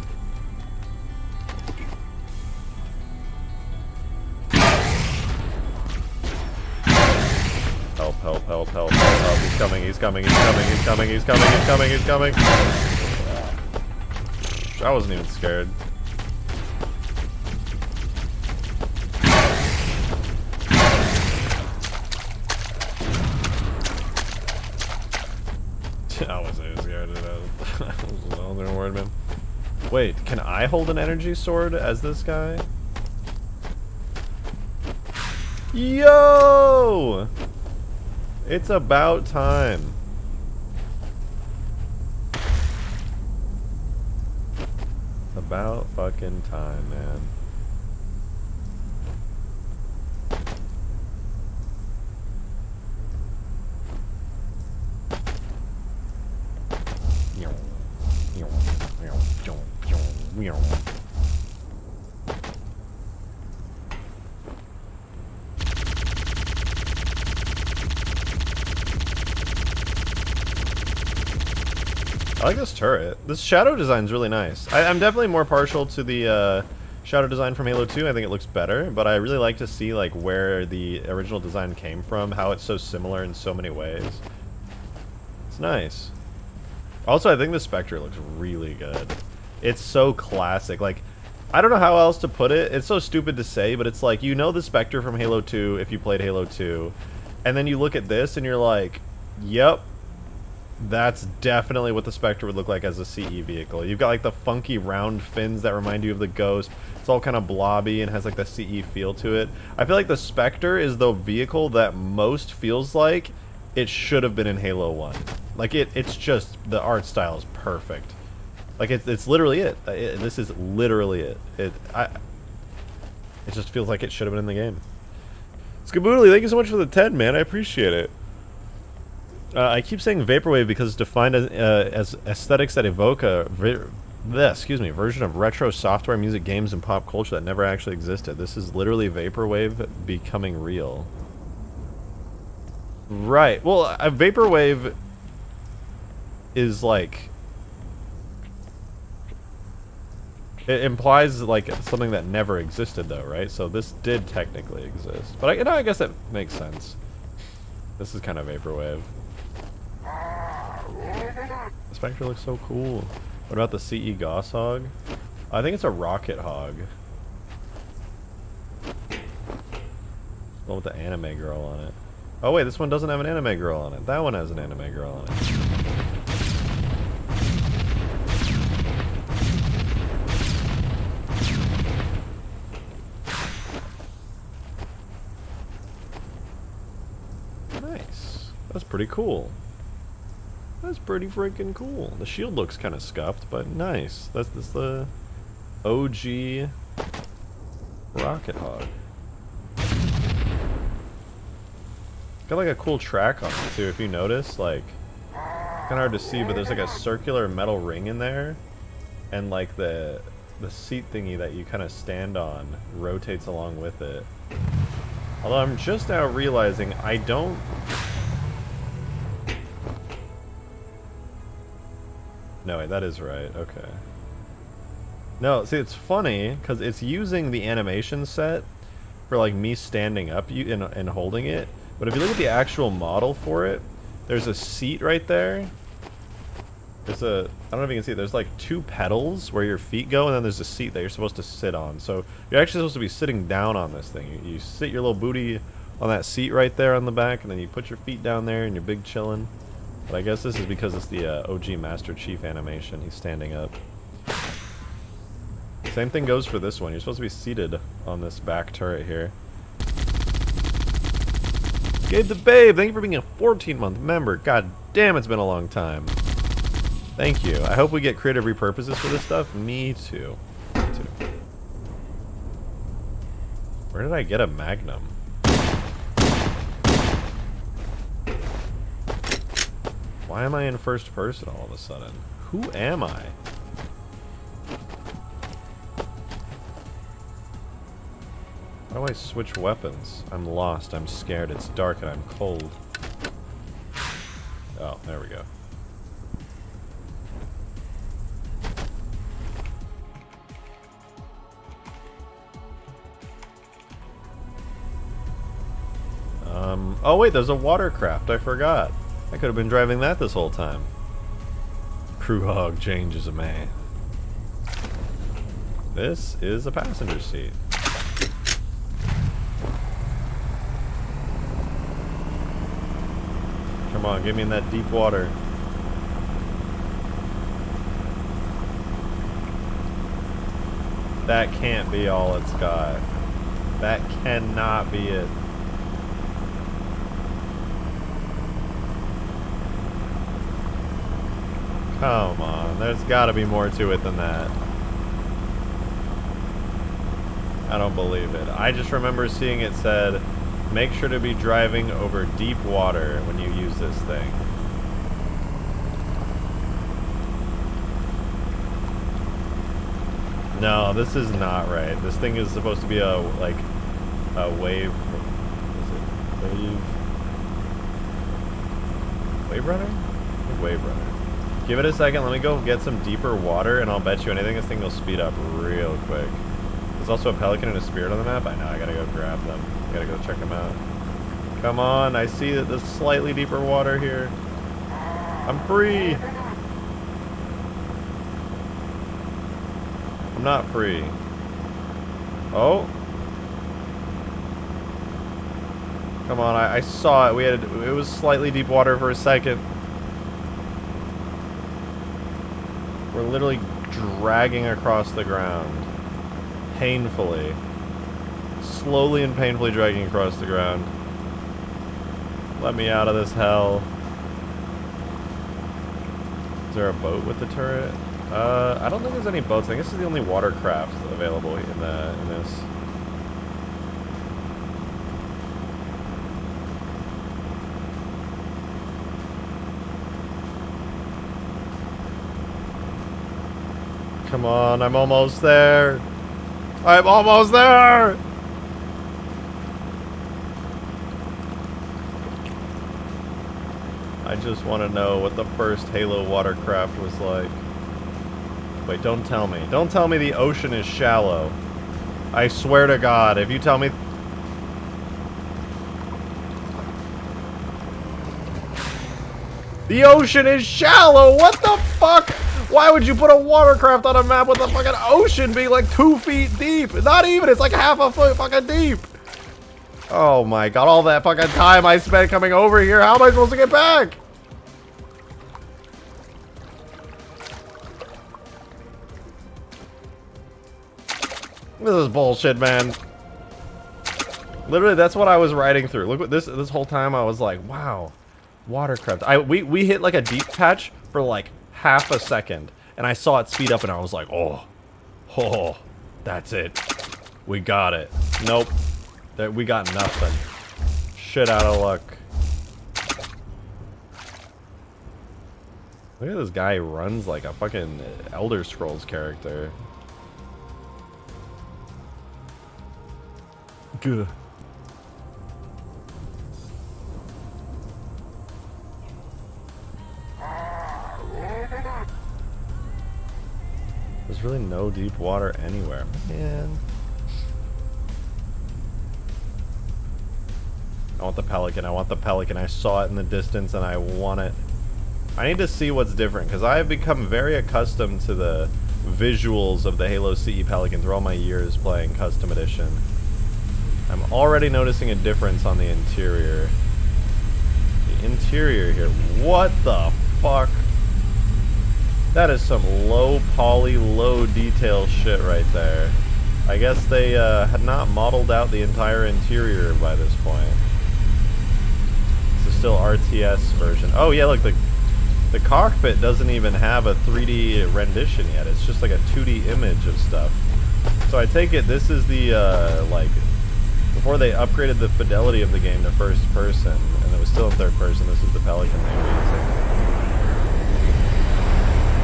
Help, help, help, help, help, help. He's coming, he's coming, he's coming, he's coming, he's coming, he's coming, he's coming. I wasn't even scared. I wasn't even scared. I was worried, man. Wait, can I hold an energy sword as this guy? Yo! It's about time. About fucking time, man. I like this turret. This shadow design is really nice. I'm definitely more partial to the shadow design from Halo 2. I think it looks better, but I really like to see like where the original design came from, how it's so similar in so many ways. It's nice. Also, I think the Spectre looks really good. It's so classic. Like, I don't know how else to put it. It's so stupid to say, but it's like, you know the Spectre from Halo 2 if you played Halo 2, and then you look at this and you're like, yep. That's definitely what the Spectre would look like as a CE vehicle. You've got like the funky round fins that remind you of the Ghost. It's all kind of blobby and has like the CE feel to it. I feel like the Spectre is the vehicle that most feels like it should have been in Halo 1. Like it's just, the art style is perfect. Like it's literally it. This is literally it. It just feels like it should have been in the game. Skaboodly, thank you so much for the 10, man. I appreciate it. I keep saying vaporwave because it's defined as aesthetics that evoke a version of retro software, music, games, and pop culture that never actually existed. This is literally vaporwave becoming real. Right. Well, a vaporwave is like, it implies like something that never existed, though, right? So this did technically exist, but I guess that makes sense. This is kind of vaporwave. The Spectre looks so cool. What about the CE Goss Hog? I think it's a rocket hog. The one with the anime girl on it. Oh wait, this one doesn't have an anime girl on it. That one has an anime girl on it. Nice. That's pretty cool. That's pretty freaking cool. The shield looks kind of scuffed, but nice. That's the OG rocket hog. Got like a cool track on it too, if you notice. Like, kind of hard to see, but there's like a circular metal ring in there, and like the seat thingy that you kind of stand on rotates along with it. Although I'm just now realizing I don't. No, wait, that is right. Okay. No, see, it's funny because it's using the animation set for like me standing up and holding it. But if you look at the actual model for it, there's a seat right there. There's I don't know if you can see it. There's like two pedals where your feet go, and then there's a seat that you're supposed to sit on. So you're actually supposed to be sitting down on this thing. You sit your little booty on that seat right there on the back, and then you put your feet down there and you're big chilling. But I guess this is because it's the OG Master Chief animation. He's standing up. Same thing goes for this one. You're supposed to be seated on this back turret here. Gabe the Babe, thank you for being a 14-month member. God damn, it's been a long time. Thank you. I hope we get creative repurposes for this stuff. Me too. Me too. Where did I get a Magnum? Why am I in first person all of a sudden? Who am I? How do I switch weapons? I'm lost, I'm scared, it's dark, and I'm cold. Oh, there we go. Oh wait, there's a watercraft, I forgot. I could have been driving that this whole time. Crew hog changes a man. This is a passenger seat. Come on, get me in that deep water. That can't be all it's got. That cannot be it. Come on, there's gotta be more to it than that. I don't believe it. I just remember seeing it said, make sure to be driving over deep water when you use this thing. No, this is not right. This thing is supposed to be a, like, a wave. Is it wave? Wave runner? I think wave runner. Give it a second. Let me go get some deeper water, and I'll bet you anything this thing will speed up real quick. There's also a pelican and a spirit on the map. I know. I gotta go grab them. I gotta go check them out. Come on. I see that there's slightly deeper water here. I'm free. I'm not free. Oh. Come on, I saw it. It was slightly deep water for a second. We're literally dragging across the ground. Painfully. Slowly and painfully dragging across the ground. Let me out of this hell. Is there a boat with the turret? I don't think there's any boats. I think this is the only watercraft available in this. Come on, I'm almost there. I'm almost there! I just want to know what the first Halo watercraft was like. Wait, don't tell me. Don't tell me the ocean is shallow. I swear to God, if you tell me... The ocean is shallow! What the fuck? Why would you put a watercraft on a map with the fucking ocean being like 2 feet deep? Not even, it's like half a foot fucking deep. Oh my God, all that fucking time I spent coming over here, how am I supposed to get back? This is bullshit, man. Literally, that's what I was riding through. Look what this whole time I was like, wow, watercraft. We hit like a deep patch for like half a second, and I saw it speed up, and I was like, oh, that's it. We got it. Nope, we got nothing. Shit out of luck. Look at this guy who runs like a fucking Elder Scrolls character. Good. There's really no deep water anywhere, man. I want the pelican. I want the pelican. I saw it in the distance and I want it. I need to see what's different because I have become very accustomed to the visuals of the Halo CE pelican through all my years playing Custom Edition. I'm already noticing a difference on the interior. The interior here. What the fuck? That is some low poly, low detail shit right there. I guess they had not modeled out the entire interior by this point. This is still RTS version. Oh yeah, look, the cockpit doesn't even have a 3D rendition yet. It's just like a 2D image of stuff. So I take it this is the like before they upgraded the fidelity of the game to first person, and it was still in third person. This is the pelican they were using.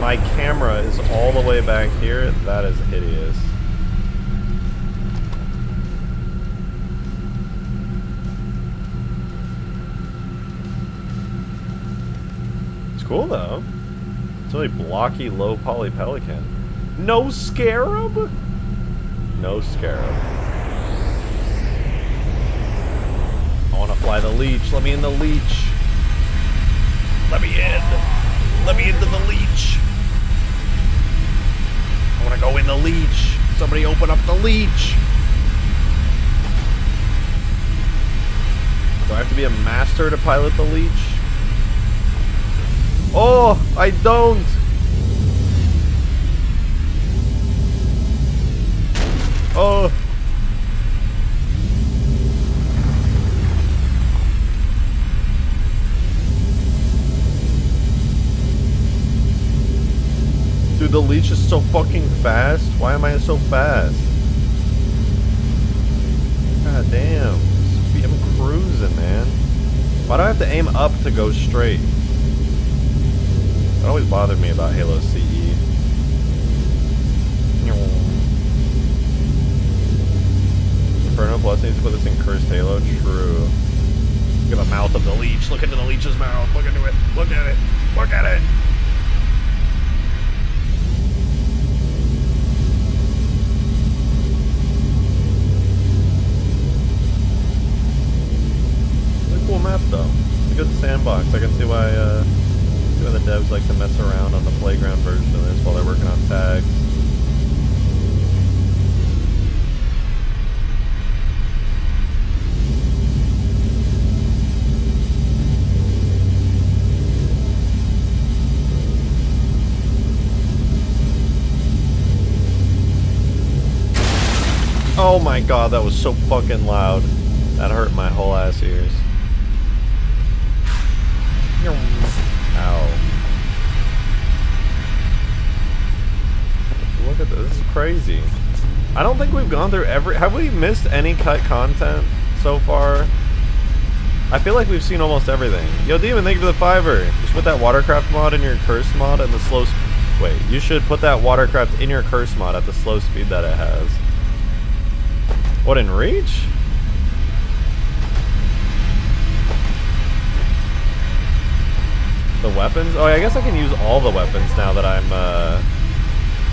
My camera is all the way back here. That is hideous. It's cool though. It's really blocky, low poly pelican. No scarab? No scarab. I want to fly the leech. Let me in the leech. Let me in. Let me into the leech. I want to go in the leech. Somebody open up the leech. Do I have to be a master to pilot the leech? Oh, I don't. Oh. Dude, the leech is so fucking fast. Why am I so fast? God damn. I'm cruising, man. Why do I have to aim up to go straight? That always bothered me about Halo CE. Inferno Plus needs to put this in Cursed Halo. True. Look at the mouth of the leech. Look into the leech's mouth. Look into it. Look at it. Look at it. Cool map though. It's a good sandbox. I can see why the devs like to mess around on the playground version of this while they're working on tags. Oh my god, that was so fucking loud. That hurt my whole ass ears. Ow. Look at this. This is crazy. I don't think we've gone through every... Have we missed any cut content so far? I feel like we've seen almost everything. Yo, Demon, thank you for the $5. Just put that watercraft mod in your curse mod and the slow... Wait, you should put that watercraft in your curse mod at the slow speed that it has. What, in Reach? The weapons? Oh, I guess I can use all the weapons now that I'm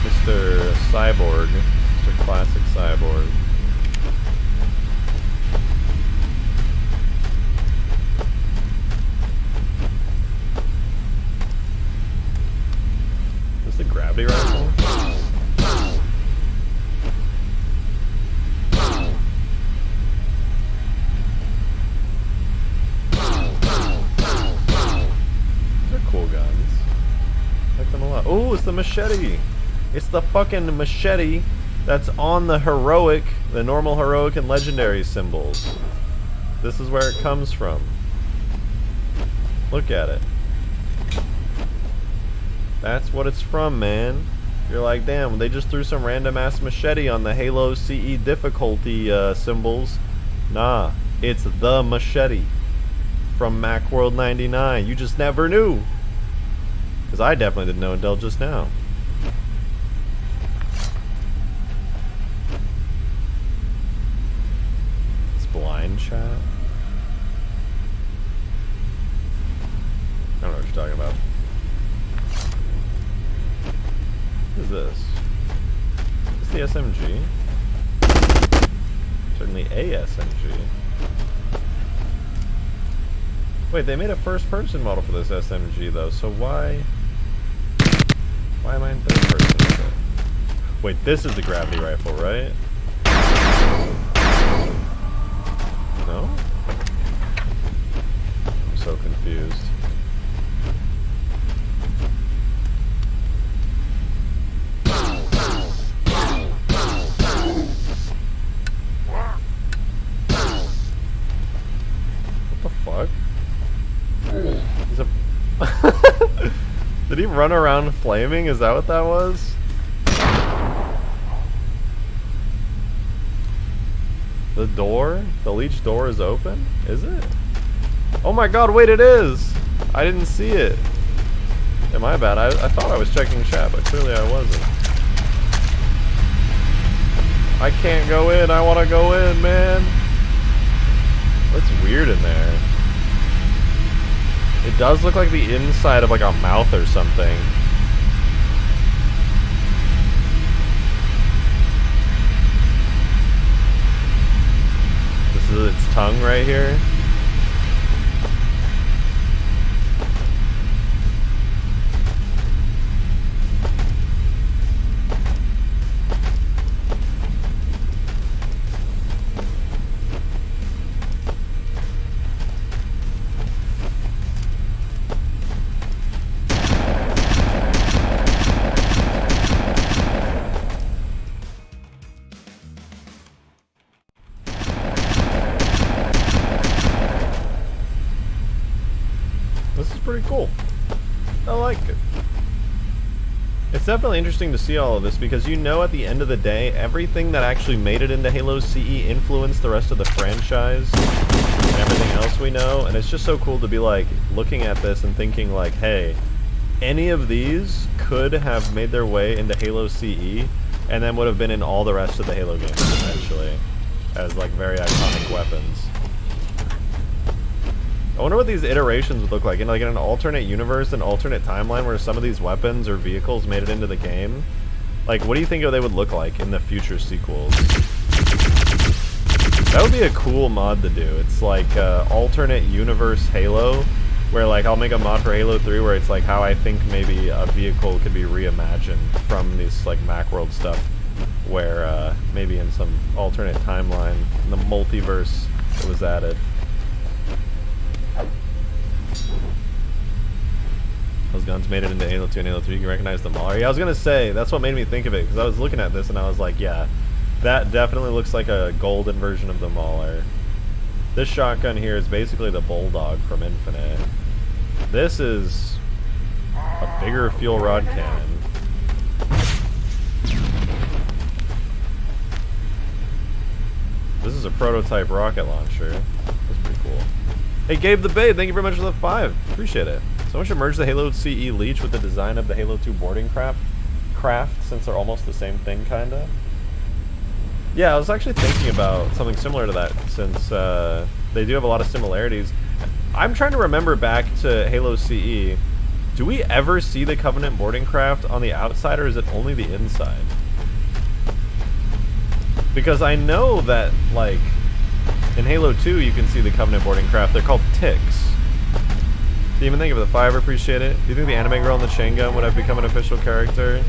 Mr. Cyborg. Mr. Classic Cyborg. Is the gravity rifle? Oh, it's the machete. It's the fucking machete that's on the heroic, the normal heroic and legendary symbols. This is where it comes from. Look at it. That's what it's from, man. You're like, damn, they just threw some random ass machete on the Halo CE difficulty symbols. Nah, it's the machete from Macworld 99. You just never knew. Because I definitely didn't know until just now. It's blind chat. I don't know what you're talking about. What is this? Is this the SMG? Certainly a SMG. Wait, they made a first-person model for this SMG though, so why am I in third person with it? Wait, this is the gravity rifle, right? No? I'm so confused. What the fuck? He's a Did he run around flaming? Is that what that was? The door? The leech door is open? Is it? Oh my god, wait, it is! I didn't see it. Yeah, my bad. I thought I was checking chat, but clearly I wasn't. I can't go in. I want to go in, man. What's weird in there? It does look like the inside of like a mouth or something. This is its tongue right here. This is pretty cool. I like it. It's definitely interesting to see all of this because you know at the end of the day, everything that actually made it into Halo CE influenced the rest of the franchise and everything else we know, and it's just so cool to be like looking at this and thinking like, hey, any of these could have made their way into Halo CE and then would have been in all the rest of the Halo games eventually as like very iconic weapons. I wonder what these iterations would look like in an alternate universe, an alternate timeline where some of these weapons or vehicles made it into the game. Like, what do you think they would look like in the future sequels? That would be a cool mod to do. It's like alternate universe Halo, where like I'll make a mod for Halo 3 where it's like how I think maybe a vehicle could be reimagined from this like Macworld stuff, where maybe in some alternate timeline, in the multiverse, it was added. Those guns made it into Halo 2 and Halo 3. You can recognize the Mauler. Yeah, I was gonna say, that's what made me think of it, because I was looking at this and I was like, yeah, that definitely looks like a golden version of the Mauler. This shotgun here is basically the Bulldog from Infinite. This is a bigger fuel rod cannon. This is a prototype rocket launcher. That's pretty cool. Hey, Gabe the Babe, thank you very much for the 5. Appreciate it. Someone should merge the Halo CE Leech with the design of the Halo 2 boarding craft, since they're almost the same thing, kinda. Yeah, I was actually thinking about something similar to that, since they do have a lot of similarities. I'm trying to remember back to Halo CE. Do we ever see the Covenant boarding craft on the outside, or is it only the inside? Because I know that, like, in Halo 2 you can see the Covenant boarding craft. They're called ticks. Demon, thank you for the 5, appreciate it. Do you think the anime girl in the chain gun would have become an official character?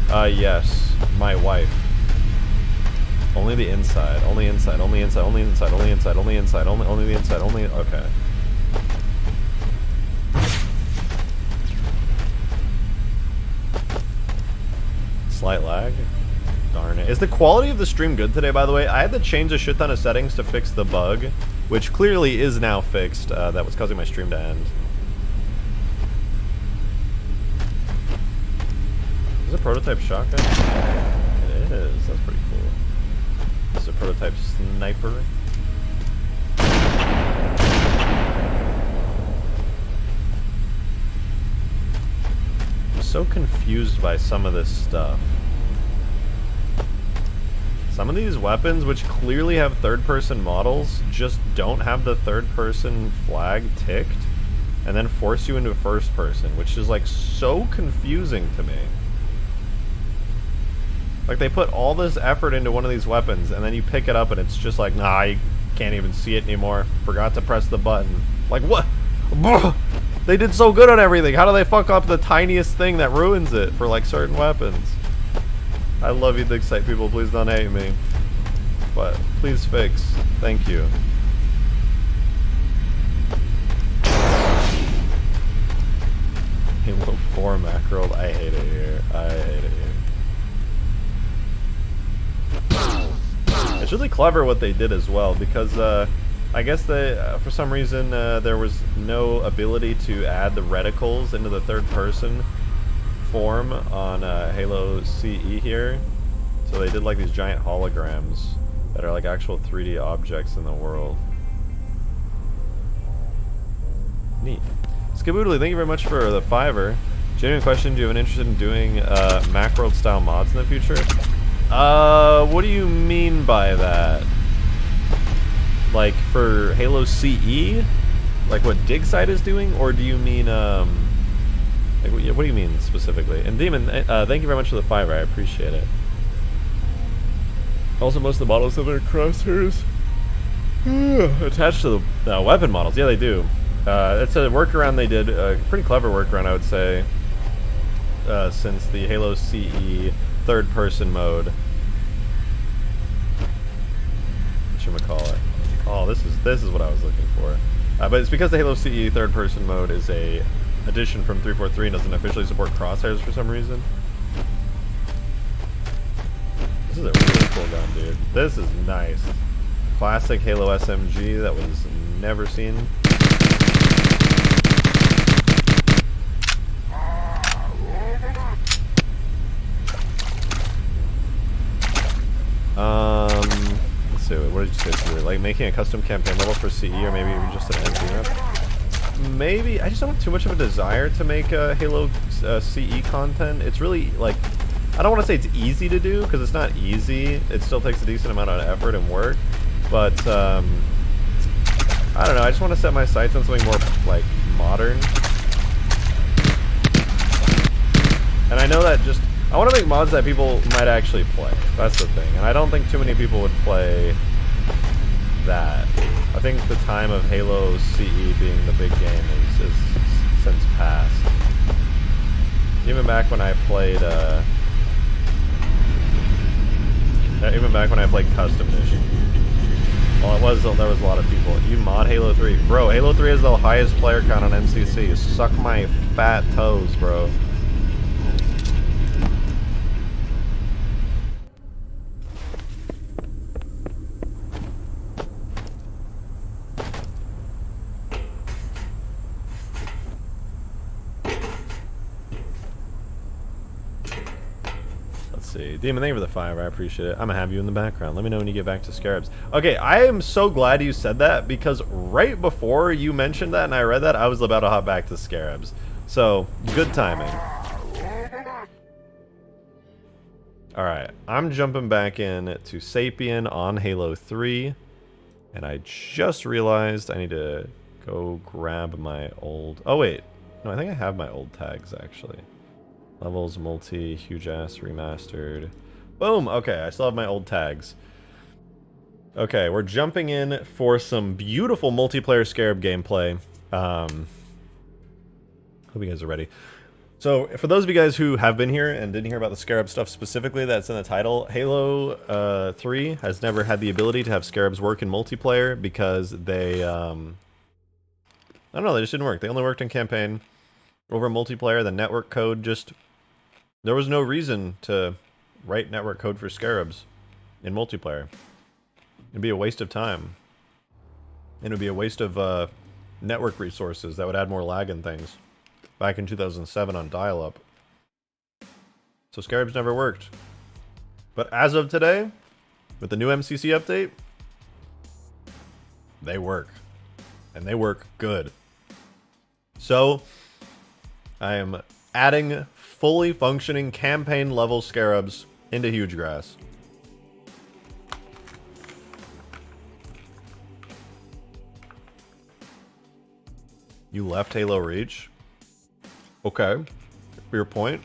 Yes. My wife. Only the inside. Only inside. Only inside. Only inside. Only inside. Only inside. Only the inside. Only... Okay. Slight lag? Darn it. Is the quality of the stream good today, by the way? I had to change a shit ton of settings to fix the bug, which clearly is now fixed. That was causing my stream to end. Is this a prototype shotgun? It is. That's pretty cool. This is a prototype sniper. I'm so confused by some of this stuff. Some of these weapons, which clearly have third-person models, just don't have the third-person flag ticked, and then force you into first-person, which is like so confusing to me. Like, they put all this effort into one of these weapons, and then you pick it up and it's just like, nah, you can't even see it anymore. Forgot to press the button. Like, what? They did so good on everything. How do they fuck up the tiniest thing that ruins it for, like, certain weapons? I love you, Dig Site people. Please don't hate me. But please fix. Thank you. Halo 4 Macworld. I hate it here. I hate it here. It's really clever what they did as well, because I guess they, for some reason, there was no ability to add the reticles into the third-person form on Halo CE here. So they did like these giant holograms that are like actual 3D objects in the world. Neat. Skaboodly, thank you very much for the 5-er. Genuine question, do you have an interest in doing Macworld style mods in the future? What do you mean by that? Like for Halo CE? Like what Digsite is doing? Or do you mean, like, what do you mean specifically? And Demon, thank you very much for the 5-er, I appreciate it. Also, most of the models have their crosshairs attached to the weapon models. Yeah, they do. It's a workaround they did, a pretty clever workaround, I would say, since the Halo CE third-person mode. Whatchamacallit? Oh, this is what I was looking for. But it's because the Halo CE third-person mode is a addition from 343 and doesn't officially support crosshairs for some reason. This is a really cool gun, dude. This is nice. Classic Halo SMG that was never seen. making a custom campaign level for CE, or maybe even just an NC rep. Maybe. I just don't have too much of a desire to make Halo CE content. It's really, like, I don't want to say it's easy to do, because it's not easy. It still takes a decent amount of effort and work. But, I don't know. I just want to set my sights on something more, like, modern. And I know that just... I want to make mods that people might actually play. That's the thing. And I don't think too many people would play that. I think the time of Halo CE being the big game is since passed. Even back when I played, Custom Edition. Well, there was a lot of people. You mod Halo 3. Bro, Halo 3 is the highest player count on MCC. Suck my fat toes, bro. Demon, thank you for the 5. I appreciate it. I'm gonna have you in the background. Let me know when you get back to Scarabs. Okay, I am so glad you said that, because right before you mentioned that and I read that, I was about to hop back to Scarabs. So, good timing. Alright, I'm jumping back in to Sapien on Halo 3. And I just realized I need to go grab my old... Oh, wait. No, I think I have my old tags, actually. Levels, multi, huge ass, remastered. Boom! Okay, I still have my old tags. Okay, we're jumping in for some beautiful multiplayer Scarab gameplay. Hope you guys are ready. So, for those of you guys who have been here and didn't hear about the Scarab stuff specifically that's in the title, Halo 3 has never had the ability to have Scarabs work in multiplayer because they, I don't know, they just didn't work. They only worked in campaign. Over multiplayer, the network code just... There was no reason to write network code for Scarabs in multiplayer. It'd be a waste of time. And it would be a waste of network resources that would add more lag and things. Back in 2007 on dial-up. So Scarabs never worked. But as of today, with the new MCC update, they work. And they work good. So... I am adding fully functioning campaign level Scarabs into Huge Grass. You left Halo Reach? Okay. For your point.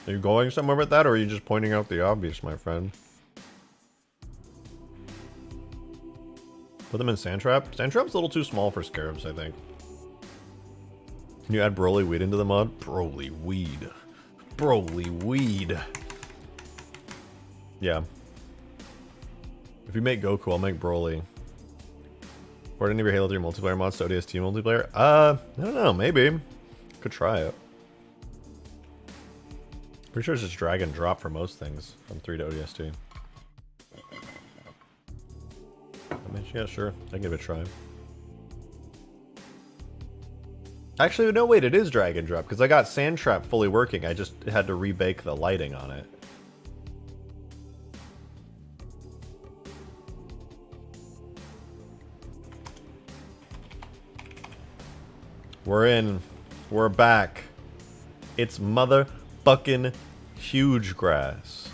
Are you going somewhere with that, or are you just pointing out the obvious, my friend? Put them in Sandtrap? Sandtrap's a little too small for Scarabs, I think. Can you add Broly Weed into the mod? Broly Weed. Broly Weed. Yeah. If you make Goku, I'll make Broly. Or any of your Halo 3 multiplayer mods to ODST multiplayer? I don't know, maybe. Could try it. Pretty sure it's just drag and drop for most things from 3 to ODST. Yeah, sure. I can give it a try. Actually, no, wait, it is drag and drop, because I got Sandtrap fully working. I just had to rebake the lighting on it. We're in. We're back. It's motherfucking Huge Grass.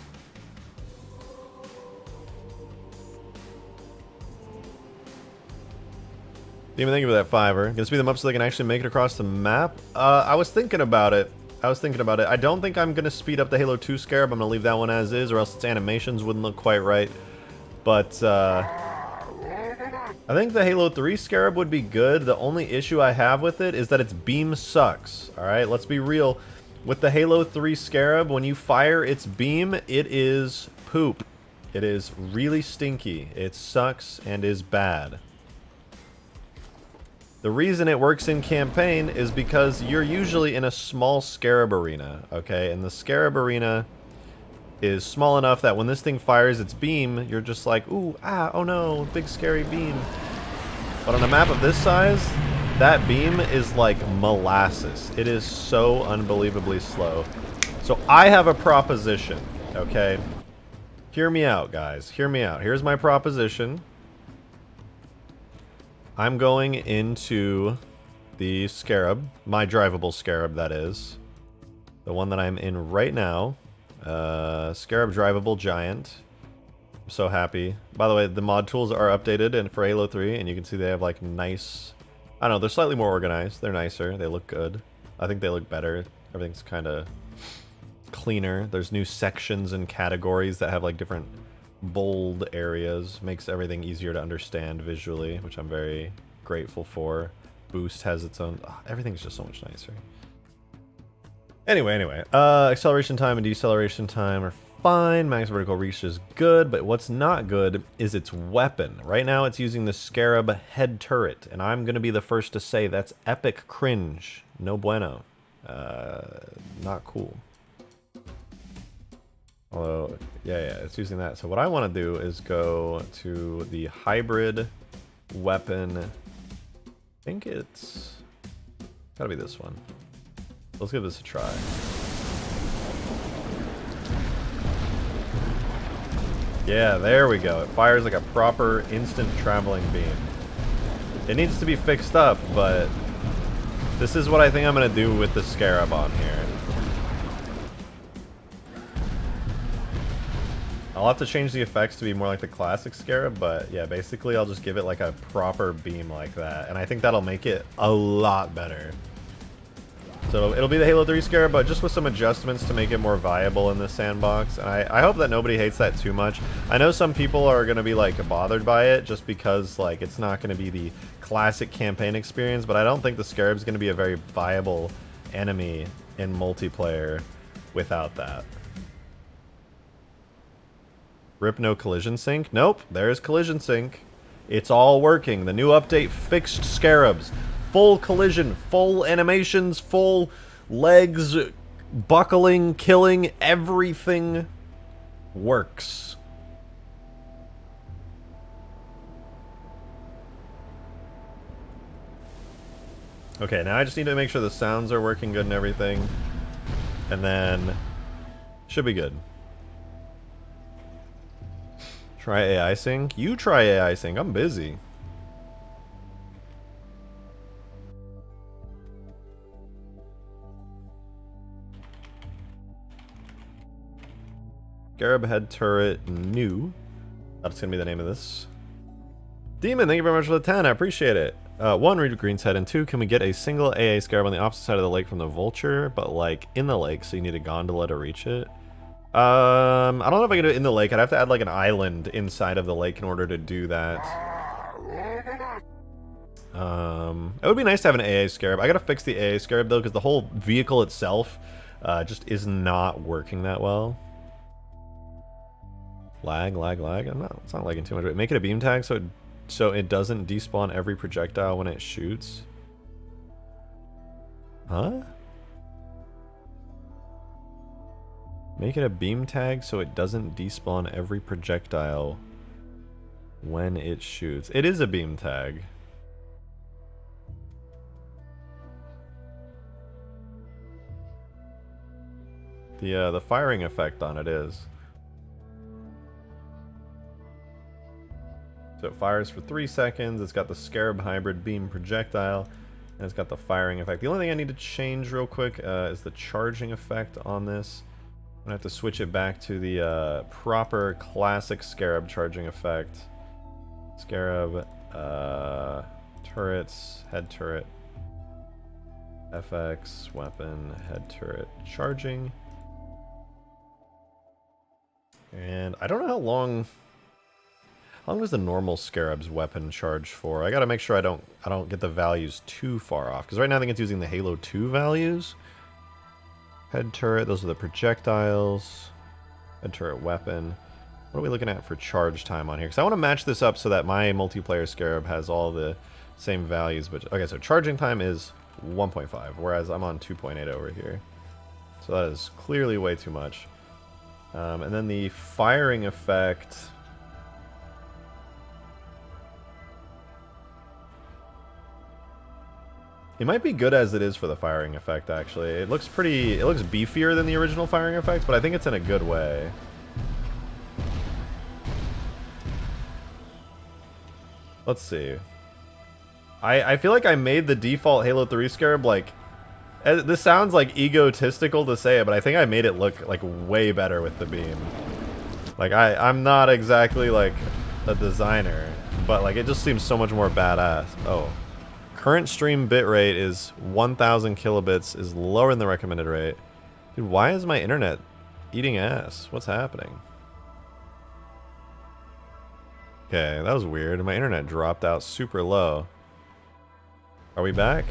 Demon, thank you for that 5er. Gonna speed them up so they can actually make it across the map? I was thinking about it. I don't think I'm gonna speed up the Halo 2 Scarab. I'm gonna leave that one as is, or else its animations wouldn't look quite right. But, I think the Halo 3 Scarab would be good. The only issue I have with it is that its beam sucks. Alright, let's be real. With the Halo 3 Scarab, when you fire its beam, it is poop. It is really stinky. It sucks and is bad. The reason it works in campaign is because you're usually in a small Scarab arena, okay? And the Scarab arena is small enough that when this thing fires its beam, you're just like, ooh, ah, oh no, big scary beam. But on a map of this size, That beam is like molasses. It is so unbelievably slow. So I have a proposition, okay? Hear me out, guys. Hear me out. Here's my proposition. I'm going into the Scarab, my drivable Scarab, that is. The one that I'm in right now. Scarab drivable giant. I'm so happy. By the way, the mod tools are updated and for Halo 3, and you can see they have like nice... I don't know, they're slightly more organized. They're nicer. They look good. I think they look better. Everything's kind of cleaner. There's new sections and categories that have like different bold areas. Makes everything easier to understand visually, which I'm very grateful for. Boost has its own... everything's just so much nicer. Anyway. Acceleration time and deceleration time are fine. Max vertical reach is good, but what's not good is its weapon. Right now it's using the Scarab head turret, and I'm going to be the first to say that's epic cringe. No bueno. Not cool. Although, yeah, it's using that. So what I want to do is go to the hybrid weapon. I think it's gotta be this one. Let's give this a try. Yeah, there we go. It fires like a proper instant traveling beam. It needs to be fixed up, but this is what I think I'm gonna do with the Scarab on here. I'll have to change the effects to be more like the classic Scarab, but yeah, basically I'll just give it like a proper beam like that, and I think that'll make it a lot better. So it'll be the Halo 3 Scarab, but just with some adjustments to make it more viable in this sandbox. And I hope that nobody hates that too much. I know some people are going to be like bothered by it just because like it's not going to be the classic campaign experience, but I don't think the Scarab's going to be a very viable enemy in multiplayer without that. Rip no collision sync? Nope, there's collision sync. It's all working. The new update fixed Scarabs. Full collision, full animations, full legs, buckling, killing, everything works. Okay, now I just need to make sure the sounds are working good and everything. And then, should be good. Try AI sync? You try AI sync, I'm busy. Scarab head turret new. That's gonna be the name of this. Demon, thank you very much for the 10. I appreciate it. 1, read Green's head, and 2, can we get a single AA Scarab on the opposite side of the lake from the Vulture, but like in the lake, so you need a gondola to reach it? I don't know if I can do it in the lake. I'd have to add like an island inside of the lake in order to do that. It would be nice to have an AA Scarab. I gotta fix the AA Scarab though, because the whole vehicle itself just is not working that well. Lag. It's not lagging too much. Make it a beam tag so it doesn't despawn every projectile when it shoots. Huh? Make it a beam tag so it doesn't despawn every projectile when it shoots. It is a beam tag. The firing effect on it is. So it fires for 3 seconds, it's got the Scarab hybrid beam projectile, and it's got the firing effect. The only thing I need to change real quick is the charging effect on this. I'm gonna have to switch it back to the proper classic Scarab charging effect. Scarab, turrets, head turret, FX, weapon, head turret, charging. And I don't know how long does the normal Scarab's weapon charge for? I gotta make sure I don't get the values too far off, because right now I think it's using the Halo 2 values. Head turret, those are the projectiles. Head turret weapon. What are we looking at for charge time on here? Because I want to match this up so that my multiplayer Scarab has all the same values. But okay, so charging time is 1.5, whereas I'm on 2.8 over here. So that is clearly way too much. And then the firing effect. It might be good as it is for the firing effect, actually. It looks beefier than the original firing effect, but I think it's in a good way. Let's see. I feel like I made the default Halo 3 Scarab, like... This sounds, like, egotistical to say it, but I think I made it look, like, way better with the beam. Like, I'm not exactly, like, a designer, but, like, it just seems so much more badass. Oh. Current stream bitrate is 1,000 kilobits, is lower than the recommended rate. Dude, why is my internet eating ass? What's happening? Okay, that was weird. My internet dropped out super low. Are we back?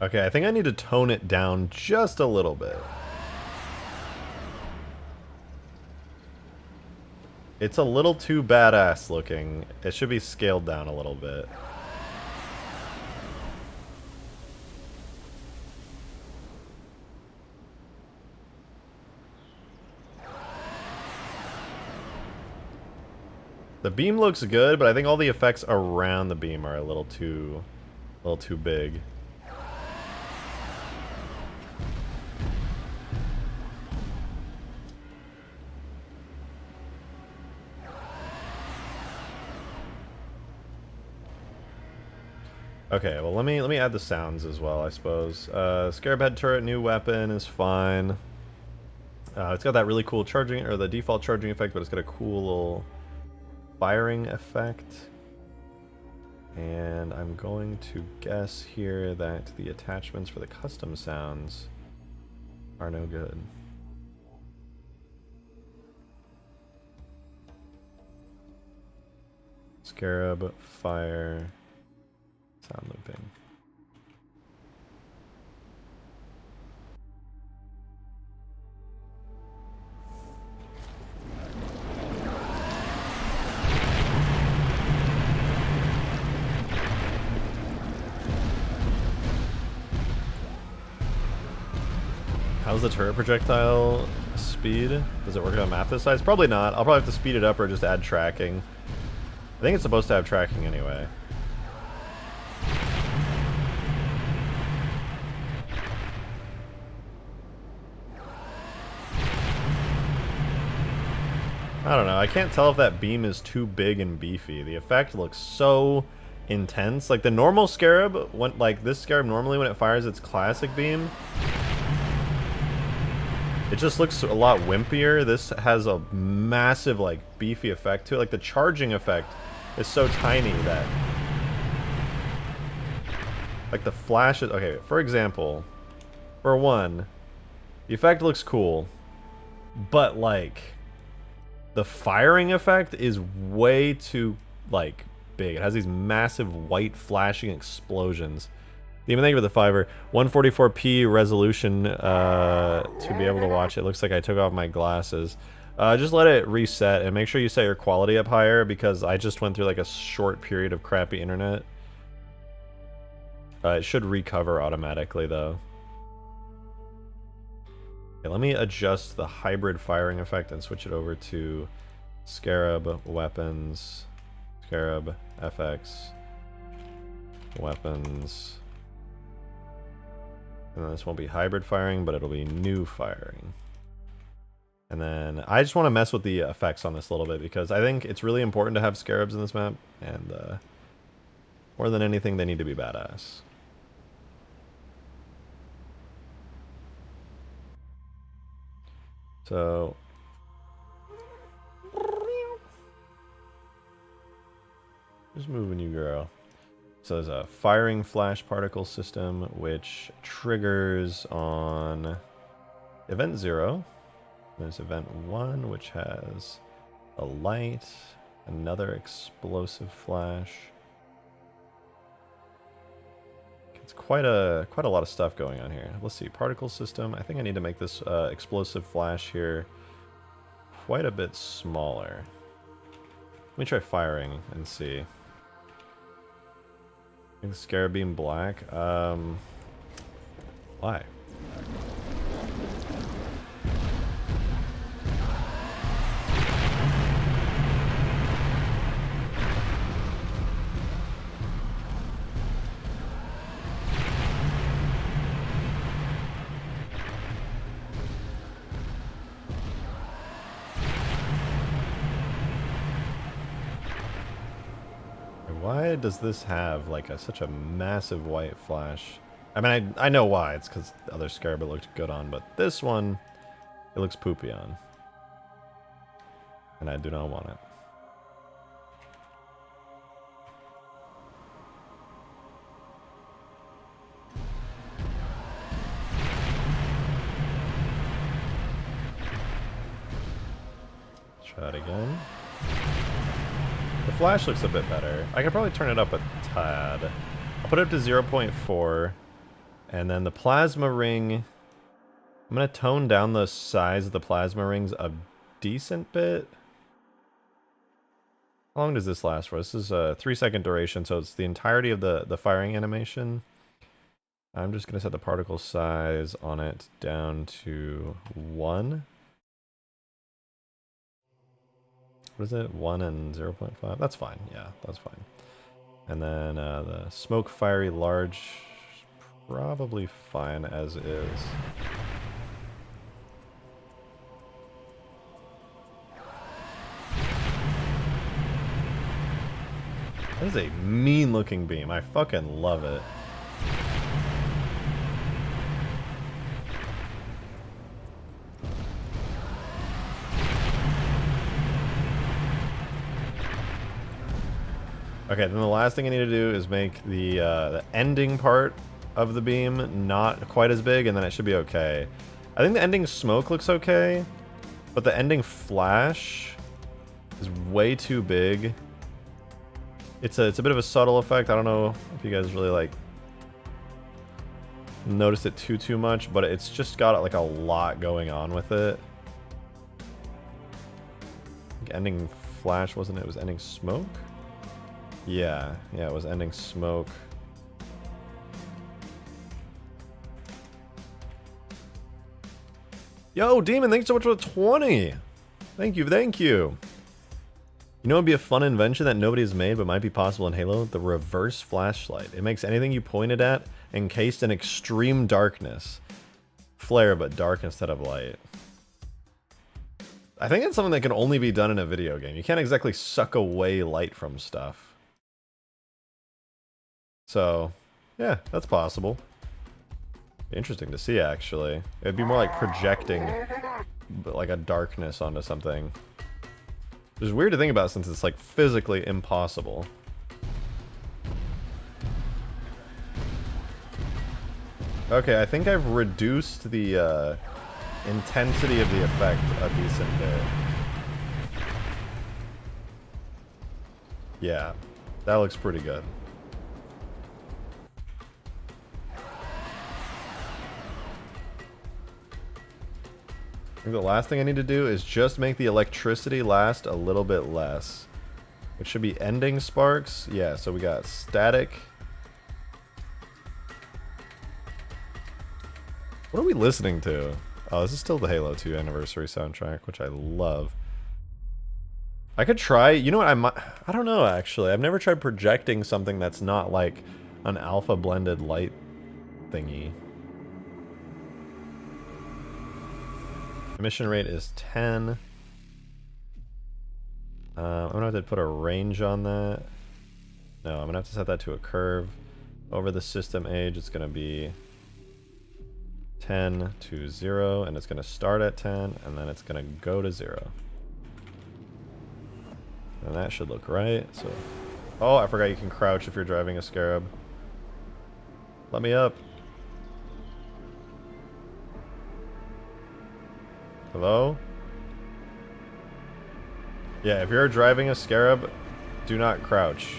Okay, I think I need to tone it down just a little bit. It's a little too badass looking. It should be scaled down a little bit. The beam looks good, but I think all the effects around the beam are a little too big. Okay, well let me add the sounds as well, I suppose. Scarab head turret, new weapon is fine. It's got that really cool charging, or the default charging effect, but it's got a cool little firing effect. And I'm going to guess here that the attachments for the custom sounds are no good. Scarab, fire, sound looping. How's the turret projectile speed? Does it work on a map this size? Probably not. I'll probably have to speed it up or just add tracking. I think it's supposed to have tracking anyway. I don't know. I can't tell if that beam is too big and beefy. The effect looks so intense. Like the normal Scarab, like this Scarab normally when it fires its classic beam, it just looks a lot wimpier. This has a massive, like, beefy effect to it. Like, the charging effect is so tiny that... Like, the flashes... Okay, for example, for one, the effect looks cool, but, like, the firing effect is way too, like, big. It has these massive white flashing explosions. Even thank you for the fiver. 144p resolution to be able to watch it. Looks like I took off my glasses. Just let it reset and make sure you set your quality up higher because I just went through like a short period of crappy internet. It should recover automatically though. Okay, let me adjust the hybrid firing effect and switch it over to Scarab weapons, Scarab FX weapons. And then this won't be hybrid firing, but it'll be new firing. And then I just want to mess with the effects on this a little bit because I think it's really important to have Scarabs in this map. And more than anything, they need to be badass. So... just moving you, girl. So there's a firing flash particle system, which triggers on event 0. There's event 1, which has a light, another explosive flash. It's quite a lot of stuff going on here. Let's see, particle system. I think I need to make this explosive flash here quite a bit smaller. Let me try firing and see. I think Scarab Beam black. Why? Why does this have like such a massive white flash? I mean, I know why. It's because the other Scarab it looked good on, but this one, it looks poopy on. And I do not want it. Try it again. The flash looks a bit better. I could probably turn it up a tad. I'll put it up to 0.4. And then the plasma ring, I'm going to tone down the size of the plasma rings a decent bit. How long does this last for? This is a 3-second duration, so it's the entirety of the firing animation. I'm just going to set the particle size on it down to 1. What is it? 1 and 0.5? That's fine. Yeah, that's fine. And then the smoke fiery large, probably fine as is. That is a mean looking beam. I fucking love it. Okay, then the last thing I need to do is make the ending part of the beam not quite as big, and then it should be okay. I think the ending smoke looks okay, but the ending flash is way too big. It's a bit of a subtle effect. I don't know if you guys really like noticed it too much, but it's just got like a lot going on with it. I think ending flash wasn't it? It was ending smoke. Yeah, it was ending smoke. Yo, Demon, thanks so much for the 20. Thank you, thank you. You know, it'd be a fun invention that nobody has made but might be possible in Halo? The reverse flashlight. It makes anything you point it at encased in extreme darkness. Flare, but dark instead of light. I think it's something that can only be done in a video game. You can't exactly suck away light from stuff. So, yeah, that's possible. Interesting to see, actually. It'd be more like projecting like a darkness onto something. Which is weird to think about since it's like physically impossible. Okay, I think I've reduced the intensity of the effect a decent bit. Yeah, that looks pretty good. I think the last thing I need to do is just make the electricity last a little bit less. It should be ending sparks. Yeah, so we got static. What are we listening to? Oh, this is still the Halo 2 anniversary soundtrack, which I love. I could try, you know what, I don't know actually. I've never tried projecting something that's not like an alpha blended light thingy. Emission rate is 10. I'm gonna have to put a range on that. No, I'm gonna have to set that to a curve. Over the system age, it's gonna be 10 to 0, and it's gonna start at 10, and then it's gonna go to 0. And that should look right. So, oh, I forgot you can crouch if you're driving a Scarab. Let me up. Hello? Yeah, if you're driving a Scarab, do not crouch.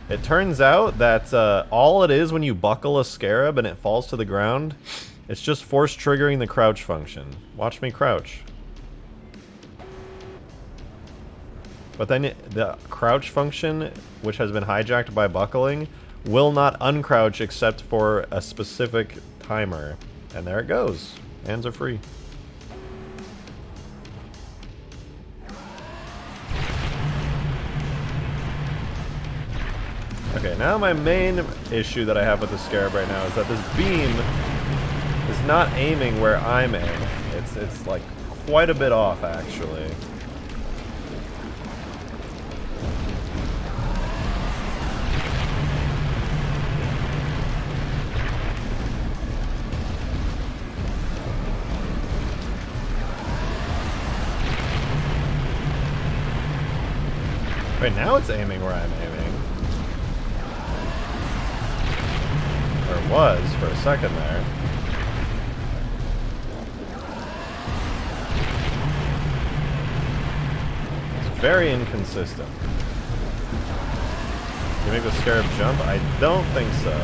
It turns out that all it is when you buckle a Scarab and it falls to the ground, it's just force triggering the crouch function. Watch me crouch. But then the crouch function, which has been hijacked by buckling, will not uncrouch except for a specific timer. And there it goes. Hands are free. Okay, now my main issue that I have with the Scarab right now is that this beam is not aiming where I'm aiming. It's like quite a bit off, actually. Right now it's aiming where I'm aiming. Or it was for a second there. It's very inconsistent. Can you make the Scarab jump? I don't think so.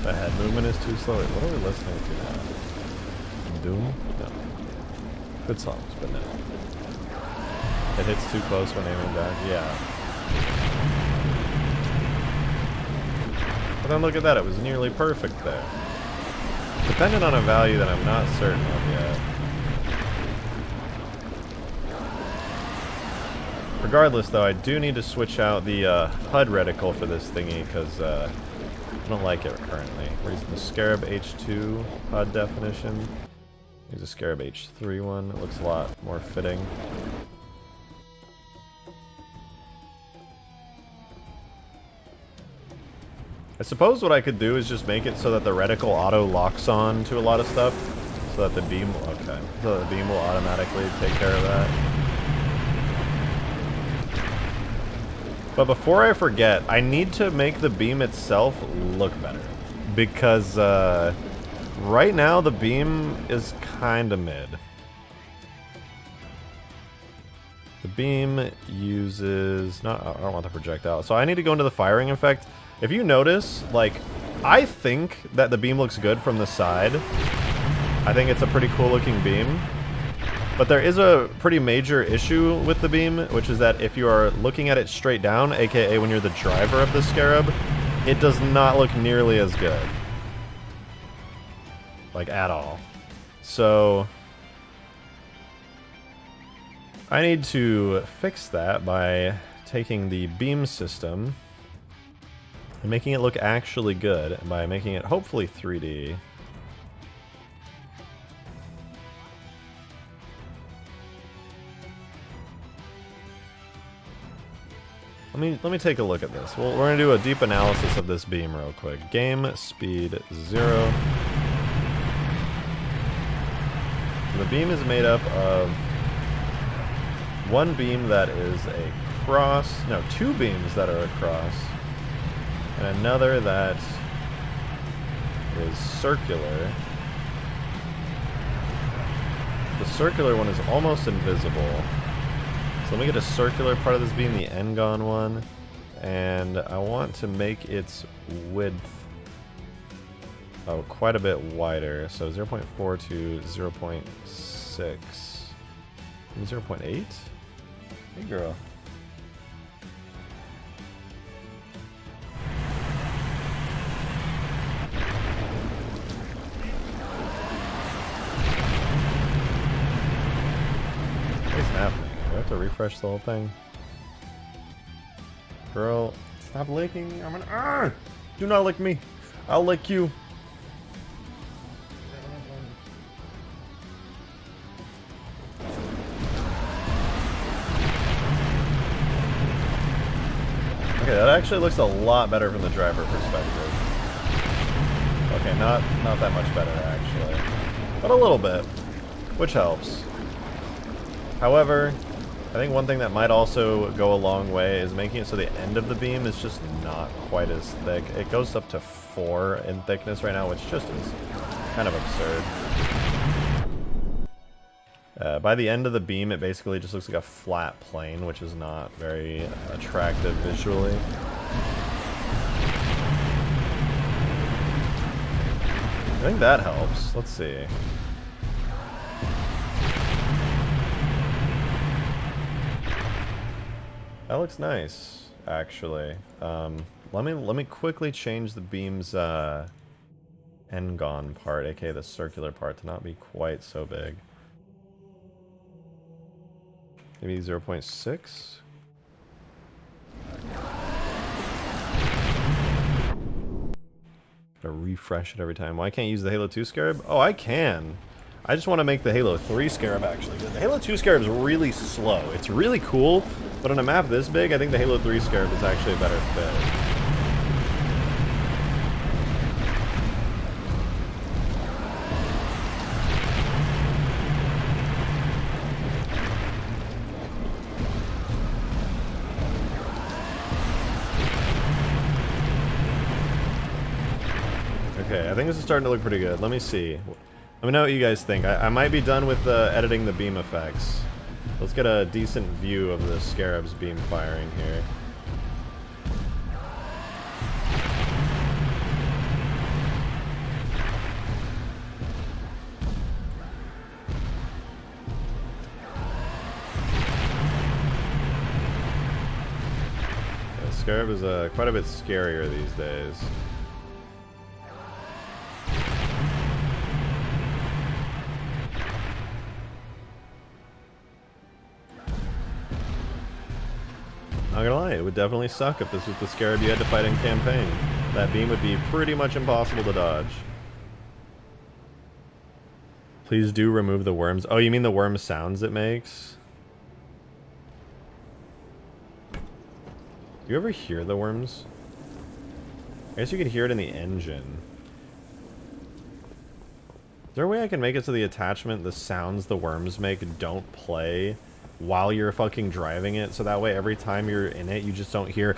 The head movement is too slow. What are we listening to now? Doom? No. Good songs, but no. It hits too close when aiming back. Yeah. But then look at that. It was nearly perfect there. Dependent on a value that I'm not certain of yet. Regardless, though, I do need to switch out the HUD reticle for this thingy because I don't like it currently. We're using the Scarab H2 HUD definition. Use a Scarab H3 one. It looks a lot more fitting. I suppose what I could do is just make it so that the reticle auto locks on to a lot of stuff, so that the beam, okay, so the beam will automatically take care of that. But before I forget, I need to make the beam itself look better, because right now the beam is kind of mid. The beam uses, I don't want the projectile, so I need to go into the firing effect. If you notice, like, I think that the beam looks good from the side. I think it's a pretty cool looking beam. But there is a pretty major issue with the beam, which is that if you are looking at it straight down, aka when you're the driver of the Scarab, it does not look nearly as good. Like, at all. So I need to fix that by taking the beam system and making it look actually good by making it hopefully 3D. Let me take a look at this. Well, we're gonna do a deep analysis of this beam real quick. Game speed 0. The beam is made up of one beam that is a cross, no, two beams that are across, and another that is circular. The circular one is almost invisible. So let me get a circular part of this beam, the N-gon one, and I want to make its width quite a bit wider. So 0.4 to 0.6. 0.8? Hey girl. What's happening? Do I have to refresh the whole thing? Girl, stop licking. I'm gonna. Do not lick me. I'll lick you. Okay, that actually looks a lot better from the driver perspective. Okay, not that much better actually, but a little bit, which helps. However, I think one thing that might also go a long way is making it so the end of the beam is just not quite as thick. It goes up to 4 in thickness right now, which just is kind of absurd. By the end of the beam, it basically just looks like a flat plane, which is not very attractive visually. I think that helps. Let's see. That looks nice, actually. Let me quickly change the beam's N-gon part, aka the circular part, to not be quite so big. Maybe 0.6? Gotta refresh it every time. Why can't you use the Halo 2 Scarab? Oh, I can. I just want to make the Halo 3 Scarab actually good. The Halo 2 Scarab is really slow. It's really cool, But on a map this big, I think the Halo 3 Scarab is actually a better fit. Okay, I think this is starting to look pretty good. Let me see. Let me know what you guys think. I might be done with editing the beam effects. Let's get a decent view of the Scarab's beam firing here. Yeah, the Scarab is quite a bit scarier these days. Not gonna lie, it would definitely suck if this was the Scarab you had to fight in campaign. That beam would be pretty much impossible to dodge. Please do remove the worms. Oh, you mean the worm sounds it makes? Do you ever hear the worms? I guess you could hear it in the engine. Is there a way I can make it so the attachment, the sounds the worms make, don't play while you're fucking driving it, so that way every time you're in it you just don't hear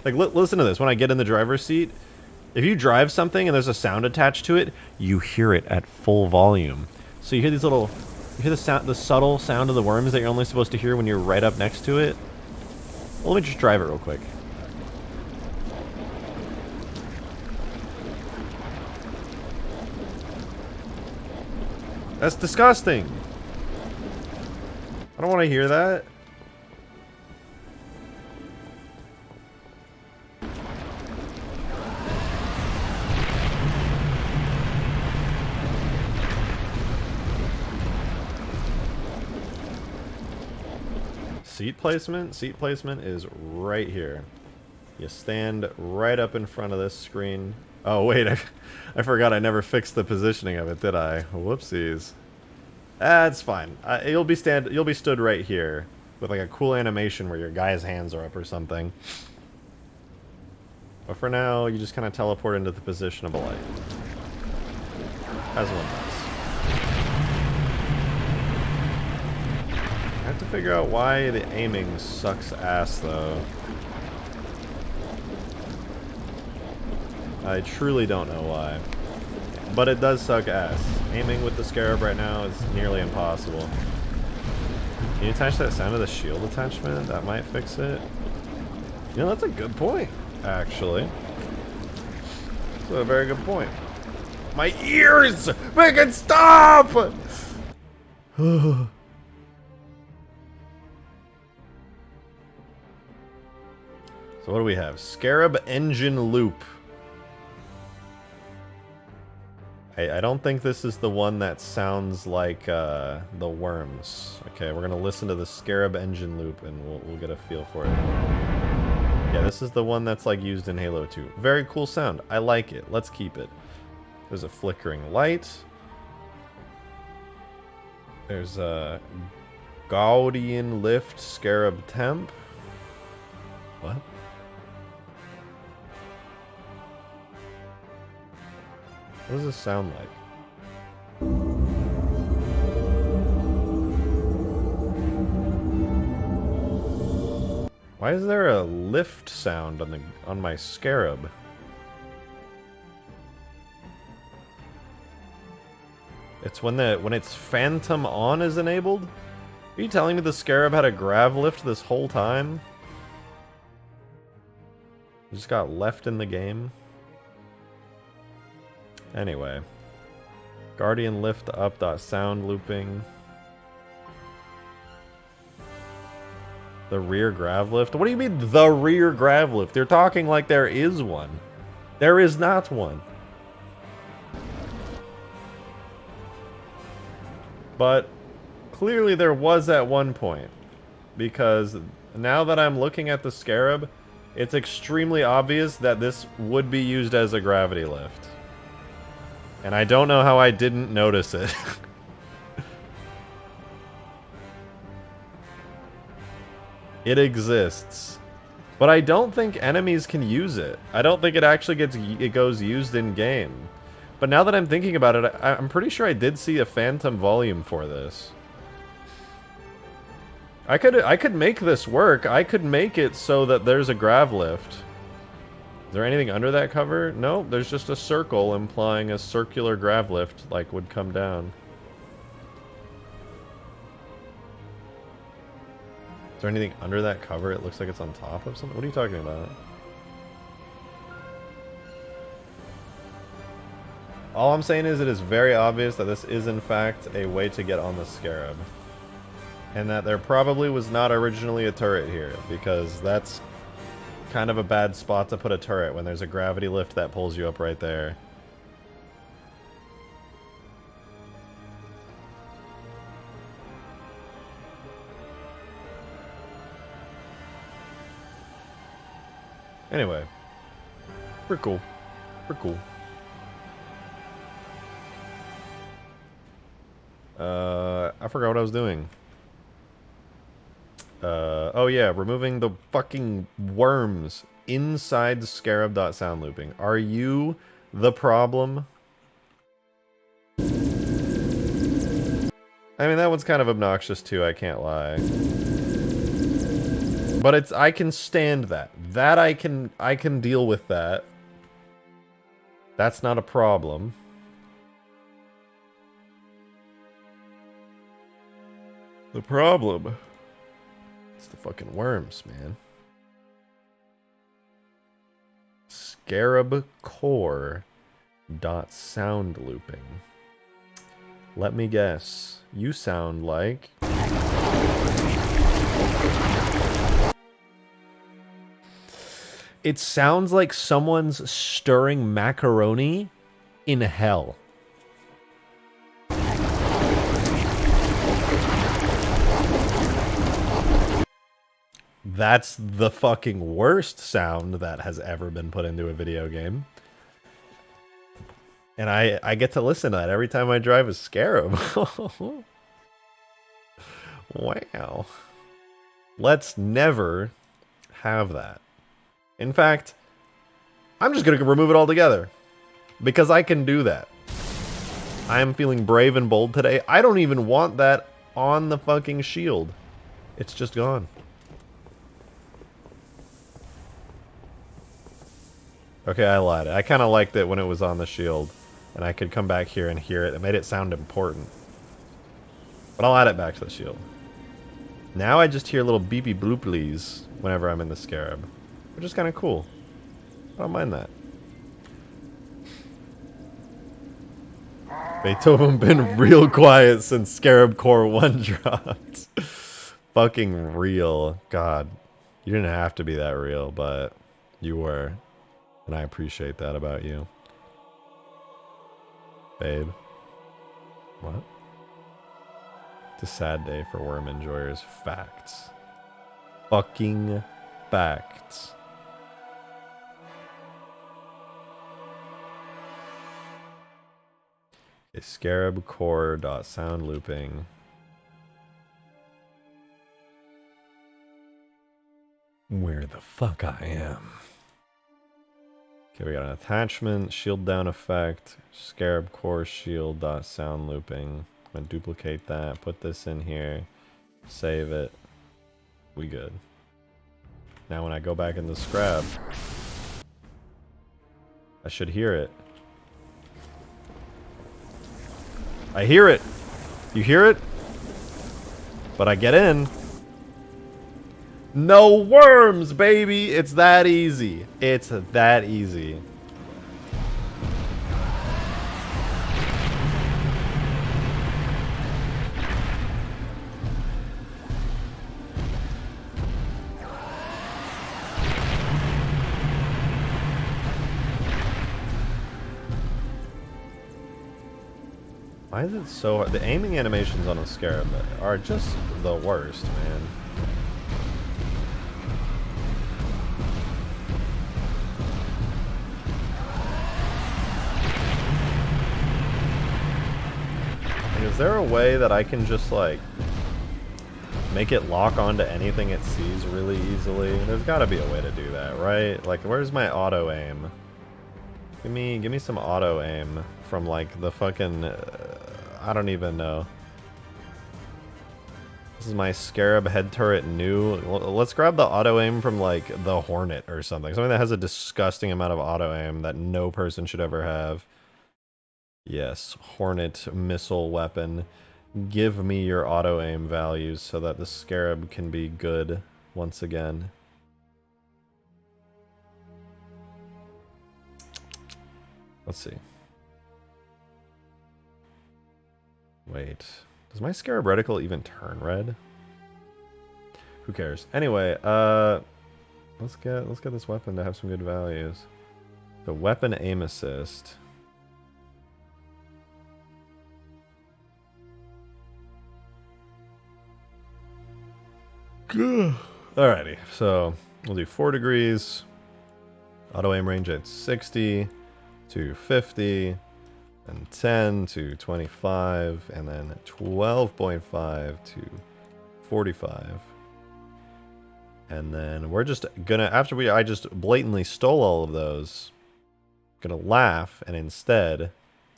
like listen to this. When I get in the driver's seat, if you drive something and there's a sound attached to it, you hear it at full volume. So you hear these little, you hear the sound, the subtle sound of the worms that you're only supposed to hear when you're right up next to it. Well, let me just drive it real quick. That's disgusting. I don't want to hear that. Seat placement? Seat placement is right here. You stand right up in front of this screen. Oh wait, I forgot I never fixed the positioning of it, did I? Whoopsies. That's fine. You'll be stood right here with like a cool animation where your guy's hands are up or something. But for now, you just kind of teleport into the position of a light, as one does. I have to figure out why the aiming sucks ass, though. I truly don't know why. But it does suck ass. Aiming with the Scarab right now is nearly impossible. Can you attach that sound to the shield attachment? That might fix it. You know, that's a good point, actually. That's a very good point. My ears! Make it stop! So what do we have? Scarab engine loop. I don't think this is the one that sounds like the worms. Okay, we're gonna listen to the Scarab engine loop and we'll get a feel for it. Yeah, this is the one that's like used in Halo 2. Very cool sound. I like it. Let's keep it. There's a flickering light. There's a Gaudian lift Scarab temp. What? What does this sound like? Why is there a lift sound on my Scarab? It's when it's Phantom on is enabled? Are you telling me the Scarab had a grav lift this whole time? It just got left in the game? Anyway. Guardian lift up dot sound looping. The rear grav lift? What do you mean the rear grav lift? They're talking like there is one. There is not one. But clearly there was at one point. Because now that I'm looking at the Scarab, it's extremely obvious that this would be used as a gravity lift. And I don't know how I didn't notice it. It exists. But I don't think enemies can use it. I don't think it actually goes used in game. But now that I'm thinking about it, I'm pretty sure I did see a phantom volume for this. I could make this work. I could make it so that there's a grav lift. Is there anything under that cover? No, there's just a circle implying a circular grav lift like would come down. Is there anything under that cover? It looks like it's on top of something. What are you talking about? All I'm saying is it is very obvious that this is in fact a way to get on the Scarab. And that there probably was not originally a turret here, because that's kind of a bad spot to put a turret when there's a gravity lift that pulls you up right there. Anyway, we're cool. We're cool. I forgot what I was doing. Oh yeah, removing the fucking worms inside the scarab.sound looping. Are you the problem? I mean, that one's kind of obnoxious too, I can't lie. But I can stand that. That I can deal with that. That's not a problem. The problem, it's the fucking worms, man. Scarab core dot sound looping. Let me guess. You sound like... It sounds like someone's stirring macaroni in hell. That's the fucking worst sound that has ever been put into a video game. And I get to listen to that every time I drive a Scarab. Wow. Let's never have that. In fact, I'm just going to remove it altogether. Because I can do that. I am feeling brave and bold today. I don't even want that on the fucking shield. It's just gone. Okay, I lied. I kind of liked it when it was on the shield. And I could come back here and hear it. It made it sound important. But I'll add it back to the shield. Now I just hear little beepy blooplies whenever I'm in the Scarab. Which is kind of cool. I don't mind that. Beethoven been real quiet since Scarab Core 1 dropped. Fucking real. God. You didn't have to be that real, but you were. And I appreciate that about you. Babe. What? It's a sad day for worm enjoyers. Facts. Fucking facts. A Scarab core dot sound looping. Where the fuck I am. Okay, we got an attachment, shield down effect, Scarab core shield dot sound looping. I'm gonna duplicate that, put this in here, save it. We good. Now when I go back in the Scrab, I should hear it. I hear it. You hear it? But I get in. No worms, baby! It's that easy. It's that easy. Why is it so hard? The aiming animations on a Scarab are just the worst, man. Is there a way that I can just, like, make it lock onto anything it sees really easily? There's got to be a way to do that, right? Like, where's my auto aim? Give me some auto aim from like the fucking I don't even know. This is my Scarab head turret new. Let's grab the auto aim from like the Hornet or something. Something that has a disgusting amount of auto aim that no person should ever have. Yes, Hornet missile weapon. Give me your auto aim values so that the Scarab can be good once again. Let's see. Wait. Does my Scarab reticle even turn red? Who cares? Anyway, let's get this weapon to have some good values. The weapon aim assist. Alrighty, so we'll do 4 degrees. Auto aim range at 60 to 50, and 10 to 25, and then 12.5 to 45. And then we're just gonna, after I just blatantly stole all of those, gonna laugh and instead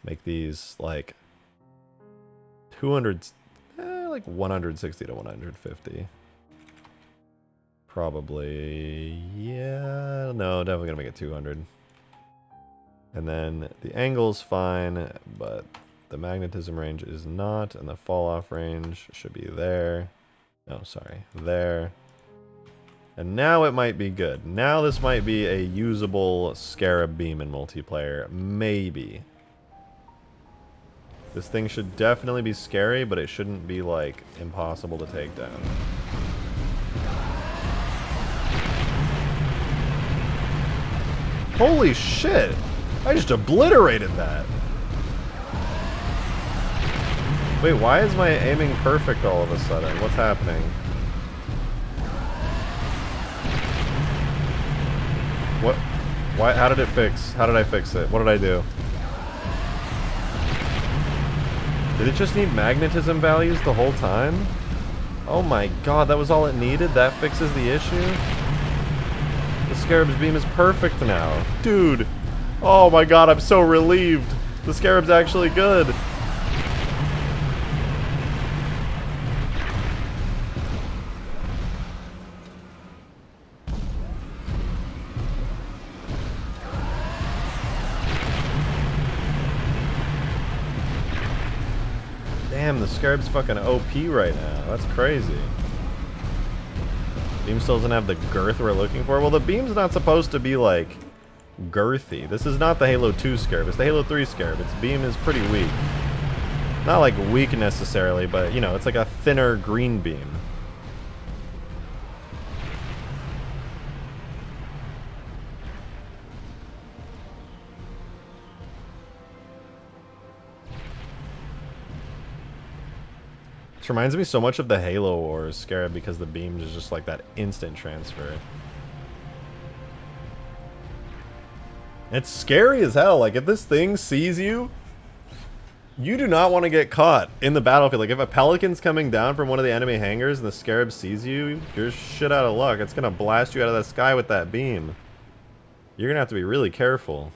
make these like 200, like 160 to 150. Probably, yeah, no, definitely gonna make it 200. And then the angle's fine, but the magnetism range is not, and the fall off range should be there. Oh, sorry, there. And now it might be good. Now this might be a usable Scarab beam in multiplayer, maybe. This thing should definitely be scary, but it shouldn't be like impossible to take down. Holy shit! I just obliterated that! Wait, why is my aiming perfect all of a sudden? What's happening? What? Why? How did it fix? How did I fix it? What did I do? Did it just need magnetism values the whole time? Oh my god, that was all it needed? That fixes the issue? The Scarab's beam is perfect now. Dude! Oh my god, I'm so relieved! The Scarab's actually good! Damn, the Scarab's fucking OP right now. That's crazy. Beam still doesn't have the girth we're looking for. Well, the beam's not supposed to be, like, girthy. This is not the Halo 2 Scarab. It's the Halo 3 Scarab. Its beam is pretty weak. Not, like, weak necessarily, but, you know, it's like a thinner green beam. This reminds me so much of the Halo Wars Scarab because the beam is just like that instant transfer. It's scary as hell. Like, if this thing sees you, you do not want to get caught in the battlefield. Like, if a Pelican's coming down from one of the enemy hangars and the Scarab sees you, you're shit out of luck. It's going to blast you out of the sky with that beam. You're going to have to be really careful.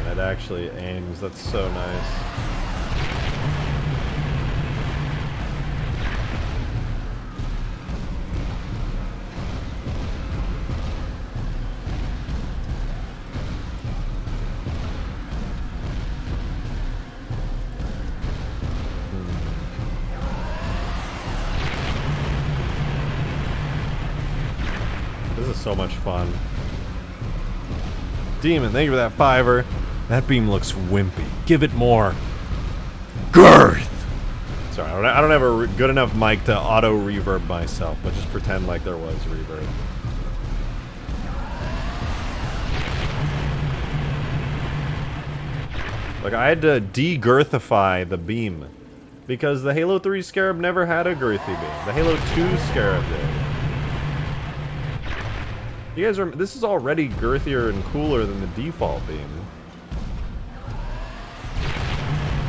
It actually aims. That's so nice. This is so much fun. Demon, thank you for that $5. That beam looks wimpy. Give it more girth. Sorry, I don't have a good enough mic to auto reverb myself, but just pretend like there was reverb. Like, I had to de-girthify the beam because the Halo 3 Scarab never had a girthy beam. The Halo 2 Scarab did. You guys are. This is already girthier and cooler than the default beam.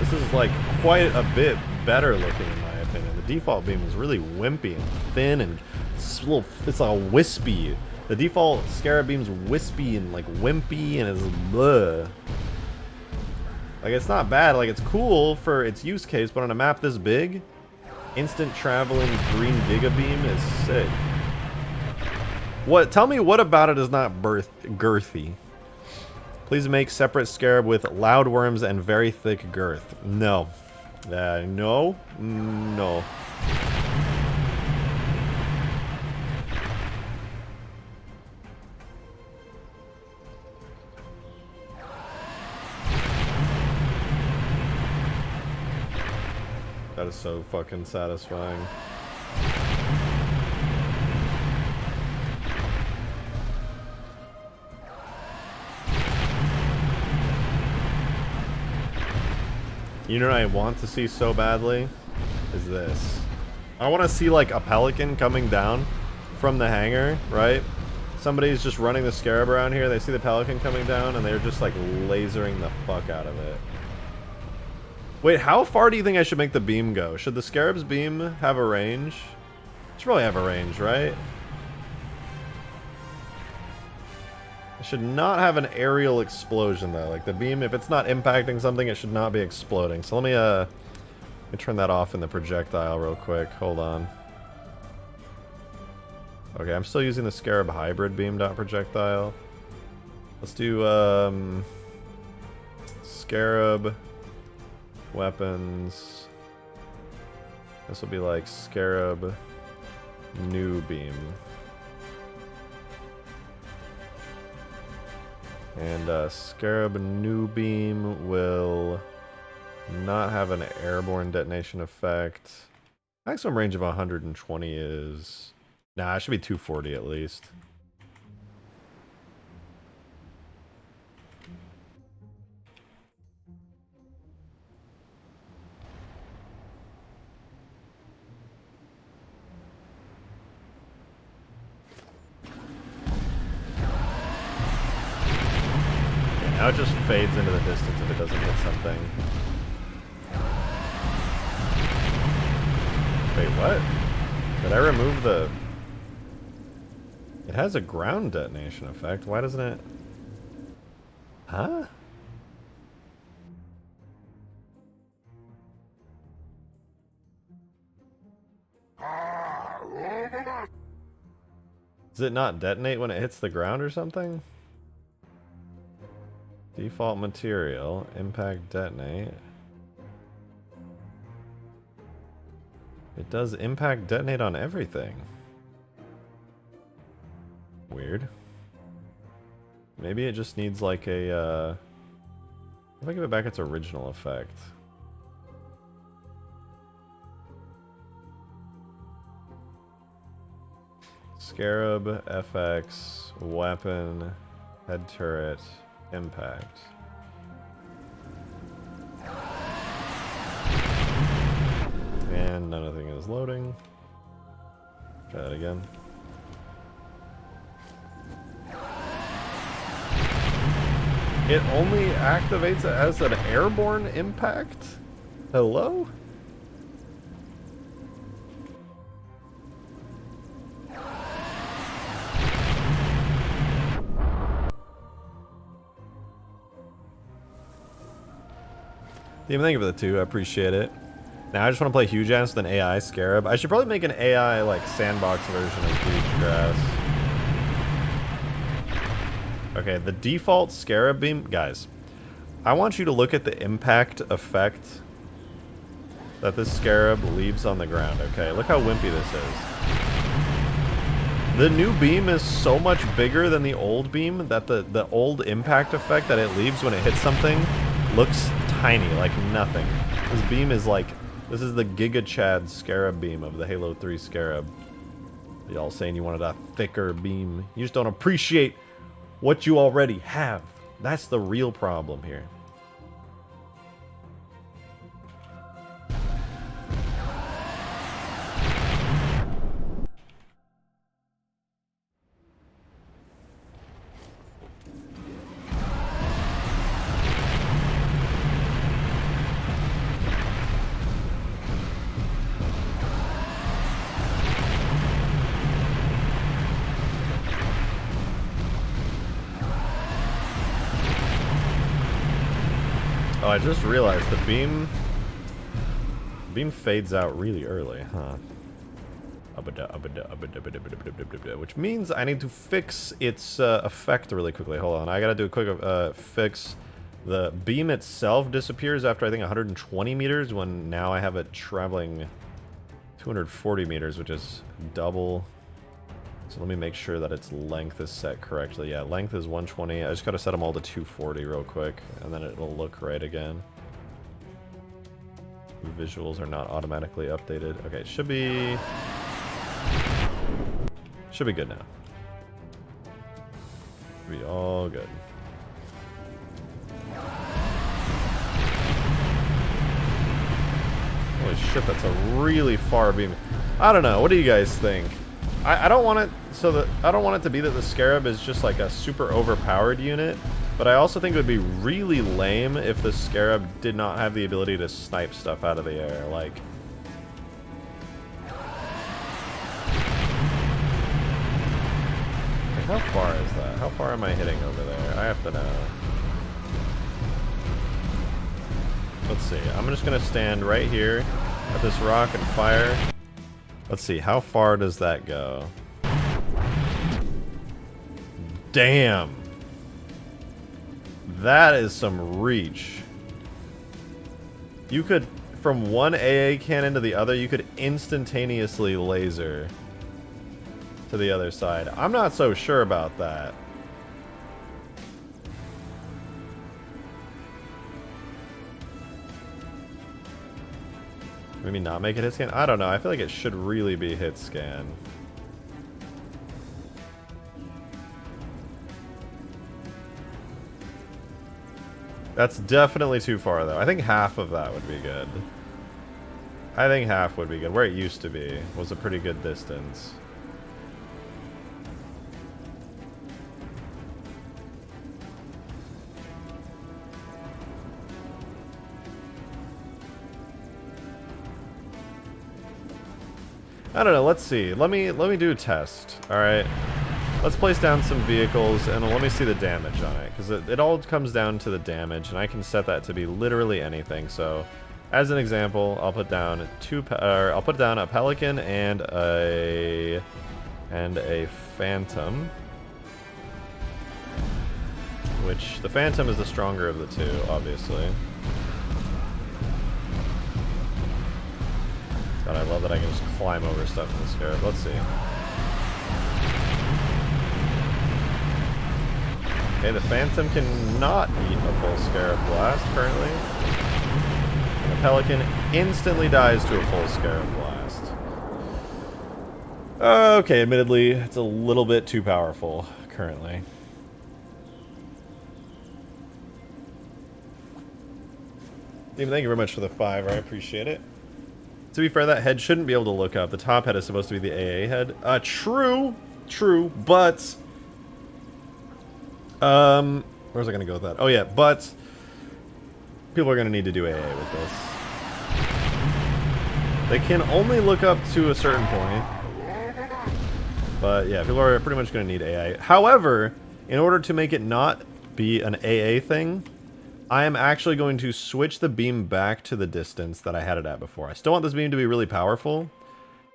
This is like quite a bit better looking in my opinion. The default beam is really wimpy and thin and it's all wispy. The default Scarab beam's wispy and like wimpy and is bleh. Like it's not bad, like it's cool for its use case, but on a map this big, instant traveling green giga beam is sick. What? Tell me what about it is not girthy? Please make separate Scarab with loud worms and very thick girth. No. No. No. That is so fucking satisfying. You know what I want to see so badly? Is this. I want to see like a pelican coming down from the hangar, right? Somebody's just running the Scarab around here, they see the pelican coming down, and they're just like lasering the fuck out of it. Wait, how far do you think I should make the beam go? Should the Scarab's beam have a range? It should probably have a range, right? It should not have an aerial explosion though. Like the beam, if it's not impacting something, it should not be exploding. So let me turn that off in the projectile real quick. Hold on. Okay, I'm still using the Scarab hybrid beam dot projectile. Let's do Scarab weapons. This will be like Scarab new beam. And Scarab new beam will not have an airborne detonation effect. Maximum range of 120 is... Nah, it should be 240 at least. Now it just fades into the distance if it doesn't hit something. Wait, what? Did I remove the... It has a ground detonation effect. Why doesn't it... Huh? Does it not detonate when it hits the ground or something? Default material, impact detonate. It does impact detonate on everything. Weird. Maybe it just needs like a, if I give it back its original effect. Scarab, FX, weapon, head turret, impact. And nothing is loading. Try that again. It only activates it as an airborne impact? Hello? Thank you for the 2, I appreciate it. Now I just want to play Huge Ass with an AI Scarab. I should probably make an AI like sandbox version of Huge Grass. Okay, the default Scarab beam, guys. I want you to look at the impact effect that this Scarab leaves on the ground. Okay, look how wimpy this is. The new beam is so much bigger than the old beam that the old impact effect that it leaves when it hits something looks tiny, like nothing. This beam is like, this is the Giga Chad Scarab beam of the Halo 3 Scarab. Y'all saying you wanted a thicker beam. You just don't appreciate what you already have. That's the real problem here. Oh, I just realized the beam fades out really early, huh? Which means I need to fix its effect really quickly. Hold on, I gotta do a quick fix. The beam itself disappears after I think 120 meters, when now I have it traveling 240 meters, which is double. So let me make sure that its length is set correctly. Yeah, length is 120. I just gotta set them all to 240 real quick, and then it'll look right again. Visuals are not automatically updated. Okay, it should be good now. Should be all good. Holy shit, that's a really far beam. I don't know. What do you guys think? I don't want it I don't want it to be that the Scarab is just like a super overpowered unit, but I also think it would be really lame if the Scarab did not have the ability to snipe stuff out of the air. Like, how far is that? How far am I hitting over there? I have to know. Let's see. I'm just gonna stand right here at this rock and fire. Let's see. How far does that go? Damn. That is some reach. You could, from one AA cannon to the other, you could instantaneously laser to the other side. I'm not so sure about that. Maybe not make it hit scan? I don't know. I feel like it should really be hit scan. That's definitely too far, though. I think half of that would be good. I think half would be good. Where it used to be was a pretty good distance. I don't know, let's see. Let me do a test. Alright. Let's place down some vehicles and let me see the damage on it. Because it all comes down to the damage, and I can set that to be literally anything. So, as an example, I'll put down a Pelican and a Phantom. Which the Phantom is the stronger of the two, obviously. God, I love that I can just climb over stuff in the Scarab. Let's see. Okay, the Phantom cannot eat a full Scarab Blast currently. And the Pelican instantly dies to a full Scarab Blast. Okay, admittedly, it's a little bit too powerful currently. Steven, thank you very much for the 5. I appreciate it. To be fair, that head shouldn't be able to look up. The top head is supposed to be the AA head. True, but... where's I gonna go with that? Oh yeah, but... people are gonna need to do AA with this. They can only look up to a certain point. But yeah, people are pretty much gonna need AA. However, in order to make it not be an AA thing, I am actually going to switch the beam back to the distance that I had it at before. I still want this beam to be really powerful.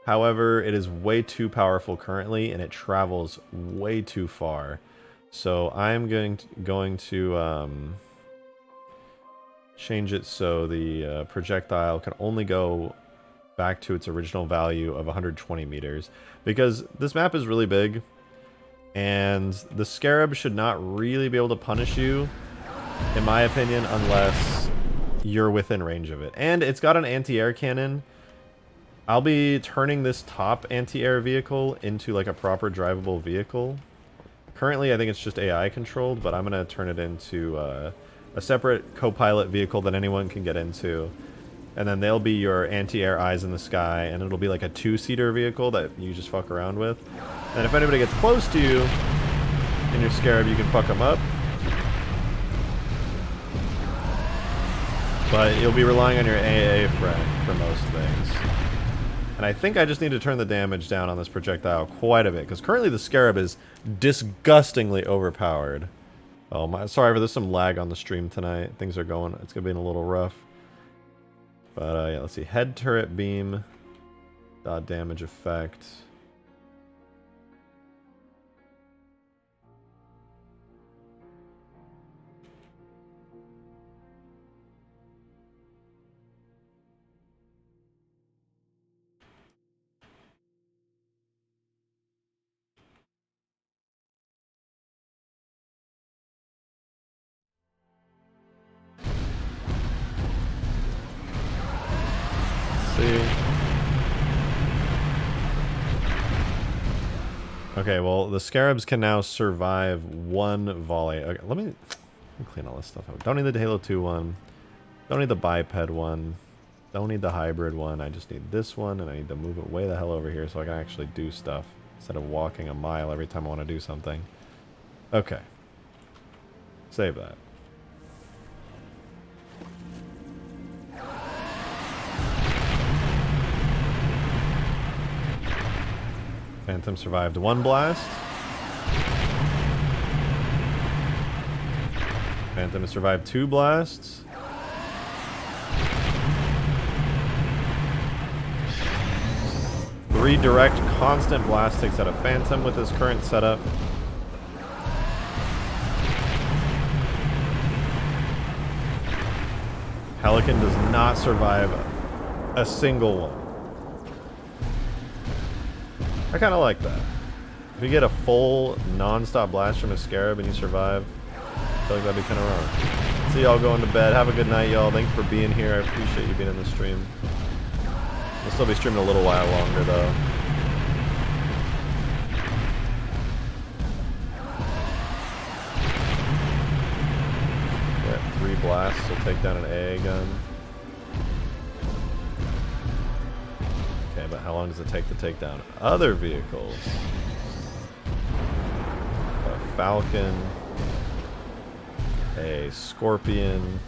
However, it is way too powerful currently, and it travels way too far. So I'm going to change it so the projectile can only go back to its original value of 120 meters. Because this map is really big, and the Scarab should not really be able to punish you, in my opinion, unless you're within range of it. And it's got an anti-air cannon. I'll be turning this top anti-air vehicle into like a proper drivable vehicle. Currently, I think it's just AI controlled, but I'm going to turn it into a separate co-pilot vehicle that anyone can get into. And then they'll be your anti-air eyes in the sky, and it'll be like a 2-seater vehicle that you just fuck around with. And if anybody gets close to you in your Scarab, you can fuck them up. But you'll be relying on your AA friend for most things. And I think I just need to turn the damage down on this projectile quite a bit, because currently the Scarab is disgustingly overpowered. Oh my, sorry, there's some lag on the stream tonight. Things are going, it's gonna be a little rough. But yeah, let's see. Head turret beam. Dot damage effect. Okay, well, the Scarabs can now survive one volley. Okay, let me clean all this stuff up. Don't need the Halo 2 one. Don't need the biped one. Don't need the hybrid one. I just need this one, and I need to move it way the hell over here so I can actually do stuff instead of walking a mile every time I want to do something. Okay. Save that. Phantom survived one blast. Phantom has survived two blasts. Three direct constant blast takes out a Phantom with his current setup. Pelican does not survive a single one. I kind of like that. If you get a full non-stop blast from a Scarab and you survive, I feel like that'd be kind of wrong. See y'all going to bed. Have a good night, y'all. Thanks for being here. I appreciate you being in the stream. We'll still be streaming a little while longer, though. Yeah, 3 blasts will take down an AA gun. Okay, but how long does it take to take down other vehicles? A Falcon, a Scorpion.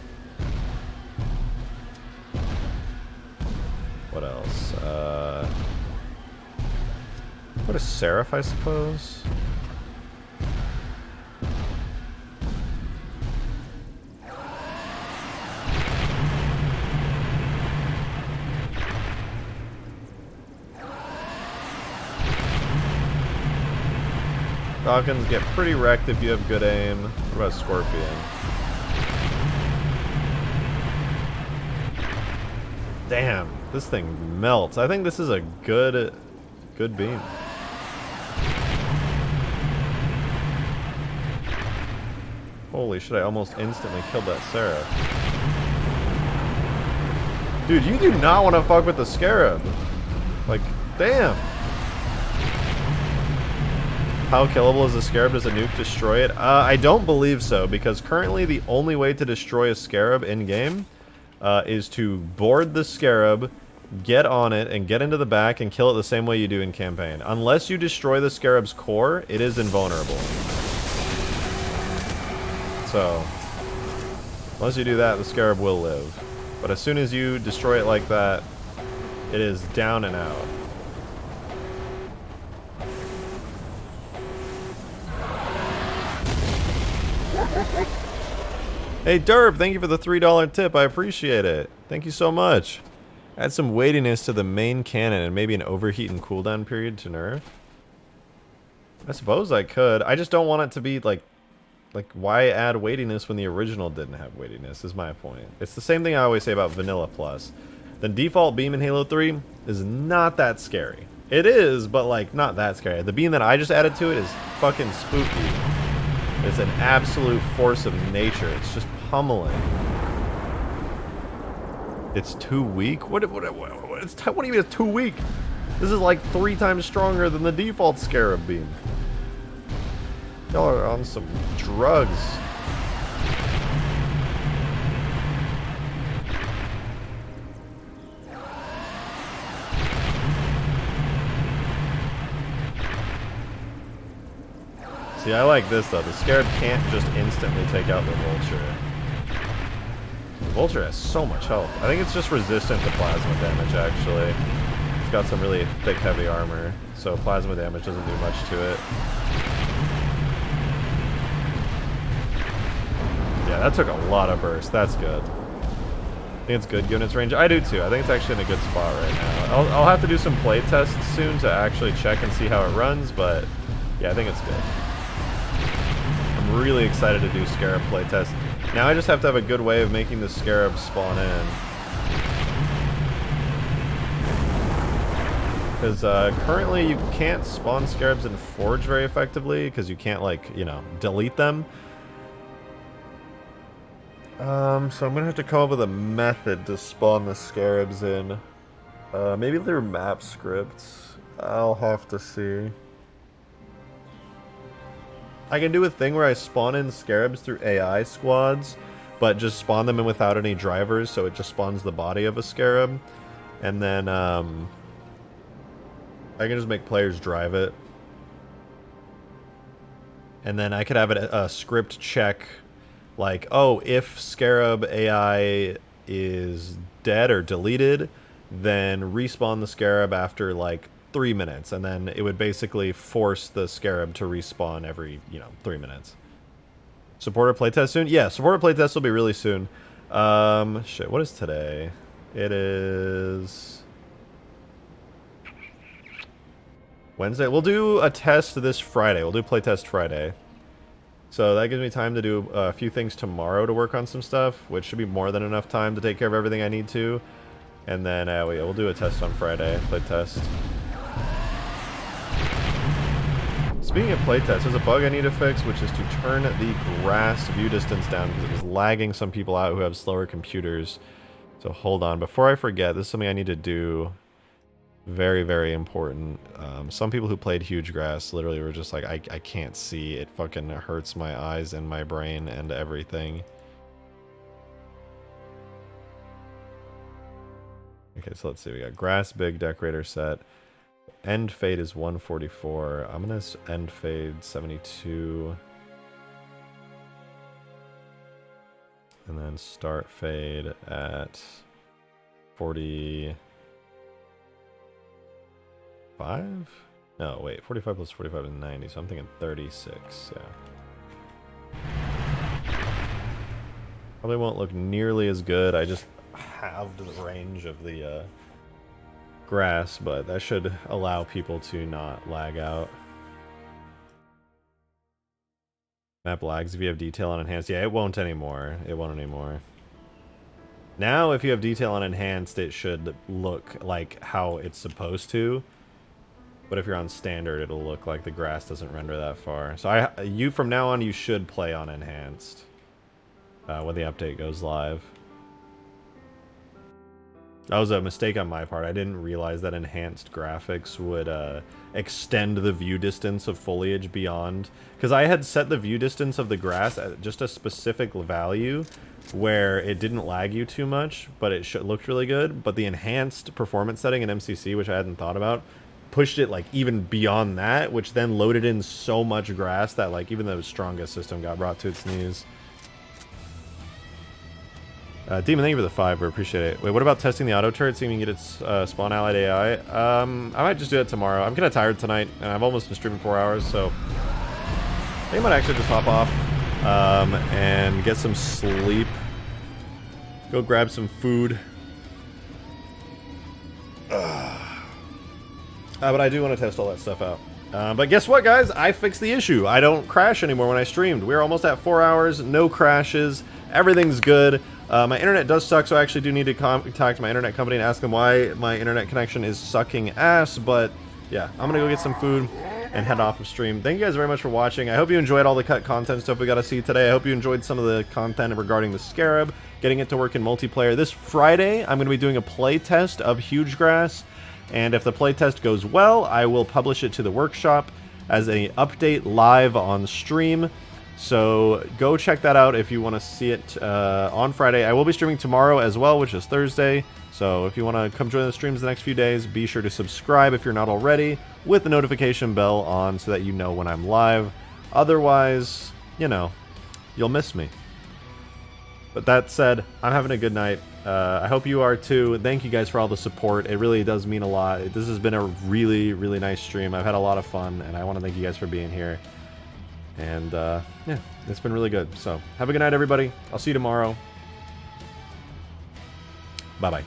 What else? What a Seraph, I suppose. Falcons get pretty wrecked if you have good aim. What about Scorpion? Damn, this thing melts. I think this is a good beam. Holy shit, I almost instantly killed that Seraph. Dude, you do not want to fuck with the Scarab. Like, damn. How killable is the Scarab? Does a nuke destroy it? I don't believe so, because currently the only way to destroy a Scarab in-game is to board the Scarab, get on it, and get into the back and kill it the same way you do in campaign. Unless you destroy the Scarab's core, it is invulnerable. So, unless you do that, the Scarab will live. But as soon as you destroy it like that, it is down and out. Hey Derb, thank you for the $3 tip. I appreciate it. Thank you so much. Add some weightiness to the main cannon and maybe an overheat and cooldown period to nerf. I suppose I could. I just don't want it to be like why add weightiness when the original didn't have weightiness is my point. It's the same thing I always say about Vanilla Plus. The default beam in Halo 3 is not that scary. It is, but like not that scary. The beam that I just added to it is fucking spooky. It's an absolute force of nature. It's just pummeling. It's too weak? What do you mean it's too weak? This is like 3 times stronger than the default Scarab beam. Y'all are on some drugs. See, I like this though. The Scarab can't just instantly take out the Vulture. The Vulture has so much health. I think it's just resistant to plasma damage, actually. It's got some really thick, heavy armor, so plasma damage doesn't do much to it. Yeah, that took a lot of burst. That's good. I think it's good given its range. I do too. I think it's actually in a good spot right now. I'll have to do some play tests soon to actually check and see how it runs, but yeah, I think it's good. I'm really excited to do Scarab play tests. Now I just have to have a good way of making the Scarab spawn in. Because currently you can't spawn Scarabs in Forge very effectively because you can't, like, you know, delete them. So I'm going to have to come up with a method to spawn the Scarabs in. Maybe they're map scripts. I'll have to see. I can do a thing where I spawn in Scarabs through AI squads, but just spawn them in without any drivers, so it just spawns the body of a Scarab. And then, I can just make players drive it. And then I could have a script check, like, oh, if Scarab AI is dead or deleted, then respawn the Scarab after, like, 3 minutes. And then it would basically force the Scarab to respawn every, 3 minutes. Supporter playtest soon? Yeah, supporter playtest will be really soon. Shit, what is today? It is Wednesday. We'll do a test this Friday. We'll do playtest Friday. So that gives me time to do a few things tomorrow to work on some stuff, which should be more than enough time to take care of everything I need to. And then we'll do a test on Friday, playtest. Speaking of playtest, there's a bug I need to fix, which is to turn the grass view distance down because it was lagging some people out who have slower computers. So hold on, before I forget, this is something I need to do. Very, very important. Some people who played Huge Grass literally were just like, I can't see. It fucking hurts my eyes and my brain and everything. Okay, so let's see. We got Grass Big Decorator set. End fade is 144. I'm gonna end fade 72. And then start fade at 40. 5? No, wait. 45 plus 45 is 90, so I'm thinking 36, yeah. Probably won't look nearly as good. I just halved the range of the grass, but that should allow people to not lag out. Map lags if you have detail on enhanced. Yeah, it won't anymore. It won't anymore. Now, if you have detail on enhanced, it should look like how it's supposed to. But if you're on standard, it'll look like the grass doesn't render that far. So from now on, you should play on enhanced when the update goes live. That was a mistake on my part. I didn't realize that enhanced graphics would extend the view distance of foliage beyond. Because I had set the view distance of the grass at just a specific value where it didn't lag you too much, but it looked really good. But the enhanced performance setting in MCC, which I hadn't thought about, pushed it like even beyond that, which then loaded in so much grass that like even the strongest system got brought to its knees. Demon, thank you for the 5, we appreciate it. Wait, what about testing the auto turret, seeing we can get its spawn allied AI? I might just do it tomorrow. I'm kind of tired tonight, and I've almost been streaming 4 hours, so I think I might actually just hop off and get some sleep. Go grab some food. But I do want to test all that stuff out. But guess what, guys? I fixed the issue. I don't crash anymore when I streamed. We're almost at 4 hours, no crashes, everything's good. My internet does suck, so I actually do need to contact my internet company and ask them why my internet connection is sucking ass. But yeah, I'm gonna go get some food and head off of stream. Thank you guys very much for watching. I hope you enjoyed all the cut content stuff we got to see today. I hope you enjoyed some of the content regarding the Scarab, getting it to work in multiplayer. This Friday, I'm going to be doing a play test of Huge Grass. And if the playtest goes well, I will publish it to the workshop as an update live on stream. So go check that out if you want to see it on Friday. I will be streaming tomorrow as well, which is Thursday. So if you want to come join the streams the next few days, be sure to subscribe if you're not already, with the notification bell on so that you know when I'm live. Otherwise, you know, you'll miss me. But that said, I'm having a good night. I hope you are too. Thank you guys for all the support. It really does mean a lot. This has been a really, really nice stream. I've had a lot of fun, and I want to thank you guys for being here. And, yeah, it's been really good. So, have a good night, everybody. I'll see you tomorrow. Bye-bye.